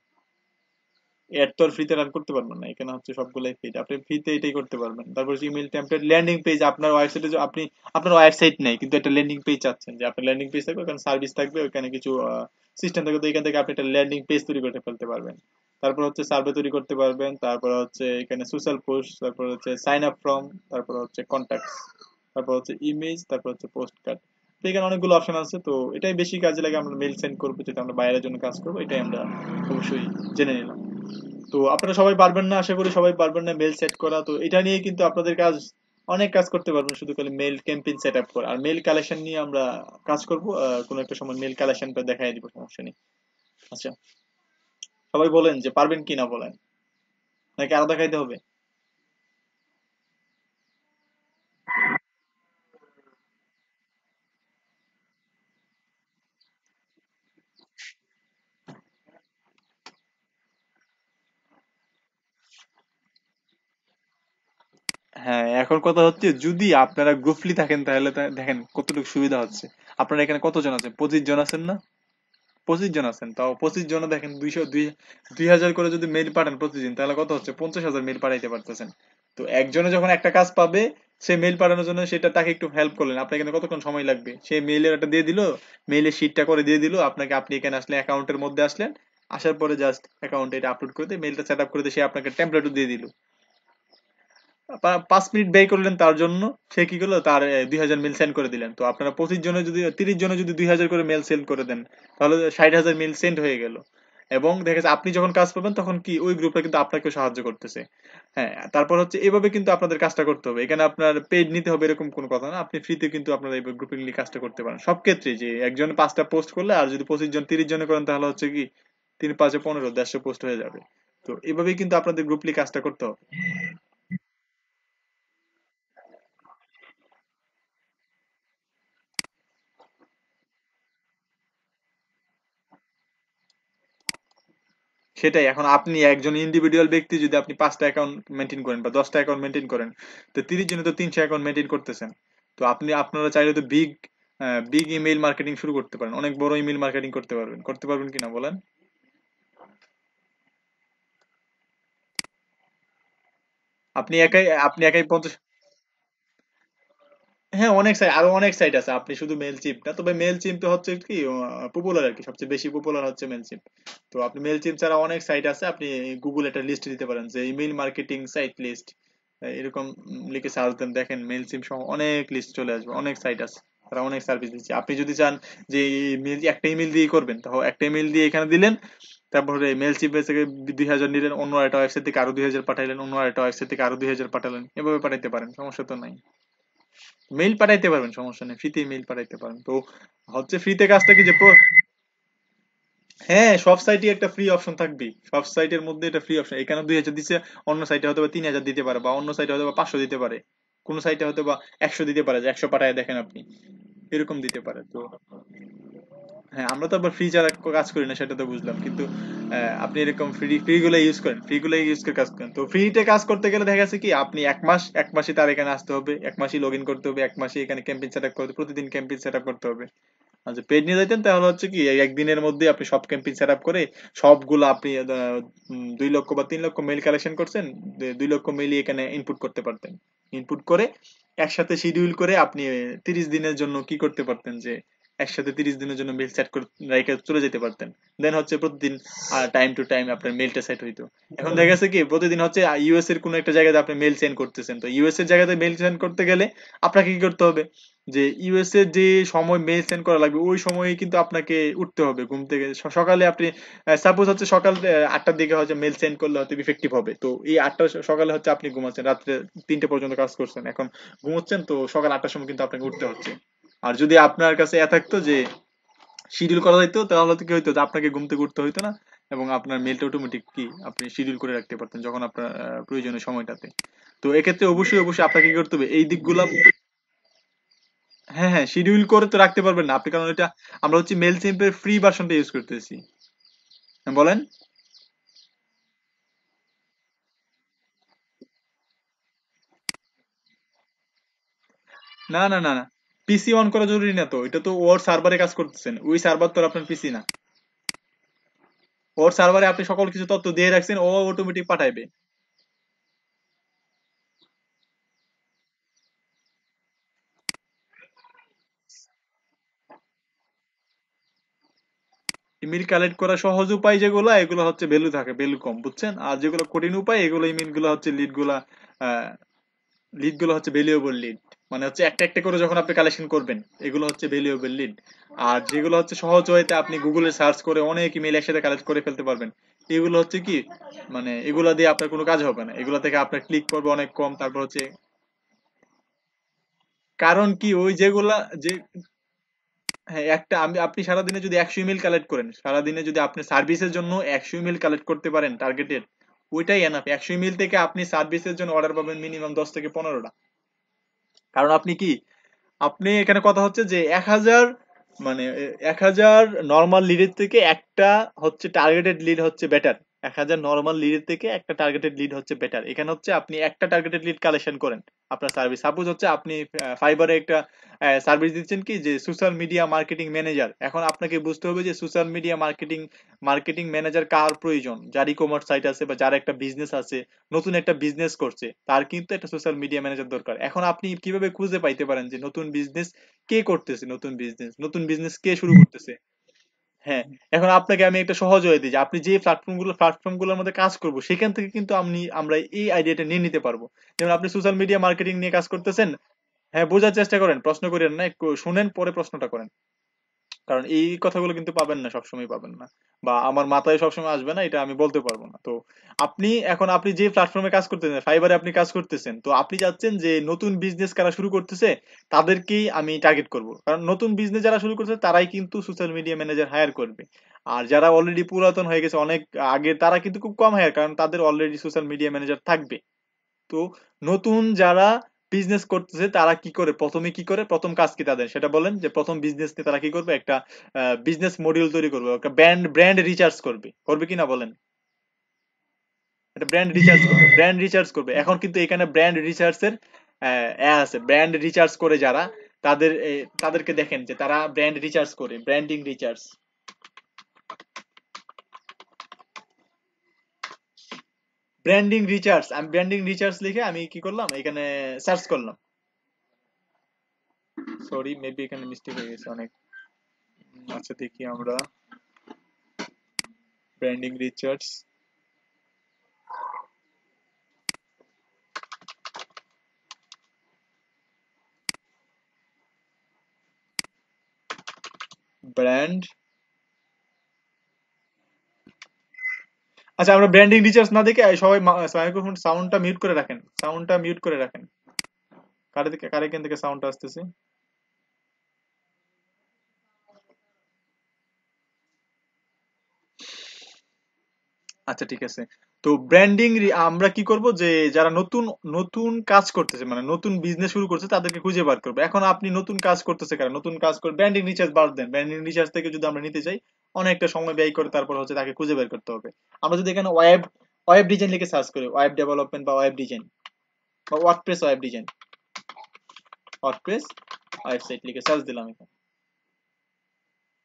এড তো আর ফ্রিতে রান করতে পারবেন না, এখানে হচ্ছে সবগুলাই ফ্রি, আপনি ফ্রিতে এটাই করতে পারবেন। তারপর হচ্ছে ইমেল টেমপ্লেট, ল্যান্ডিং পেজ, আপনার ওয়েবসাইটে আপনি আপনার ওয়েবসাইট নেই কিন্তু একটা ল্যান্ডিং পেজ চাচ্ছেন, যে আপনার ল্যান্ডিং পেজ থাকবে, ওখানে সার্ভিস থাকবে, ওখানে কিছু সিস্টেম থাকবে, তো এখান থেকে আপনি একটা ল্যান্ডিং পেজ তৈরি করতে ফেলতে পারবেন। তারপর হচ্ছে সার্ভে তৈরি করতে পারবেন, তারপর হচ্ছে এখানে সোশ্যাল পোস্ট, তারপর হচ্ছে সাইন আপ ফর্ম, তারপর হচ্ছে কন্ট্যাক্টস, তারপর হচ্ছে ইমেজ, তারপর হচ্ছে পোস্ট কার্ড। তো এখানে অনেকগুলো অপশন আছে, তো এটাই বেশি কাজে লাগে। আমরা মেল সেন্ড করবো যেটা আমরা বাইরের জন্য কাজ করবো, এটাই আমরা অবশ্যই জেনে নিলাম। তো আপনারা সবাই পারবেন না, আশা করি সবাই পারবেন না মেল সেট করা, তো এটা নিয়ে কিন্তু আপনাদের কাজ, অনেক কাজ করতে পারবেন শুধু খালি মেল ক্যাম্পেইন সেট আপ করা। আর মেল কালেকশন নিয়ে আমরা কাজ করব, কোনো একটা সময় মেল কালেকশনটা দেখাই দিব, সমস্যা নেই। আচ্ছা, সবাই বলেন যে পারবেন কি না বলেন, নাকি আরো দেখাইতে হবে? হ্যাঁ, এখন কথা হচ্ছে যদি আপনারা গ্রুপলি থাকেন তাহলে দেখেন কতটুকু সুবিধা হচ্ছে। আপনারা এখানে কতজন আছেন? 25 জন আছেন না? 25 জন আছেন, তাও 25 জনে দেখেন 200 2 2000 করে যদি মেইল পাঠান প্রতিদিন, তাহলে কত হচ্ছে? 50,000 মেইল পাঠাইতে পারতেছেন। তো একজনে যখন একটা কাজ পাবে, সে মেইল পাঠানোর জন্য সেটা তাকে একটু হেল্প করলেন, আপনার এখানে কতক্ষণ সময় লাগবে? সে মেইলের একটা দিয়ে দিল, মেইলের শিটটা করে দিয়ে দিল আপনাকে, আপনি এখানে আসলে অ্যাকাউন্টের মধ্যে আসলেন, আসার পরে জাস্ট অ্যাকাউন্টে এটা আপলোড করে দিয়ে মেইলটা সেট আপ করে দিয়ে সে আপনাকে টেমপ্লেটও দিয়ে দিল। 5 মিনিট ব্যয় করলেন তার জন্য, সে কি করলো, তার 2000 মেল সেন্ড করে দিলেন। তো আপনারা 25 জনে যদি 30 জনে যদি 2000 করে মেল সেন্ড করে দেন, তাহলে 60,000 মেল সেন্ড হয়ে গেল। এবং দেখা যাচ্ছে আপনি যখন কাজ পাবেন তখন কি ওই গ্রুপটা কিন্তু আপনাকে সাহায্য করতেছে। হ্যাঁ, তারপর হচ্ছে এভাবে কিন্তু আপনাদের কাজটা করতে হবে, এখানে আপনার পেড নিতে হবে এরকম কোনো কথা না, আপনি ফ্রিতে কিন্তু আপনারা এই গ্রুপিংলি কাজটা করতে পারেন সব ক্ষেত্রে। যে একজন 5টা পোস্ট করলে, আর যদি 25 জন 30 জনে করেন তাহলে হচ্ছে কি 3 5 15 150 পোস্ট হয়ে যাবে। তো এভাবেই কিন্তু আপনাদের গ্রুপলি কাজটা করতে হবে। সেটাই, এখন আপনি একজন ইন্ডিভিজুয়াল ব্যক্তি যদি আপনি 5টা অ্যাকাউন্ট মেনটেন করেন বা 10টা অ্যাকাউন্ট মেনটেন করেন, তো 30 জনে তো 300 অ্যাকাউন্ট মেনটেন করতেছেন। তো আপনারা চাইলে তো বিগ বিগ ইমেইল মার্কেটিং শুরু করতে পারেন, অনেক বড় ইমেইল মার্কেটিং করতে পারবেন কিনা বলেন? আপনি একাই 50। হ্যাঁ, অনেক সাইট, আরো অনেক সাইট আছে, আপনি শুধু মেল চিপ না, তবে মেল চিপ হচ্ছে কি পপুলার আর কি, সবচেয়ে বেশি পপুলার হচ্ছে মেল চিপ। তো আপনি মেল চিপ ছাড়া অনেক সাইট আছে, আপনি গুগল একটা লিস্ট দিতে পারেন যে ইমেইল মার্কেটিং সাইট লিস্ট। এরকম লিখে সার্চ দেন, দেখেন মেল সিম সহ অনেক লিস্ট চলে আসবে, অনেক সাইট আছে, তারা অনেক সার্ভিস দিচ্ছে। আপনি যদি চান যে মেল একটা ইমেল দিয়ে করবেন, তাহলে একটা ইমেল দিয়ে এখানে দিলেন, তারপরে মেল চিপ থেকে 2000 নিলেন, অন্য একটা ওয়েবসাইট থেকে আরো 2000 পাঠাইলেন, অন্য একটা ওয়েবসাইট থেকে আরো 2000 পাঠালেন, এভাবে পাঠাইতে পারেন, সমস্যা তো নাই। মেইল পাঠাইতে পারবেন, সমস্যা নেই, ফ্রিতে মেইল পাঠাইতে পারেন। তো হচ্ছে ফ্রিতে কাজটা কি যে হ্যাঁ, সব সাইটে একটা ফ্রি অপশন থাকবেই, সব সাইটের মধ্যে এটা ফ্রি অপশন। এখানে 2000 দিচ্ছে, অন্য সাইটে হয়তো বা 3000 দিতে পারে, বা অন্য সাইটে হয়তো বা 500 দিতে পারে, কোন সাইটে হয়তো বা 100 দিতে পারে, যে 100 পাঠায় দেখেন আপনি, এরকম দিতে পারে। তো হ্যাঁ, আমরা তো আবার ফ্রি ছাড়া কাজ করি না, সেটা তো বুঝলাম, কিন্তু আপনি এরকম ফ্রি ফ্রি গুলো ইউজ করেন, ফ্রি গুলো ইউজ করে কাজ করেন। তো ফ্রিতে কাজ করতে গেলে দেখা গেছে কি আপনি এক মাসই তার এখানে আসতে হবে, এক মাসই লগ ইন করতে হবে, এক মাসই এখানে ক্যাম্পেইন সেট আপ করতে, প্রতিদিন ক্যাম্পেইন সেট আপ করতে হবে। আচ্ছা, পেড নিয়ে যাইতেন তাহলে হচ্ছে কি এই একদিনের মধ্যে আপনি সব ক্যাম্পেইন সেট আপ করে সবগুলো আপনি 2 লক্ষ বা 3 লক্ষ মেইল কালেকশন করছেন, 2 লক্ষ মেইলই এখানে ইনপুট করতে পারতেন। ইনপুট করে একসাথে শিডিউল করে আপনি 30 দিনের জন্য কি করতে পারতেন, যে একসাথে 30 দিনের জন্য মেইল সেট করে রেখে চলে যেতে পারতেন। দেন হচ্ছে প্রতিদিন টাইম টু টাইম আপনার মেইলটা সেট হইতো। এখন দেখা গেছে কি প্রতিদিন হচ্ছে ইউএস এর কোনো একটা জায়গাতে আপনি মেইল সেন্ড করতেছেন, তো ইউএস এর জায়গাতে মেইল সেন্ড করতে গেলে আপনাকে কি করতে হবে, যে ইউএস এর যে সময় মেইল সেন্ড করা লাগবে ওই সময়ে কিন্তু আপনাকে উঠতে হবে ঘুম থেকে। সকালে আপনি সাপোজ হচ্ছে সকাল 8টার দিকে হচ্ছে মেইল সেন্ড করলে হয়তো ইফেক্টিভ হবে, তো এই 8টা সকালে হচ্ছে আপনি ঘুমাচ্ছেন, রাত্রে 3টে পর্যন্ত কাজ করছেন, এখন ঘুমোচ্ছেন, তো সকাল 8টার সময় কিন্তু আপনাকে উঠতে হচ্ছে। আর যদি আপনার কাছে এ থাকতো যে শিডিউল করা যাইতো, তাহলে তো কি হইতো যে আপনাকে ঘুম থেকে উঠতে হইতো না, এবং আপনার মেলটা অটোমেটিক কি আপনি শিডিউল করে রাখতে পারতেন যখন আপনার প্রয়োজনীয় সময়টাতে। তো এক্ষেত্রে অবশ্যই অবশ্যই আপনাকে কি করতে হবে, এই দিকগুলা। হ্যাঁ হ্যাঁ, শিডিউল করে তো রাখতে পারবেন না আপনি, কারণ এটা আমরা হচ্ছে মেল সিম্পের ফ্রি ভার্সনটা ইউজ করতেছি। হ্যাঁ, বলেন। না না না না, পিসি অন করা জরুরি না, তো এটা তো ওর সার্ভারে কাজ করতেছেন, ওই সার্ভার তো আর আপনার পিসি না। ওর সার্ভারে আপনি সকল কিছু তথ্য দিয়ে রাখছেন, ও অটোমেটিক পাঠাইবে। ইমেল কালেক্ট করা সহজ উপায় যেগুলো, এগুলো হচ্ছে ভ্যালু থাকে, ভ্যালু কম, বুঝছেন? আর যেগুলো কঠিন উপায়, এগুলো ইমেল গুলো হচ্ছে লিড গুলা, লিড গুলো হচ্ছে ভ্যালুয়েবল লিড, মানে হচ্ছে একটা একটা করে যখন আপনি কালেকশন করবেন, এগুলো হচ্ছে ভ্যালুয়েবল লিড। আর যেগুলো হচ্ছে সহজ ওয়েতে আপনি গুগলে সার্চ করে অনেক ইমেল একসাথে কালেক্ট করে ফেলতে পারবেন, এগুলো হচ্ছে কি মানে এগুলা দিয়ে আপনার কোনো কাজ হবে না, এগুলো থেকে আপনার ক্লিক করবে অনেক কম, তারপর হচ্ছে কারণ কি ওই যেগুলা যে হ্যাঁ, একটা আপনি সারাদিনে যদি 100 ইমেল কালেক্ট করেন, সারাদিনে যদি আপনি সার্ভিসের জন্য 100 ইমেল কালেক্ট করতে পারেন টার্গেটেড, ওইটাই এনাফ। 100 ইমেল থেকে আপনি সার্ভিসের জন্য অর্ডার পাবেন মিনিমাম 10 থেকে 15টা। কারণ আপনি কি আপনি এখানে কথা হচ্ছে যে 1000 মানে 1000 নর্মাল লিডের থেকে একটা হচ্ছে টার্গেটেড লিড হচ্ছে বেটার। 1000 নর্মাল লিডের থেকে একটা টার্গেটেড লিড হচ্ছে বেটার। এখানে হচ্ছে আপনি একটা টার্গেটেড লিড কালেকশন করেন আপনার সার্ভিস। সাপোজ হচ্ছে আপনি ফাইবারে একটা সার্ভিস দিচ্ছেন কি যে সোশ্যাল মিডিয়া মার্কেটিং ম্যানেজার। এখন আপনাকে বুঝতে হবে যে social media marketing marketing manager কার প্রয়োজন, যার ই কমার্স সাইট আছে বা যার একটা বিজনেস আছে, নতুন একটা বিজনেস করছে, তার কিন্তু একটা সোশ্যাল মিডিয়া ম্যানেজার দরকার। এখন আপনি কিভাবে খুঁজে পাইতে পারেন যে নতুন বিজনেস কে করতেছে, নতুন বিজনেস কে শুরু করতেছে? হ্যাঁ, এখন আপনাকে আমি একটা সহজ হয়ে দিই যে আপনি যে প্ল্যাটফর্ম গুলোর মধ্যে কাজ করবো সেখান থেকে কিন্তু আমরা এই আইডিয়াটা নিয়ে নিতে পারবো। যেমন আপনি সোশ্যাল মিডিয়া মার্কেটিং নিয়ে কাজ করতেছেন, হ্যাঁ বোঝার চেষ্টা করেন, প্রশ্ন করেন না, একটু শুনেন পরে প্রশ্নটা করেন। কারণ এই কথাগুলো কিন্তু পাবেন না, সবসময় পাবেন না, বা আমার মাথায় সবসময় আসবে না, এটা আমি বলতে পারবো না। তো আপনি যে প্ল্যাটফর্মে কাজ করতেছেন, ফাইবারে আপনি কাজ করতেছেন, তো আপনি চাচ্ছেন যে নতুন বিজনেস কারা শুরু করতেছে তাদেরকেই আমি টার্গেট করব, কারণ নতুন বিজনেস যারা শুরু করছে তারাই কিন্তু সোশ্যাল মিডিয়া ম্যানেজার হায়ার করবে। আর যারা অলরেডি পুরাতন হয়ে গেছে অনেক আগে, তারা কিন্তু খুব কম হায়ার, কারণ তাদের অলরেডি সোশ্যাল মিডিয়া ম্যানেজার থাকবে। তো নতুন যারা বিজনেস করতেছে তারা কি করে, প্রথমে কি করে, প্রথম কাজ কি তাদের সেটা বলেন, যে প্রথম বিজনেস নিয়ে তারা কি করবে, একটা বিজনেস মডিউল তৈরি করবে, একটা ব্র্যান্ড রিচার্জ করবে, করবে কিনা বলেন? একটা ব্র্যান্ড রিচার্জ করবে। এখন কিন্তু এখানে ব্র্যান্ড রিচার্জ এর আছে, ব্র্যান্ড রিচার্জ করে যারা, তাদেরকে দেখেন যে তারা ব্র্যান্ড রিচার্জ করে, ব্র্যান্ডিং রিচার্জ লিখে আমি কি করলাম এখানে সার্চ করলাম। সরি, মেবি এখানে মিস্টেক হয়ে গেছে অনেক। আচ্ছা, দেখি আমরা ব্র্যান্ডিং রিচার্জ। ব্র্যান্ড। আচ্ছা, আমরা ব্র্যান্ডিং রিচার্জ না দেখে সবাই মাইক্রোফোন সাউন্ডটা মিউট করে রাখেন, সাউন্ডটা মিউট করে রাখেন। কারে এখান থেকে সাউন্ডটা আসতেছে? আচ্ছা ঠিক আছে। তো ব্র্যান্ডিং আমরা কি করব, যে যারা নতুন নতুন কাজ করতেছে, মানে নতুন বিজনেস শুরু করছে, তাদেরকে খুঁজে বার করবো। এখন আপনি নতুন কাজ করতেছে কারণ নতুন কাজ করে ব্র্যান্ডিং রিচার্জ বাদ দেন, ব্র্যান্ডিং রিচার্জ থেকে যদি আমরা নিতে চাই অনেকটা সময় ব্যয় করে তারপর হচ্ছে তাকে খুঁজে বের করতে হবে। আমরা যদি এখানে ওয়েব ওয়েব ডিজাইন লিখে সার্চ করি, ওয়েব ডেভেলপমেন্ট বা ওয়েব ডিজাইন বা WordPress web design, WordPress website লিখে সার্চ দিলাম এখানে।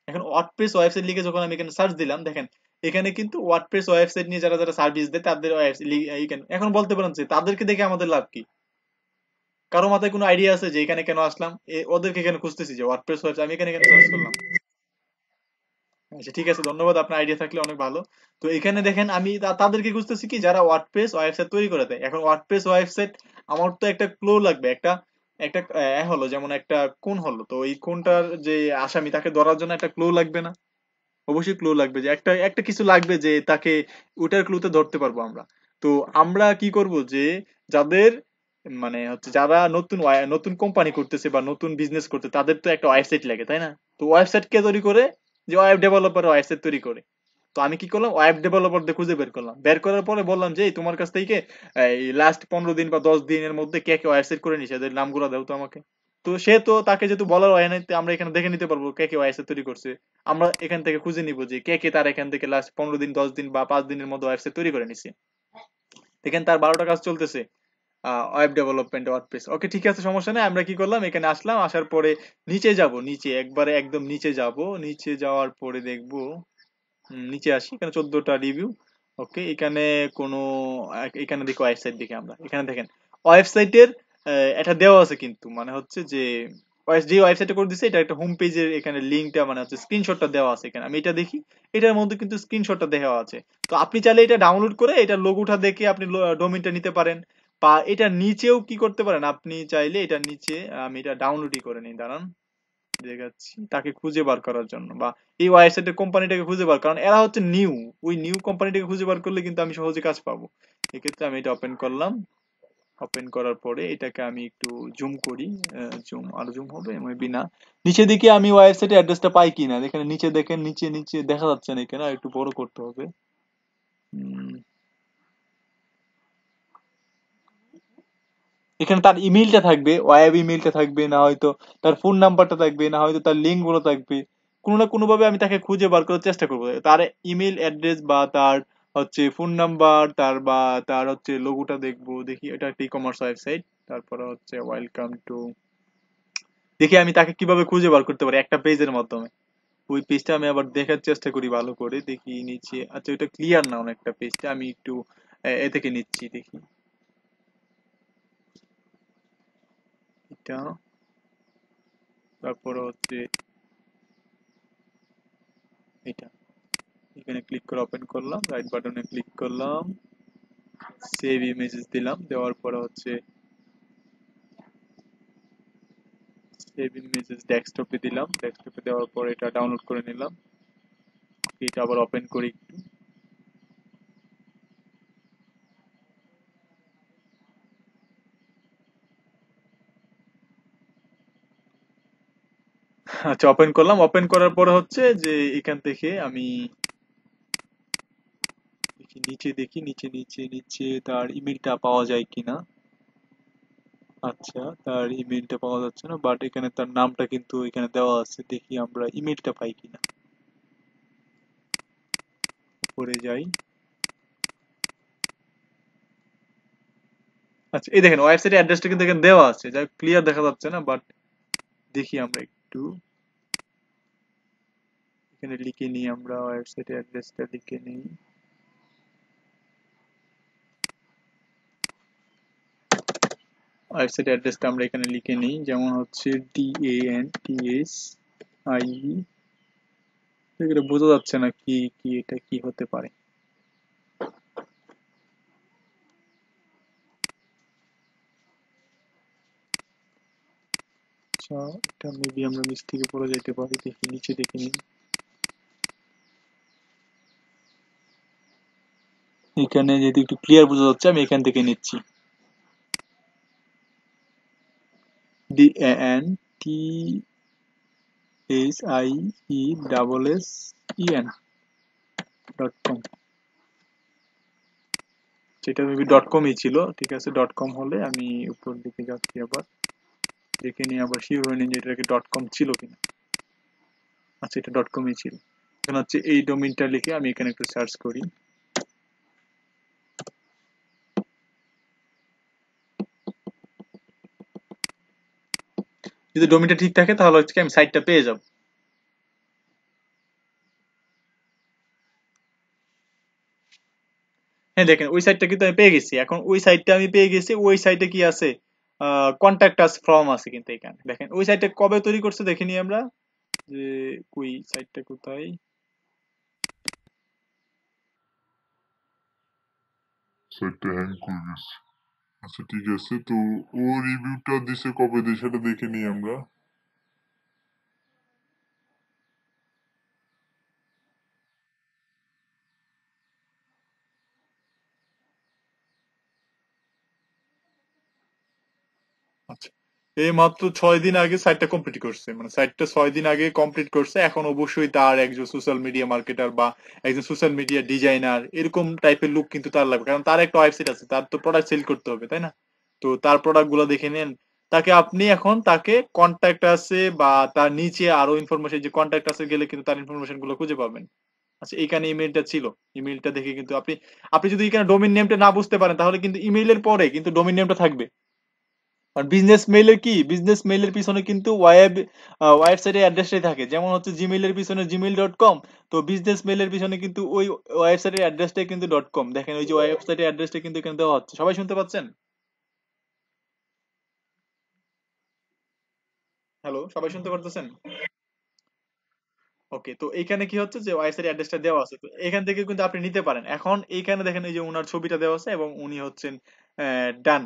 এখন ওয়ার্ডপ্রেস ওয়েবসাইট লিখে যখন আমি এখানে সার্চ দিলাম, দেখেন এখানে কিন্তু ওয়ার্ডপ্রেস ওয়েবসাইট নিয়ে যারা যারা সার্ভিস দেয় তাদের এখন বলতে পারেন যে তাদেরকে দেখে আমাদের লাভ কি? কারো মাথায় কোনো আইডিয়া আছে যে এখানে কেন আসলাম? ওদেরকে কেন খুঁজতেছি যে ওয়ার্ডপ্রেস ওয়েবসাইট আমি এখানে কেন সার্চ করলাম? আচ্ছা ঠিক আছে, ধন্যবাদ, আপনার আইডিয়া থাকলে অনেক ভালো। তো এখানে দেখেন আমি তাদেরকে খুঁজতেছি কি যারা ওয়ার্ডপ্রেস ওয়েবসাইট তৈরি করে দেয়। এখন ওয়ার্ডপ্রেস ওয়েবসাইট আমার তো একটা ক্লু লাগবে, একটা একটা হলো যেমন একটা কোন হলো, তো এই কোনটার যে আসামি তাকে ধরার জন্য একটা ক্লু লাগবে না? অবশ্যই ক্লু লাগবে, যে একটা একটা কিছু লাগবে যে তাকে ওটার ক্লুতে ধরতে পারবো আমরা। তো আমরা কি করব, যে যাদের মানে হচ্ছে যারা নতুন নতুন কোম্পানি করতেছে বা নতুন বিজনেস করতে, তাদের তো একটা ওয়েবসাইট লাগে তাই না? তো ওয়েবসাইট কে তৈরি করে? যে ওয়েব ডেভেলপার ওয়েবসাইট তৈরি করে। তো আমি কি করলাম, ওয়েব ডেভেলপারদের খুঁজে বের করলাম, বের করার পরে বললাম যে এই তোমার কাছ থেকে এই লাস্ট 15 দিন বা 10 দিনের মধ্যে কে কে ওয়েবসাইট করে নিছে এদের নামগুলো দাও তো আমাকে। তো সে তো তাকে যেহেতু বলার হয় নাই, তো আমরা এখানে দেখে নিতে পারবো কে কে ওয়েবসাইট তৈরি করছে। আমরা এখান থেকে খুঁজে নিব যে কে কে তার এখান থেকে লাস্ট 15 দিন 10 দিন বা 5 দিনের মধ্যে ওয়েবসাইট তৈরি করে নিছে। দেখেন তার 12টা কাজ চলতেছে ওয়েব ডেভেলপমেন্ট ওয়ার্ডপ্রেস। ওকে ঠিক আছে, সমস্যা নেই। আমরা কি করলাম, এখানে আসলাম, আসার পরে নিচে যাব, নিচে একবারে একদম নিচে যাব, নিচে যাওয়ার পরে দেখবো নিচে আসি, এখানে 14টা রিভিউ। ওকে, এখানে কোনো এখানে দেখি ওয়েবসাইট, দেখি আমরা এখানে দেখেন ওয়েবসাইটের এটা দেওয়া আছে, কিন্তু মানে হচ্ছে যে যে ওয়েবসাইটটা করে দিছে এটা একটা হোম পেজের এখানে লিঙ্কটা মানে হচ্ছে স্ক্রিনশটটা দেওয়া আছে এখানে, আমি এটা দেখি এটার মধ্যে কিন্তু স্ক্রিনশটটা দেওয়া আছে। তো আপনি চাইলে এটা ডাউনলোড করে এটা লোগোটা দেখে আপনি ডোমেইনটা নিতে পারেন, বা এটা নিচেও কি করতে পারেন, আপনি চাইলে এটা নিচে আমি এটা ডাউনলোডই করে নিই, দাঁড়ান দেখাচ্ছি, তাকে খুঁজে বার করার জন্য বা এই ওয়েবসাইটের কোম্পানিটাকে খুঁজে বার, কারণ এরা হচ্ছে নিউ, ওই নিউ কোম্পানিটাকে খুঁজে বার করলে কিন্তু আমি সহজে কাজ পাবো। এক্ষেত্রে আমি এটা ওপেন করলাম, ওপেন করার পরে এটাকে আমি একটু জুম করি, জুম আর জুম হবে মেবি না। নিচে দিকে আমি ওয়েবসাইটের অ্যাড্রেসটা পাই কিনা, এখানে নিচে দেখেন, নিচে নিচে দেখা যাচ্ছে না, এখানে আর একটু বড় করতে হবে। উম, এখানে তার ইমেইলটা থাকবে, ওয়েব ইমেইলটা থাকবে, না হয়তো তার ফোন নাম্বারটা থাকবে, না হয়তো তার লিঙ্ক গুলো থাকবে। কোনো না কোনো ভাবে আমি তাকে খুঁজে বার করার চেষ্টা করবো, তার ইমেইল অ্যাড্রেস বা তার হচ্ছে ফোন নাম্বার, তার বা তার হচ্ছে লোগোটা দেখবো, দেখি এটা একটা ই কমার্স ওয়েবসাইট। তারপরে হচ্ছে ওয়েলকাম টু, দেখি আমি তাকে কিভাবে খুঁজে বার করতে পারি একটা পেজের মাধ্যমে। ওই পেজটা আমি আবার দেখার চেষ্টা করি ভালো করে, দেখি নিচে, আচ্ছা ওইটা ক্লিয়ার না অনেকটা পেজটা, আমি একটু এ থেকে নিচ্ছি, দেখি এটা। তারপরে হচ্ছে এটা, এখানে ক্লিক করে ওপেন করলাম, রাইট বাটনে ক্লিক করলাম, সেভ ইমেজেস দিলাম, দেওয়ার পরে হচ্ছে সেভ ইমেজেস ডেস্কটপে দিলাম, ডেস্কটপে দেওয়ার পরে এটা ডাউনলোড করে নিলাম। এটা আবার ওপেন করি একটু। আচ্ছা ওপেন করলাম, ওপেন করার পরে হচ্ছে যে এখান থেকে আমি দেখি নিচে, দেখি নিচে নিচে নিচে তার ইমেলটা পাওয়া যায় কিনা। আচ্ছা, তার ইমেলটা পাওয়া যাচ্ছে না, বাট এখানে তার নামটা কিন্তু এখানে দেওয়া আছে, দেখি আমরা ইমেলটা পাই কিনা। উপরে যাই, আচ্ছা এই দেখেন ওয়েবসাইটের অ্যাড্রেসটা কিন্তু এখানে দেওয়া আছে, যা ক্লিয়ার দেখা যাচ্ছে না, বাট দেখি আমরা একটু এখানে লিখে নিই, আমরা ওয়েবসাইটের অ্যাড্রেসটা লিখে নিই। ওয়েবসাইট অ্যাড্রেসটা আমরা এখানে লিখে নিই, যেমন হচ্ছে DANTSIE, এটা বোঝা যাচ্ছে না কি কি, এটা কি হতে পারে। আচ্ছা, এটা মেবি আমরা নিচ থেকে পড়ে যাইতে পারি, দেখি নিচে দেখে নিই। এখানে যেহেতু একটু ক্লিয়ার বোঝা যাচ্ছে, আমি এখান থেকে নিচ্ছি। DANTSIESSEN.com, যেটা মেবি ডট কমই ছিল। ঠিক আছে, ডট কম হলে আমি উপর দিকে যাচ্ছি, আবার দেখে নিয়ে আবার শিওর হয়ে নিই যে এটা কি ডট কম ছিল কিনা। আচ্ছা, এটা ডট কমই ছিল। এখন হচ্ছে এই ডোমেইনটা লিখে আমি এখানে একটু সার্চ করি। যদি ডোমেইনটা ঠিক থাকে তাহলে হচ্ছে কি আমি সাইটটা পেয়ে যাব। হ্যাঁ, দেখেন ওই সাইটটা কিন্তু আমি পেয়ে গেছি। এখন ওই সাইটটা আমি পেয়ে গেছি, ওই সাইটে কি আছে, কন্ট্যাক্ট আস ফর্ম আছে কিন্তু এখানে। দেখেন ওই সাইটটা কবে তৈরি করছে দেখে নিই আমরা, যে ওই সাইটটা কোথায়। সাইটটা হ্যাং করে গেছে। আচ্ছা ঠিক আছে, তো ও রিভিউটা দিছে কবে দিয়ে সেটা দেখে নিই আমরা। আচ্ছা, এই মাত্র 6 দিন আগে সাইটটা কমপ্লিট করছে, মানে সাইটটা 6 দিন আগে কমপ্লিট করছে। এখন অবশ্যই তার একজন সোশ্যাল মিডিয়া মার্কেটার বা একজন সোশ্যাল মিডিয়া ডিজাইনার এরকম টাইপের লোক কিন্তু তার লাগবে, কারণ তার একটা ওয়েবসাইট আছে, তার তো প্রোডাক্ট সেল করতে হবে, তাই না? তো তার প্রোডাক্ট গুলো দেখে নেন। তাকে আপনি এখন তাকে কন্ট্যাক্ট আছে বা তার নিচে আরো ইনফরমেশন, যে কন্ট্যাক্ট আছে গেলে কিন্তু তার ইনফরমেশন গুলো খুঁজে পাবেন। আচ্ছা, এইখানে ইমেলটা ছিল। ইমেলটা দেখে কিন্তু আপনি আপনি যদি এখানে ডোমেইন নেমটা না বুঝতে পারেন তাহলে কিন্তু ইমেইলের পরে কিন্তু ডোমেইন নেমটা থাকবে। আর বিজনেস মেইলের কি, বিজনেস মেইলের পিছনে কিন্তু ওয়েবসাইটের অ্যাড্রেসটাই থাকে, যেমন হচ্ছে জিমেইলের পিছনে gmail.com। তো বিজনেস মেইলের পিছনে কিন্তু ওই ওয়েবসাইটের অ্যাড্রেসটাই কিন্তু .com। দেখেন ওই যে ওয়েবসাইটের অ্যাড্রেসটা কিন্তু এখানে দেওয়া হচ্ছে, সবাই শুনতে পাচ্ছেন? হ্যালো, সবাই শুনতে পারতেছেন? ওকে, তো এইখানে কি হচ্ছে যে ওয়েবসাইটের অ্যাড্রেসটা দেওয়া আছে, তো এখান থেকে কিন্তু আপনি নিতে পারেন। এখন এইখানে দেখেন এই যে ওনার ছবিটা দেওয়া আছে এবং উনি হচ্ছেন ডান।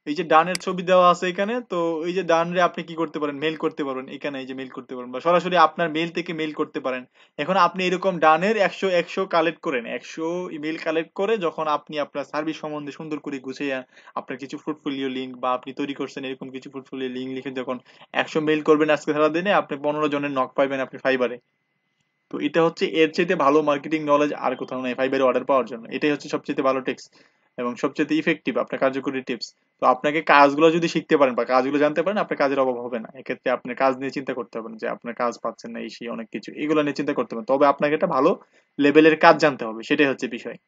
এই যে ডানের ছবি দেওয়া আছে এখানে, তো এই যে ডান রে আপনি কি করতে পারেন, মেল করতে পারবেন। এখানে এই যে মেল করতে পারেন বা সরাসরি আপনার মেল থেকে মেল করতে পারেন। এখন আপনি এরকম ডানের 100 কালেক্ট করেন, 100 ইমেল কালেক্ট করে যখন আপনি আপনার সার্ভিস সম্বন্ধে সুন্দর করে গুছিয়ে আপনার কিছু পোর্টফোলিও লিঙ্ক বা আপনি তৈরি করছেন এরকম কিছু পোর্টফোলিও লিঙ্ক লিখে যখন 100 মেল করবেন আজকে সারাদিনে, আপনি 15 জনের নক পাইবেন আপনি ফাইবারে। তো এটা হচ্ছে এর চাইতে ভালো মার্কেটিং নলেজ আর কোথাও নাই ফাইবারে অর্ডার পাওয়ার জন্য। এটাই হচ্ছে সবচেয়ে ভালো টিপস এবং সবচেয়ে ইফেক্টিভ আপনার কার্যকরী টিপস। তো আপনাকে কাজগুলো যদি শিখতে পারেন বা কাজগুলো জানতে পারেন, আপনার কাজের অভাব হবে না। এক্ষেত্রে আপনার কাজ নিয়ে চিন্তা করতে হবে না যে আপনার কাজ পাচ্ছেন না, এই সেই অনেক কিছু এগুলো নিয়ে চিন্তা করতে হবে না। তবে আপনাকে একটা ভালো লেভেলের কাজ জানতে হবে, সেটাই হচ্ছে বিষয়।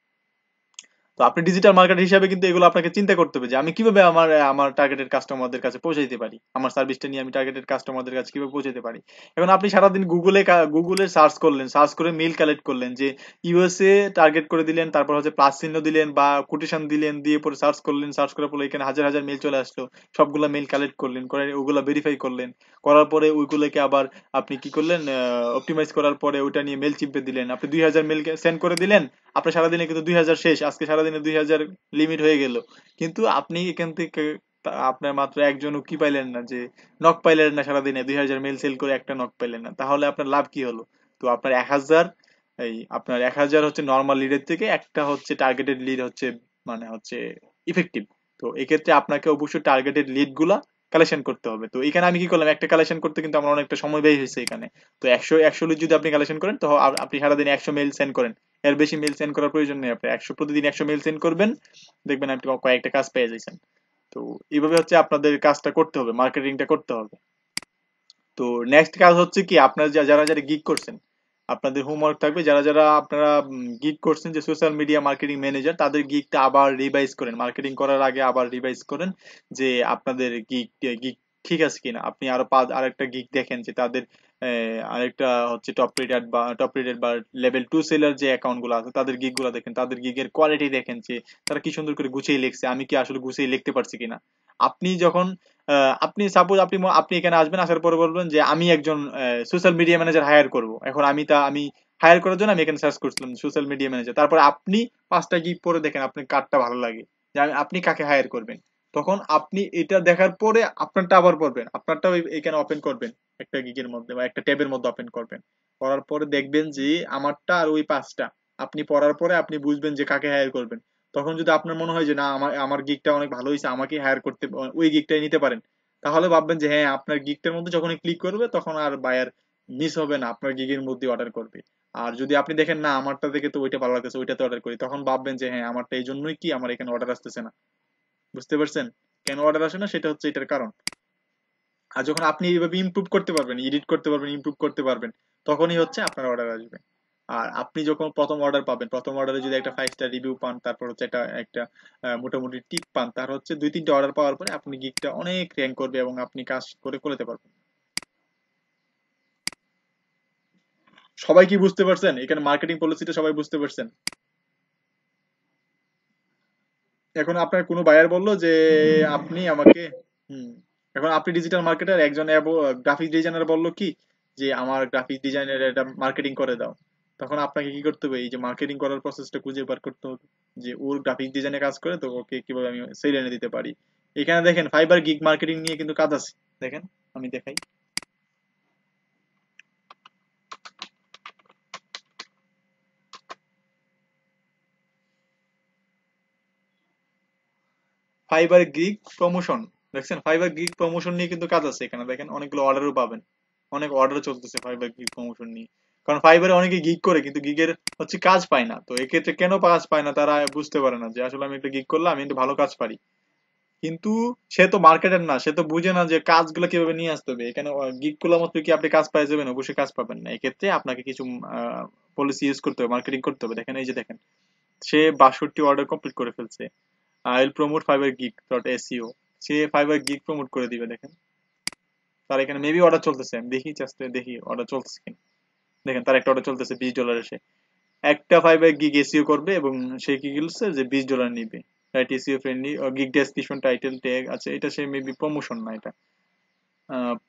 তো আপনি ডিজিটাল মার্কেটার হিসাবে কিন্তু এগুলো আপনাকে চিন্তা করতে হবে যে আমি কিভাবে আমার আমার টার্গেটেড কাস্টমারদের কাছে পৌঁছে দিতে পারি, আমার সার্ভিসটা নিয়ে আমি টার্গেটেড কাস্টমারদের কাছে কিভাবে পৌঁছে দিতে পারি। এখন আপনি সারাদিন গুগলে সার্চ করলেন, সার্চ করে মেল কালেক্ট করলেন, যে ইউএসএ টার্গেট করে দিলেন, তারপর হচ্ছে প্লাস চিহ্ন দিলেন বা কোটেশন দিলেন, দিয়ে পরে সার্চ করলেন, সার্চ করার পরে এখানে হাজার হাজার মেল চলে আসলো। সবগুলা মেল কালেক্ট করলেন, করে ওগুলা ভেরিফাই করলেন, করার পরে ওইগুলোকে আবার আপনি কি করলেন, অপটিমাইজ করার পরে ওটা নিয়ে মেল চিপে দিলেন, আপনি 2000 মেল সেন্ড করে দিলেন। আপনার সারাদিনে কিন্তু 2000 শেষ, আজকে সারাদিনে 2000 লিমিট হয়ে গেল। কিন্তু আপনি এখান থেকে আপনার মাত্র একজনও কি পাইলেন না, যে নক পাইলেন না, সারাদিনে 2000 মেল সেল করে একটা নক পাইলেন না, তাহলে আপনার লাভ কি হলো? তো আপনার 1000, এই আপনার 1000 হচ্ছে নর্মাল লিডের থেকে একটা হচ্ছে টার্গেটেড লিড হচ্ছে, মানে হচ্ছে ইফেক্টিভ। তো এক্ষেত্রে আপনাকে অবশ্যই টার্গেটেড লিড গুলা কালেকশন করতে হবে। তো এখানে আমি কি করলাম, একটা কালেকশন করতে কিন্তু আমার অনেকটা সময় ব্যয় হয়েছে এখানে। তো একশো লিড যদি আপনি কালেকশন করেন, তো আপনি সারাদিন 100 মেল সেন্ড করেন, এর বেশি মেল সেন্ড করার প্রয়োজন নেই। আপনি প্রতিদিন 100 মেল সেন্ড করবেন, দেখবেন আপনি কয়েকটা কাজ পেয়ে যাচ্ছেন। তো এইভাবে হচ্ছে আপনাদের কাজটা করতে হবে, মার্কেটিংটা করতে হবে। তো নেক্সট কাজ হচ্ছে কি, আপনারা যারা যারা গিগ করছেন, আপনাদের হোমওয়ার্ক থাকবে, যারা যারা আপনারা গিগ করছেন যে সোশ্যাল মিডিয়া মার্কেটিং ম্যানেজার, তাদের গিগটা আবার রিভাইজ করেন, মার্কেটিং করার আগে আবার রিভাইজ করেন যে আপনাদের গিগ গিগ ঠিক আছে কিনা। আপনি আরেকটা গিগ দেখেন যে তাদের আরেকটা হচ্ছে টপ রেটেড বা লেভেল 2 সেলার যে অ্যাকাউন্ট গুলো আছে, তাদের গিগ গুলো দেখেন, তাদের গিগের কোয়ালিটি দেখেন যে তারা কি সুন্দর করে গুছিয়ে লিখছে, আমি কি আসলে গুছিয়ে লিখতে পারছি কিনা। আপনি যখন আপনি সাপোজ আপনি এখানে আসবেন, আসার পরে বলবেন যে আমি একজন সোশ্যাল মিডিয়া ম্যানেজার হায়ার করব। এখন আমি হায়ার করার জন্য আমি এখানে সার্চ করছিলাম সোশ্যাল মিডিয়া ম্যানেজার, তারপর আপনি 5টা গিগ পরে দেখেন আপনার কারটা ভালো লাগে, যে আপনি কাকে হায়ার করবেন। তখন আপনি এটা দেখার পরে আপনারটা আবার পড়বেন, আপনারটাও এখানে ওপেন করবেন, একটা গিগের মধ্যে বা একটা ট্যাবের মধ্যে ওপেন করবেন। করার পরে দেখবেন যে আমারটা আর ওই পাঁচটা, আপনি পড়ার পরে আপনি বুঝবেন যে কাকে হায়ার করবেন। তখন যদি আপনার মনে হয় যে না আমার আমার গিগটা অনেক ভালো হয়েছে, আমাকে হায়ার করতে, ওই গিগটাই নিতে পারেন, তাহলে ভাববেন যে হ্যাঁ আপনার গিগটার মধ্যে যখনই ক্লিক করবে তখন আর বায়ার মিস হবে না, আপনার গিগের মধ্যে অর্ডার করবে। আর যদি আপনি দেখেন না আমারটা দেখে তো ওইটা ভালো লাগতেছে ওইটাতে অর্ডার করি, তখন ভাববেন যে হ্যাঁ আমারটা এই জন্যই কি আমার এখানে অর্ডার আসতেছে না। বুঝতে পারছেন কেন অর্ডার আসে না? সেটা হচ্ছে এটার কারণ। আর যখন আপনি এইভাবে ইমপ্রুভ করতে পারবেন, এডিট করতে পারবেন, ইমপ্রুভ করতে পারবেন, তখনই হচ্ছে আপনার অর্ডার আসবে। আর আপনি যখন প্রথম অর্ডার পাবেন, প্রথম অর্ডারে যদি একটা 5 স্টার রিভিউ পান, তারপর হচ্ছে একটা একটা মোটামুটি টিপ পান, তার হচ্ছে 2-3টে অর্ডার পাওয়ার পরে আপনি গিগটা অনেক র্যাঙ্ক করবে এবং আপনি কাজ করে করতে পারবেন। সবাই কি বুঝতে পারছেন? এখানে মার্কেটিং পলিসিটা সবাই বুঝতে পারছেন? এখন আপনার কোনো বায়ার বলল যে আপনি আমাকে, হুম, এখন আপনি ডিজিটাল মার্কেটার, একজন গ্রাফিক ডিজাইনার বলল কি যে আমার গ্রাফিক ডিজাইনের এটা মার্কেটিং করে দাও, তখন আপনাকে কি করতে হবে? এই যে মার্কেটিং করার প্রসেসটা খুঁজে বার করতে হবে, যে ওর গ্রাফিক ডিজাইনে কাজ করে তো ওকে কিভাবে আমি সেল এনে দিতে পারি। এখানে দেখেন ফাইবার গিগ মার্কেটিং নিয়ে কিন্তু কাজ আছে। দেখেন আমি দেখাই, ফাইবার গিগ প্রমোশন, দেখছেন ফাইবার গিগ প্রমোশন নিয়ে কিন্তু কাজ আছে এখানে। দেখেন অনেকগুলো অর্ডারও পাবেন, অনেক অর্ডার চলতেছে ফাইবার গিগ প্রমোশন নিয়ে। কারণ ফাইবারে অনেকে গিগ করে কিন্তু গিগের হচ্ছে কাজ পায় না, তো এক্ষেত্রে কেন কাজ পায় না তারা বুঝতে পারে না যে আসলে আমি একটা গিগ করলাম, আমি একটু ভালো কাজ পারি, কিন্তু সে তো মার্কেটার না, সে তো বুঝে না যে কাজগুলো কিভাবে নিয়ে আসতে হবে। এখানে গিগ করলে মাত্র কি আপনি কাজ পাই যাবেন? অবশ্যই কাজ পাবেন না। এক্ষেত্রে আপনাকে কিছু পলিসি ইউজ করতে হবে, মার্কেটিং করতে হবে। দেখেন এই যে দেখেন সে 62 অর্ডার কমপ্লিট করে ফেলছে। I will promote fibre gig dot SEO, say fibre gig promote করে দিবে। দেখেন তার এখানে মেবি অর্ডার চলতেছে, আমি দেখি জাস্ট দেখি অর্ডার চলতেছে কিনা। দেখেন তার একটা অর্ডার চলতেছে $20, সে একটা ফাইবার গিগ এসইও করবে এবং সে কি বলছে যে $20 নিবে। Right, SEO friendly gig description title tag, আচ্ছা এটা সে মেবি প্রমোশন না, এটা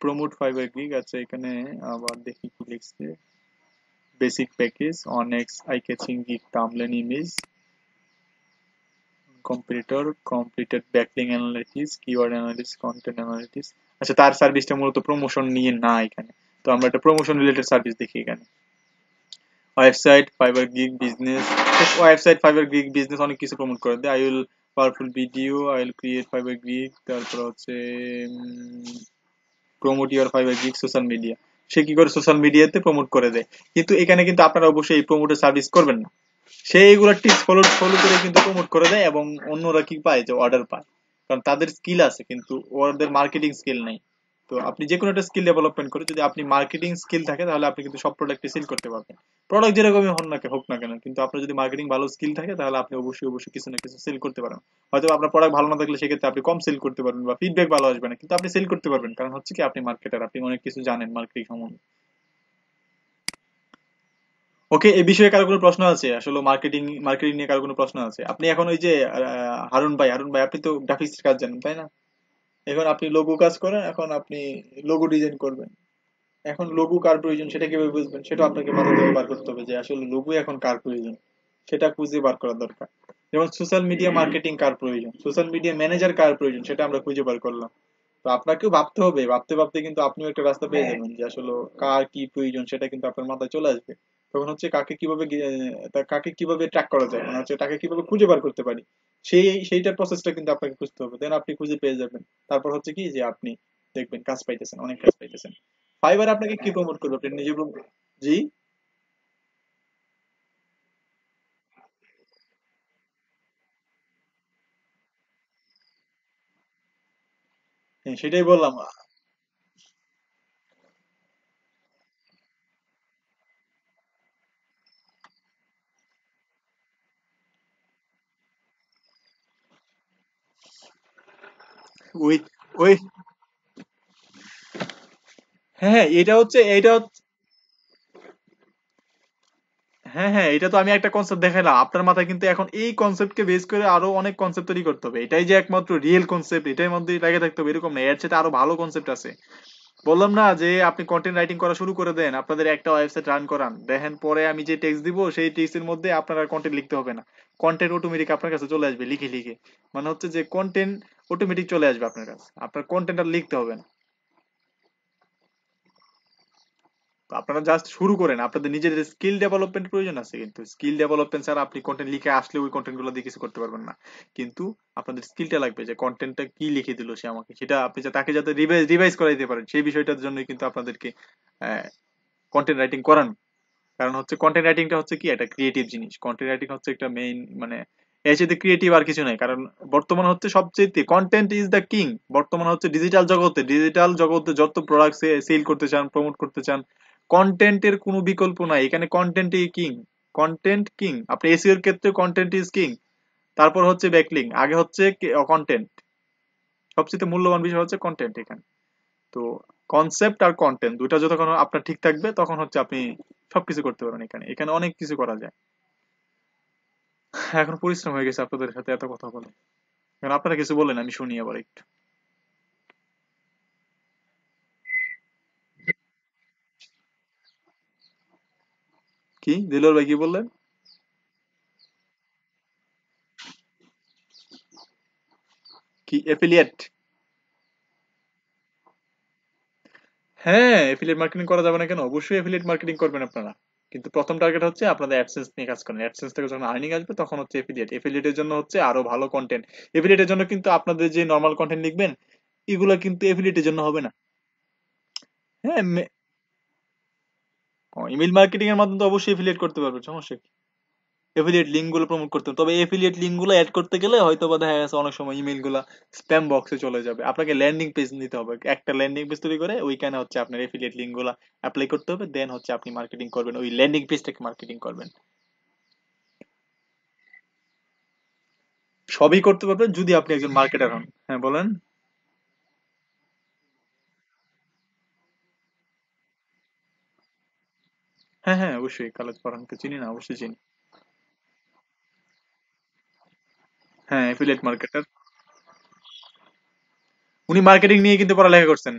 প্রমোট ফাইবার গিগ। আচ্ছা এখানে আবার দেখি কি লিখছে, basic package on x eye catching gig thumbnail image competitor completed backlink analytics keyword analytics content analytics. আচ্ছা তার সার্ভিসটা মূলত প্রমোশন নিয়ে না এখানে, তো আমরা একটা প্রমোশন রিলেটেড সার্ভিস দেখি এখানে। Website Fiverr gig business, website Fiverr gig business অনেক কিছু প্রমোট করে দেয়। I will powerful video, I will create Fiverr gig, তারপর হচ্ছে promote your Fiverr gig social media, সে কি করে সোশ্যাল মিডিয়াতে প্রমোট করে দেয়। কিন্তু এখানে কিন্তু আপনারা অবশ্যই এই প্রমোটের সার্ভিস করবেন না, সে এইগুলো টিপস ফলো ফলো করে কিন্তু প্রমোট করে দেয় এবং অন্যরা কি পায় যে অর্ডার পায়, কারণ তাদের স্কিল আছে কিন্তু ওদের মার্কেটিং স্কিল নাই। তো আপনি যে কোনো একটা স্কিল ডেভেলপমেন্ট করে যদি আপনি মার্কেটিং স্কিল থাকে তাহলে আপনি কিন্তু সব প্রোডাক্টে সেল করতে পারবেন। প্রোডাক্ট যেরকমই হোক না কেন, কিন্তু আপনার যদি মার্কেটিং ভালো স্কিল থাকে তাহলে আপনি অবশ্যই অবশ্যই কিছু না কিছু সেল করতে পারেন। হয়তো আপনার প্রোডাক্ট ভালো না থাকলে সেক্ষেত্রে আপনি কম সেল করতে পারবেন বা ফিডব্যাক ভালো আসবে না, কিন্তু আপনি সেল করতে পারবেন, কারণ হচ্ছে কি আপনি মার্কেটার, আপনি অনেক কিছু জানেন মার্কেটিং সম্বন্ধে। ওকে, এই বিষয়ে কারো কোনো প্রশ্ন আছে? আসলে মার্কেটিং মার্কেটিং নিয়ে কারো কোনো প্রশ্ন আছে? আপনি এখন ওই যে হারুন ভাই আপনি তো গ্রাফিক্স কাজ জানেন তাই না? এখন আপনি লোগো কাজ করেন, এখন আপনি লোগো ডিজাইন করবেন। এখন লোগো কার প্রয়োজন সেটা কিভাবে বুঝবেন? সেটা আপনাকে মাথা থেকে বার করতে হবে যে আসলে লোগো এখন কার প্রয়োজন, সেটা খুঁজে বার করা দরকার। যেমন সোশ্যাল মিডিয়া মার্কেটিং কার প্রয়োজন, সোশ্যাল মিডিয়া ম্যানেজার কার প্রয়োজন, সেটা আমরা খুঁজে বার করলাম। তো আপনাকেও ভাবতে হবে, ভাবতে ভাবতে কিন্তু আপনিও একটা রাস্তা পেয়ে যাবেন যে আসলে কার কি প্রয়োজন সেটা কিন্তু আপনার মাথায় চলে আসবে। তখন হচ্ছে কাকে কিভাবে ট্র্যাক করা যায়, মানে হচ্ছে তাকে কিভাবে খুঁজে বার করতে পারি, সেইটার প্রসেসটা কিন্তু আপনাকে খুঁজতে হবে, দেন আপনি খুঁজে পেয়ে যাবেন। তারপর হচ্ছে কি যে আপনি দেখবেন কাজ পাইতেছেন, অনেক কাজ পাইতেছেন। ফাইবার আপনাকে কি প্রমোট করবে? আপনি নিজে জি, হ্যাঁ সেটাই বললাম। ওই ওই হ্যাঁ হ্যাঁ হ্যাঁ হ্যাঁ, এটা তো আমি একটা কনসেপ্ট দেখাইলাম, আপনার মাথায় কিন্তু এখন এই কনসেপ্টকে বেস করে আরো অনেক কনসেপ্ট তৈরি করতে হবে। এটাই যে একমাত্র রিয়েল কনসেপ্ট এটার মধ্যেই লাগে থাকতে হবে এরকম না, এর সাথে আরো ভালো কনসেপ্ট আছে। বললাম না যে আপনি কন্টেন্ট রাইটিং করা শুরু করে দেন, আপনাদের একটা ওয়েবসাইট রান করান, দেখেন পরে আমি যে টেক্সট দিব সেই টেক্সটের মধ্যে আপনার আর কন্টেন্ট লিখতে হবে না। কন্টেন্ট অটোমেটিক আপনার কাছে চলে আসবে লিখে লিখে। মানে হচ্ছে যে কন্টেন্ট অটোমেটিক চলে আসবে আপনার কাছে, আপনার কন্টেন্ট আর লিখতে হবে না। তো আপনারা জাস্ট শুরু করেন, আপনাদের নিজেদের স্কিল ডেভেলপমেন্ট প্রয়োজন আছে, কিন্তু স্কিল ডেভেলপমেন্ট ছাড়া আপনি কন্টেন্ট লিখে আসলে ওই কন্টেন্ট গুলো দিয়ে কিছু করতে পারবেন না। কিন্তু আপনাদের স্কিলটা লাগবে, যে কন্টেন্টটা কি লিখে দিল সে আমাকে, সেটা আপনি তাকে যাতে রিভাইজ রিভাইজ করাই দিতে পারেন, সেই বিষয়টার জন্যই কিন্তু আপনাদেরকে কন্টেন্ট রাইটিং করান। কারণ হচ্ছে কন্টেন্ট রাইটিংটা হচ্ছে কি একটা ক্রিয়েটিভ জিনিস, কন্টেন্ট রাইটিং হচ্ছে একটা মেইন মানে এর সাথে ক্রিয়েটিভ আর কিছু নাই। কারণ বর্তমানে হচ্ছে সবচেয়ে কন্টেন্ট ইজ দ্য কিং। বর্তমানে হচ্ছে ডিজিটাল জগতে যত প্রোডাক্ট সেল করতে চান, প্রমোট করতে চান, কন্টেন্টের কোনো বিকল্প নাই এখানে, কন্টেন্টই কিং। Content king. আপনি এসইও এর ক্ষেত্রে কন্টেন্ট ইজ কিং, তারপর হচ্ছে ব্যাকলিং, আগে হচ্ছে কন্টেন্ট। সবচেয়ে মূল্যবান বিষয় হচ্ছে কন্টেন্ট এখানে। তো কনসেপ্ট আর কন্টেন্ট দুইটা যতক্ষণ আপনার ঠিক থাকবে, তখন হচ্ছে আপনি সবকিছু করতে পারবেন। এখানে এখানে অনেক কিছু করা যায়। এখন পরিশ্রম হয়ে গেছে আপনাদের সাথে এত কথা বলে। এখন আপনারা কিছু বলেন, আমি শুনি আবার একটু। কি দিলর ভাই কি বললেন? কি এফিলিয়েট? হ্যাঁ, এফিলিয়েট মার্কেটিং করা যাবে না কেন? অবশ্যই এফিলিয়েট মার্কেটিং করবেন আপনারা। কিন্তু প্রথম টার্গেট হচ্ছে আপনাদের অ্যাডসেন্স নিয়ে কাজ করেন। অ্যাডসেন্স থেকে যখন আর্নিং আসবে তখন হচ্ছে এফিলিয়েট। এফিলিয়েটের জন্য হচ্ছে আরো ভালো কন্টেন্ট। এফিলিয়েটের জন্য কিন্তু আপনাদের যে নর্মাল কন্টেন্ট লিখবেন, এগুলো কিন্তু এফিলিয়েটের জন্য হবে না। হ্যাঁ, ইমেল মার্কেটিং এর মাধ্যমে তো অবশ্যই এফিলিয়েট করতে পারবেন, সমস্যা কি? এফিলিয়েট লিঙ্ক গুলো প্রমোট করতে হবে। তবে এফিলিয়েট লিঙ্ক গুলো অ্যাড করতে গেলে হয়তো বা দেখা গেছে অনেক সময় ইমেল গুলা স্প্যাম বক্সে চলে যাবে। আপনাকে ল্যান্ডিং পেজ নিতে হবে, একটা ল্যান্ডিং পেজ তৈরি করে ওইখানে হচ্ছে আপনার এফিলিয়েট লিঙ্ক গুলা অ্যাপ্লাই করতে হবে, দেন হচ্ছে আপনি মার্কেটিং করবেন, ওই ল্যান্ডিং পেজটাকে মার্কেটিং করবেন। সবই করতে পারবেন যদি আপনি একজন মার্কেটার হন। হ্যাঁ বলেন। হ্যাঁ হ্যাঁ, অবশ্যই খালেদ ফারহানকে চিনি না? অবশ্যই চিনি। হ্যাঁ, এফিলিয়েট মার্কেটার। উনি মার্কেটিং নিয়ে কিন্তু পড়ালেখা করছেন।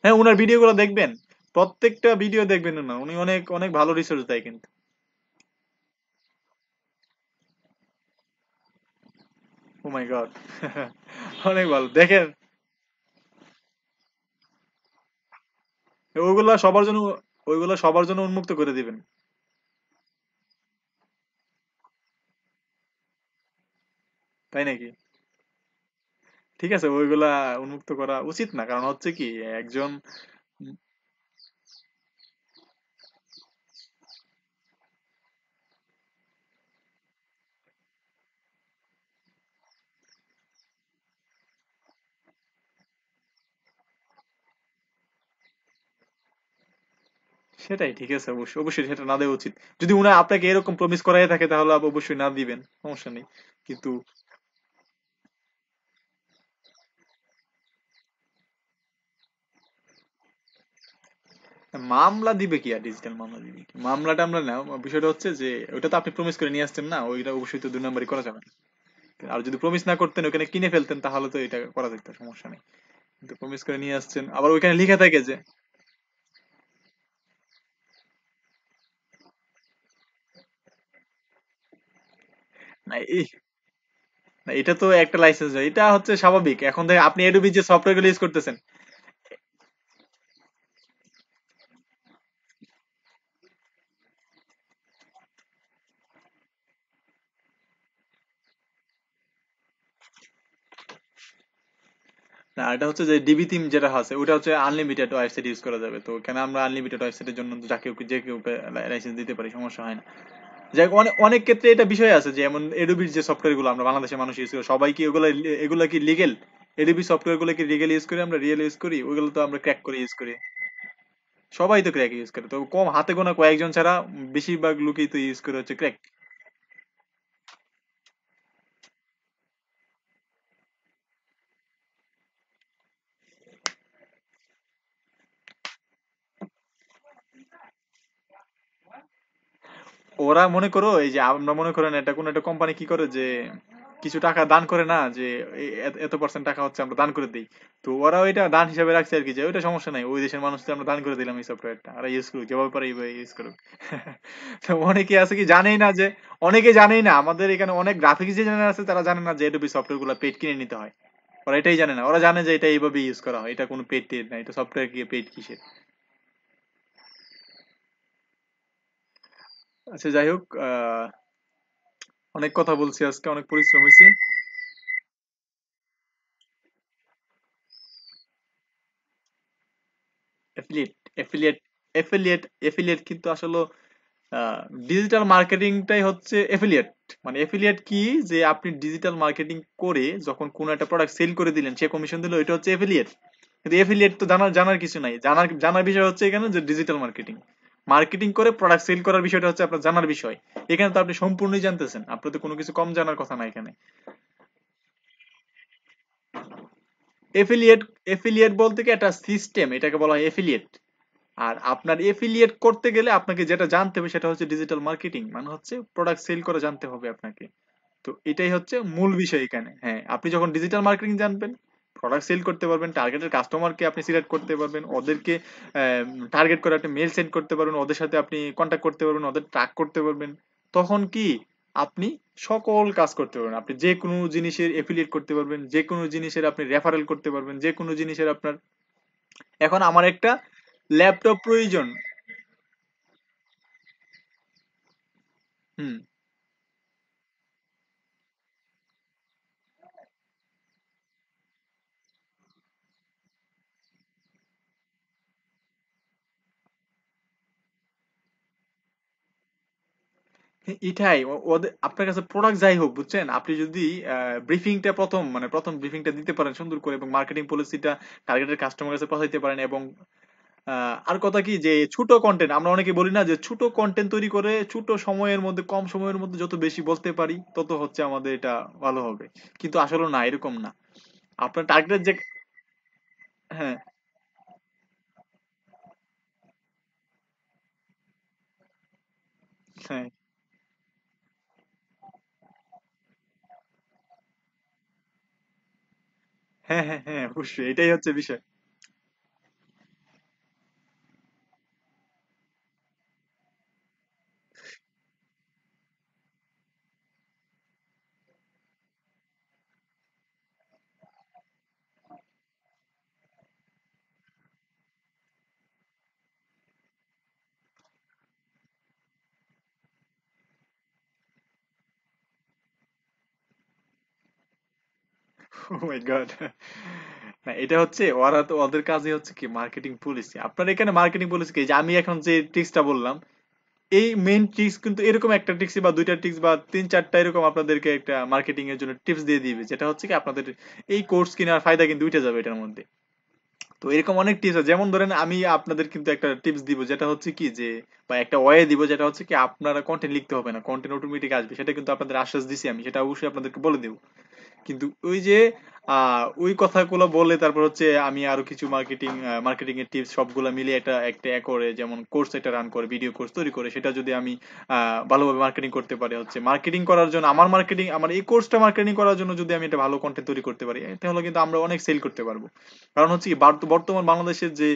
হ্যাঁ, উনার ভিডিও গুলো দেখবেন, প্রত্যেকটা ভিডিও দেখবেন না, উনি অনেক অনেক ভালো রিসার্চ দেয় কিন্তু। ও মাই গড। অনেক ভালো দেখেন। ওইগুলা সবার জন্য, ওইগুলা সবার জন্য উন্মুক্ত করে দিবেন। তাই নাকি? ঠিক আছে, ওইগুলা উন্মুক্ত করা উচিত না, কারণ হচ্ছে কি একজন, সেটাই ঠিক আছে, অবশ্যই অবশ্যই সেটা না দেওয়া উচিত। যদি উনি আপনাকে এরকম প্রমিস করাই থাকে তাহলে অবশ্যই না দিবেন, সমস্যা নেই। কিন্তু মামলা দিবে কি, আর ডিজিটাল মামলা দিবে কি? মামলাটা আমরা না, বিষয়টা হচ্ছে যে ওটা তো আপনি প্রমিস করে নিয়ে আসছেন না, ওইটা অবশ্যই তো দুই নম্বরই করা যাবে না। আর যদি প্রমিস না করতেন, ওখানে কিনে ফেলতেন, তাহলে তো এটা করা যেত, সমস্যা নেই। কিন্তু প্রমিস করে নিয়ে আসছেন, আবার ওইখানে লিখে থাকে যে, না না, এটা তো একটা লাইসেন্স, এটা হচ্ছে স্বাভাবিক। এখন থেকে আপনি এডোবি যে সফটওয়্যার গুলো ইউজ করতেছেন, না এটা হচ্ছে যে ডিবি থিম যেটা আছে ওটা হচ্ছে আনলিমিটেড ওয়েবসাইট ইউজ করা যাবে। তো এখানে আমরা আনলিমিটেড ওয়েবসাইটের জন্য যা কেউ যে কেউ লাইসেন্স দিতে পারি, সমস্যা হয় না। যাই হোক, অনেক অনেক ক্ষেত্রে এটা বিষয় আছে যে এমন এডোবির যে সফটওয়্যার গুলো আমরা বাংলাদেশের মানুষ ইউজ করি, সবাই কি ওগুলো, এগুলা কি লিগেল? এডোবি সফটওয়্যার গুলো কি লিগেল ইউজ করি আমরা, রিয়েল ইউজ করি? ওইগুলো তো আমরা ক্র্যাক করে ইউজ করি। সবাই তো ক্র্যাক ইউজ করে, তো কম হাতে গোনা কয়েকজন ছাড়া বেশিরভাগ লোকই তো ইউজ করে হচ্ছে ক্র্যাক। ওরা মনে করো এই যে আমরা মনে করেন এটা কোন একটা কোম্পানি কি করে যে কিছু টাকা দান করে না যে এত পার্সেন্ট টাকা হচ্ছে আমরা দান করে দিই। তো ওরাও এটা দান হিসাবে রাখছে আর কি, যে ওইটা সমস্যা নাই, ওই দেশের মানুষদের আমরা দান করে দিলাম এই সফটওয়্যারটা, আর ইউজ করুক যেভাবে পারে এইভাবে ইউজ করুক। তো অনেকে আছে কি জানেই না যে, অনেকে জানেই না, আমাদের এখানে অনেক গ্রাফিক্স ডিজাইনার আছে তারা জানে না যে এডোবি সফটওয়্যার গুলো পেড কিনে নিতে হয়। ওরা এটাই জানে না, ওরা জানে যে এটা এইভাবে ইউজ করা হয়, এটা কোনো পেড টেড না, এটা সফটওয়্যার কি পেড কিসের। আচ্ছা যাই হোক, অনেক কথা বলছি আজকে, অনেক পরিশ্রম হয়েছে। এফিলিয়েট এফিলিয়েট এফিলিয়েট এফিলিয়েট কিন্তু আসলে ডিজিটাল মার্কেটিংটাই হচ্ছে এফিলিয়েট। মানে এফিলিয়েট কি, যে আপনি ডিজিটাল মার্কেটিং করে যখন কোনো একটা প্রোডাক্ট সেল করে দিলেন, সে কমিশন দিল, এটা হচ্ছে এফিলিয়েট। কিন্তু এফিলিয়েট তো জানার জানার কিছু নাই, জানার জানার বিষয় হচ্ছে এখানে যে ডিজিটাল মার্কেটিং, মার্কেটিং করে প্রোডাক্ট সেল করার বিষয়টা হচ্ছে আপনার জানার বিষয়। এখানে তো আপনি সম্পূর্ণই জানতেছেন, আপনার তো কোনো কিছু কম জানার কথা না এখানে। এফিলিয়েট এফিলিয়েট বলতে কি একটা সিস্টেম, এটাকে বলা হয় এফিলিয়েট। আর আপনার এফিলিয়েট করতে গেলে আপনাকে যেটা জানতে হবে সেটা হচ্ছে ডিজিটাল মার্কেটিং, মানে হচ্ছে প্রোডাক্ট সেল করে জানতে হবে আপনাকে। তো এটাই হচ্ছে মূল বিষয় এখানে। হ্যাঁ, আপনি যখন ডিজিটাল মার্কেটিং জানবেন, প্রোডাক্ট সেল করতে পারবেন, টার্গেটেড কাস্টমারকে আপনি সিলেক্ট করতে পারবেন, ওদেরকে টার্গেট করে আপনি মেল সেন্ড করতে পারবেন, ওদের সাথে আপনি কন্ট্যাক্ট করতে পারবেন, ওদের ট্র্যাক করতে পারবেন। তখন কি আপনি সকল কাজ করতে পারবেন, আপনি যে কোনো জিনিসের এফিলিয়েট করতে পারবেন, যে কোনো জিনিসের আপনি রেফারেল করতে পারবেন, যে কোনো জিনিসের আপনার, এখন আমার একটা ল্যাপটপ প্রয়োজন। হুম। এটাই ওদের আপনার কাছে প্রোডাক্ট যাই হোক, বুঝছেন, আপনি যদি ব্রিফিংটা প্রথম মানে প্রথম ব্রিফিংটা দিতে পারেন সুন্দর করে, এবং মার্কেটিং পলিসিটা টার্গেটেড কাস্টমার কাছে পৌঁছাইতে পারেন, এবং আর কথা কি, যে ছোট কন্টেন্ট, আমরা অনেকে বলি না যে ছোট কন্টেন্ট তৈরি করে ছোট সময়ের মধ্যে, কম সময়ের মধ্যে যত বেশি বলতে পারি তত হচ্ছে আমাদের এটা ভালো হবে। কিন্তু আসলে না, এরকম না। আপনার টার্গেটেড যে, হ্যাঁ হ্যাঁ হ্যাঁ হ্যাঁ হ্যাঁ, অবশ্যই এটাই হচ্ছে বিষয়। ও মাই গড। না, এটা হচ্ছে ওরা তো, ওদের কাজই হচ্ছে কি মার্কেটিং পলিসি। আপনার এখানে মার্কেটিং পলিসি কি, যে আমি এখন যে ট্রিক্সটা বললাম, এই মেইন ট্রিক্স কিন্তু এরকম একটা ট্রিক্স বা দুইটা ট্রিক্স বা তিন চারটা এরকম আপনাদেরকে একটা মার্কেটিং এর জন্য টিপস দিয়ে দিবে, যেটা হচ্ছে কি আপনাদের এই কোর্স কেনার ফায়দা কিন্তু উঠে যাবে এটার মধ্যে। তো এরকম অনেক টিপস আছে, যেমন ধরেন আমি আপনাদের কিন্তু একটা টিপস দিব যেটা হচ্ছে কি, যে বা একটা ওয়ে দিব যেটা হচ্ছে কি, আপনারা কন্টেন্ট লিখতে হবে না, কন্টেন্ট অটোমেটিক আসবে, সেটা কিন্তু আপনাদের আশ্বাস দিছি আমি, সেটা অবশ্যই আপনাদেরকে বলে দেবো। কিন্তু ওই যে ওই কথাগুলো বলে তারপর হচ্ছে আমি আরো কিছু মার্কেটিং এর টিপস সবগুলা মিলে এটা একটা করে, যেমন কোর্স এটা রান করে, ভিডিও কোর্স তৈরি করে, সেটা যদি আমি ভালোভাবে মার্কেটিং করতে পারি, হচ্ছে মার্কেটিং করার জন্য আমার এই কোর্সটা মার্কেটিং করার জন্য যদি আমি একটা ভালো কন্টেন্ট তৈরি করতে পারি, তাহলে কিন্তু আমরা অনেক সেল করতে পারবো। কারণ হচ্ছে কি, বর্তমান বাংলাদেশের যে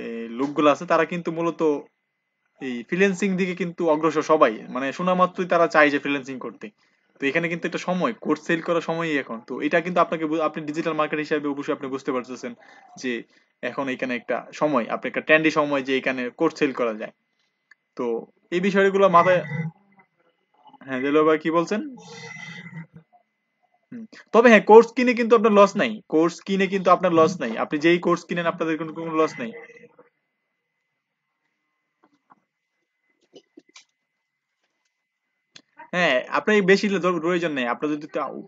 এই লোকগুলো আছে তারা কিন্তু মূলত এই ফ্রিল্যান্সিং দিকে কিন্তু অগ্রসর সবাই, মানে শোনা মাত্রই তারা চায় যে ফ্রিল্যান্সিং করতে। তো এখানে কিন্তু একটা সময়, কোর্স সেল করার সময়ই এখন। তো এটা কিন্তু আপনাকে আপনি ডিজিটাল মার্কেট হিসাবে অবশ্যই আপনি বুঝতে পারতেছেন যে এখন এখানে একটা সময়, আপনি একটা ট্রেন্ডি সময় যে এখানে কোর্স সেল করা যায়। তো এই বিষয়গুলো মাথায়। হ্যাঁ দিল ভাই, কি বলছেন? হুম। তবে হ্যাঁ, কোর্স কিনে কিন্তু আপনার লস নাই, কোর্স কিনে কিন্তু আপনার লস নাই, আপনি যেই কোর্স কিনেন আপনাদের কোনো কোনো লস নাই। হ্যাঁ, আপনার বেশি প্রয়োজন নেই, আপনার যদি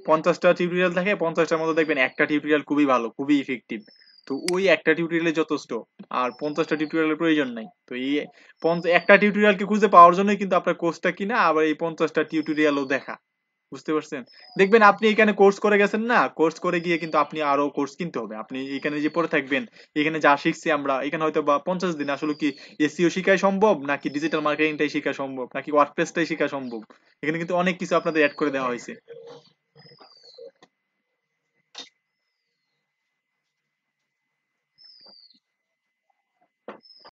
50টা টিউটোরিয়াল থাকে, 50টার মধ্যে দেখবেন একটা টিউটোরিয়াল খুবই ভালো, খুবই ইফেক্টিভ। তো ওই একটা টিউটোরিয়ালে যথেষ্ট, আর 50টা টিউটোরিয়ালের প্রয়োজন নাই। তো এই একটা টিউটোরিয়ালকে খুঁজে পাওয়ার জন্যই কিন্তু আপনার কোর্সটা কিনা, আবার এই 50টা টিউটোরিয়ালও দেখা। বুঝতে পারছেন? দেখবেন আপনি এখানে কোর্স করে গেছেন না, কোর্স করে গিয়ে কিন্তু আপনি আরো কোর্স কিনতে হবে, আপনি এখানে যে পড়ে থাকবেন, এখানে যা শিখছি আমরা এখানে হয়তো বা 50 দিন, আসলে কি এসইও শিখাই সম্ভব, নাকি ডিজিটাল মার্কেটিংটাই শেখা সম্ভব, নাকি ওয়ার্ডপ্রেসটাই শেখা সম্ভব? এখানে কিন্তু অনেক কিছু আপনাদের অ্যাড করে দেওয়া হয়েছে।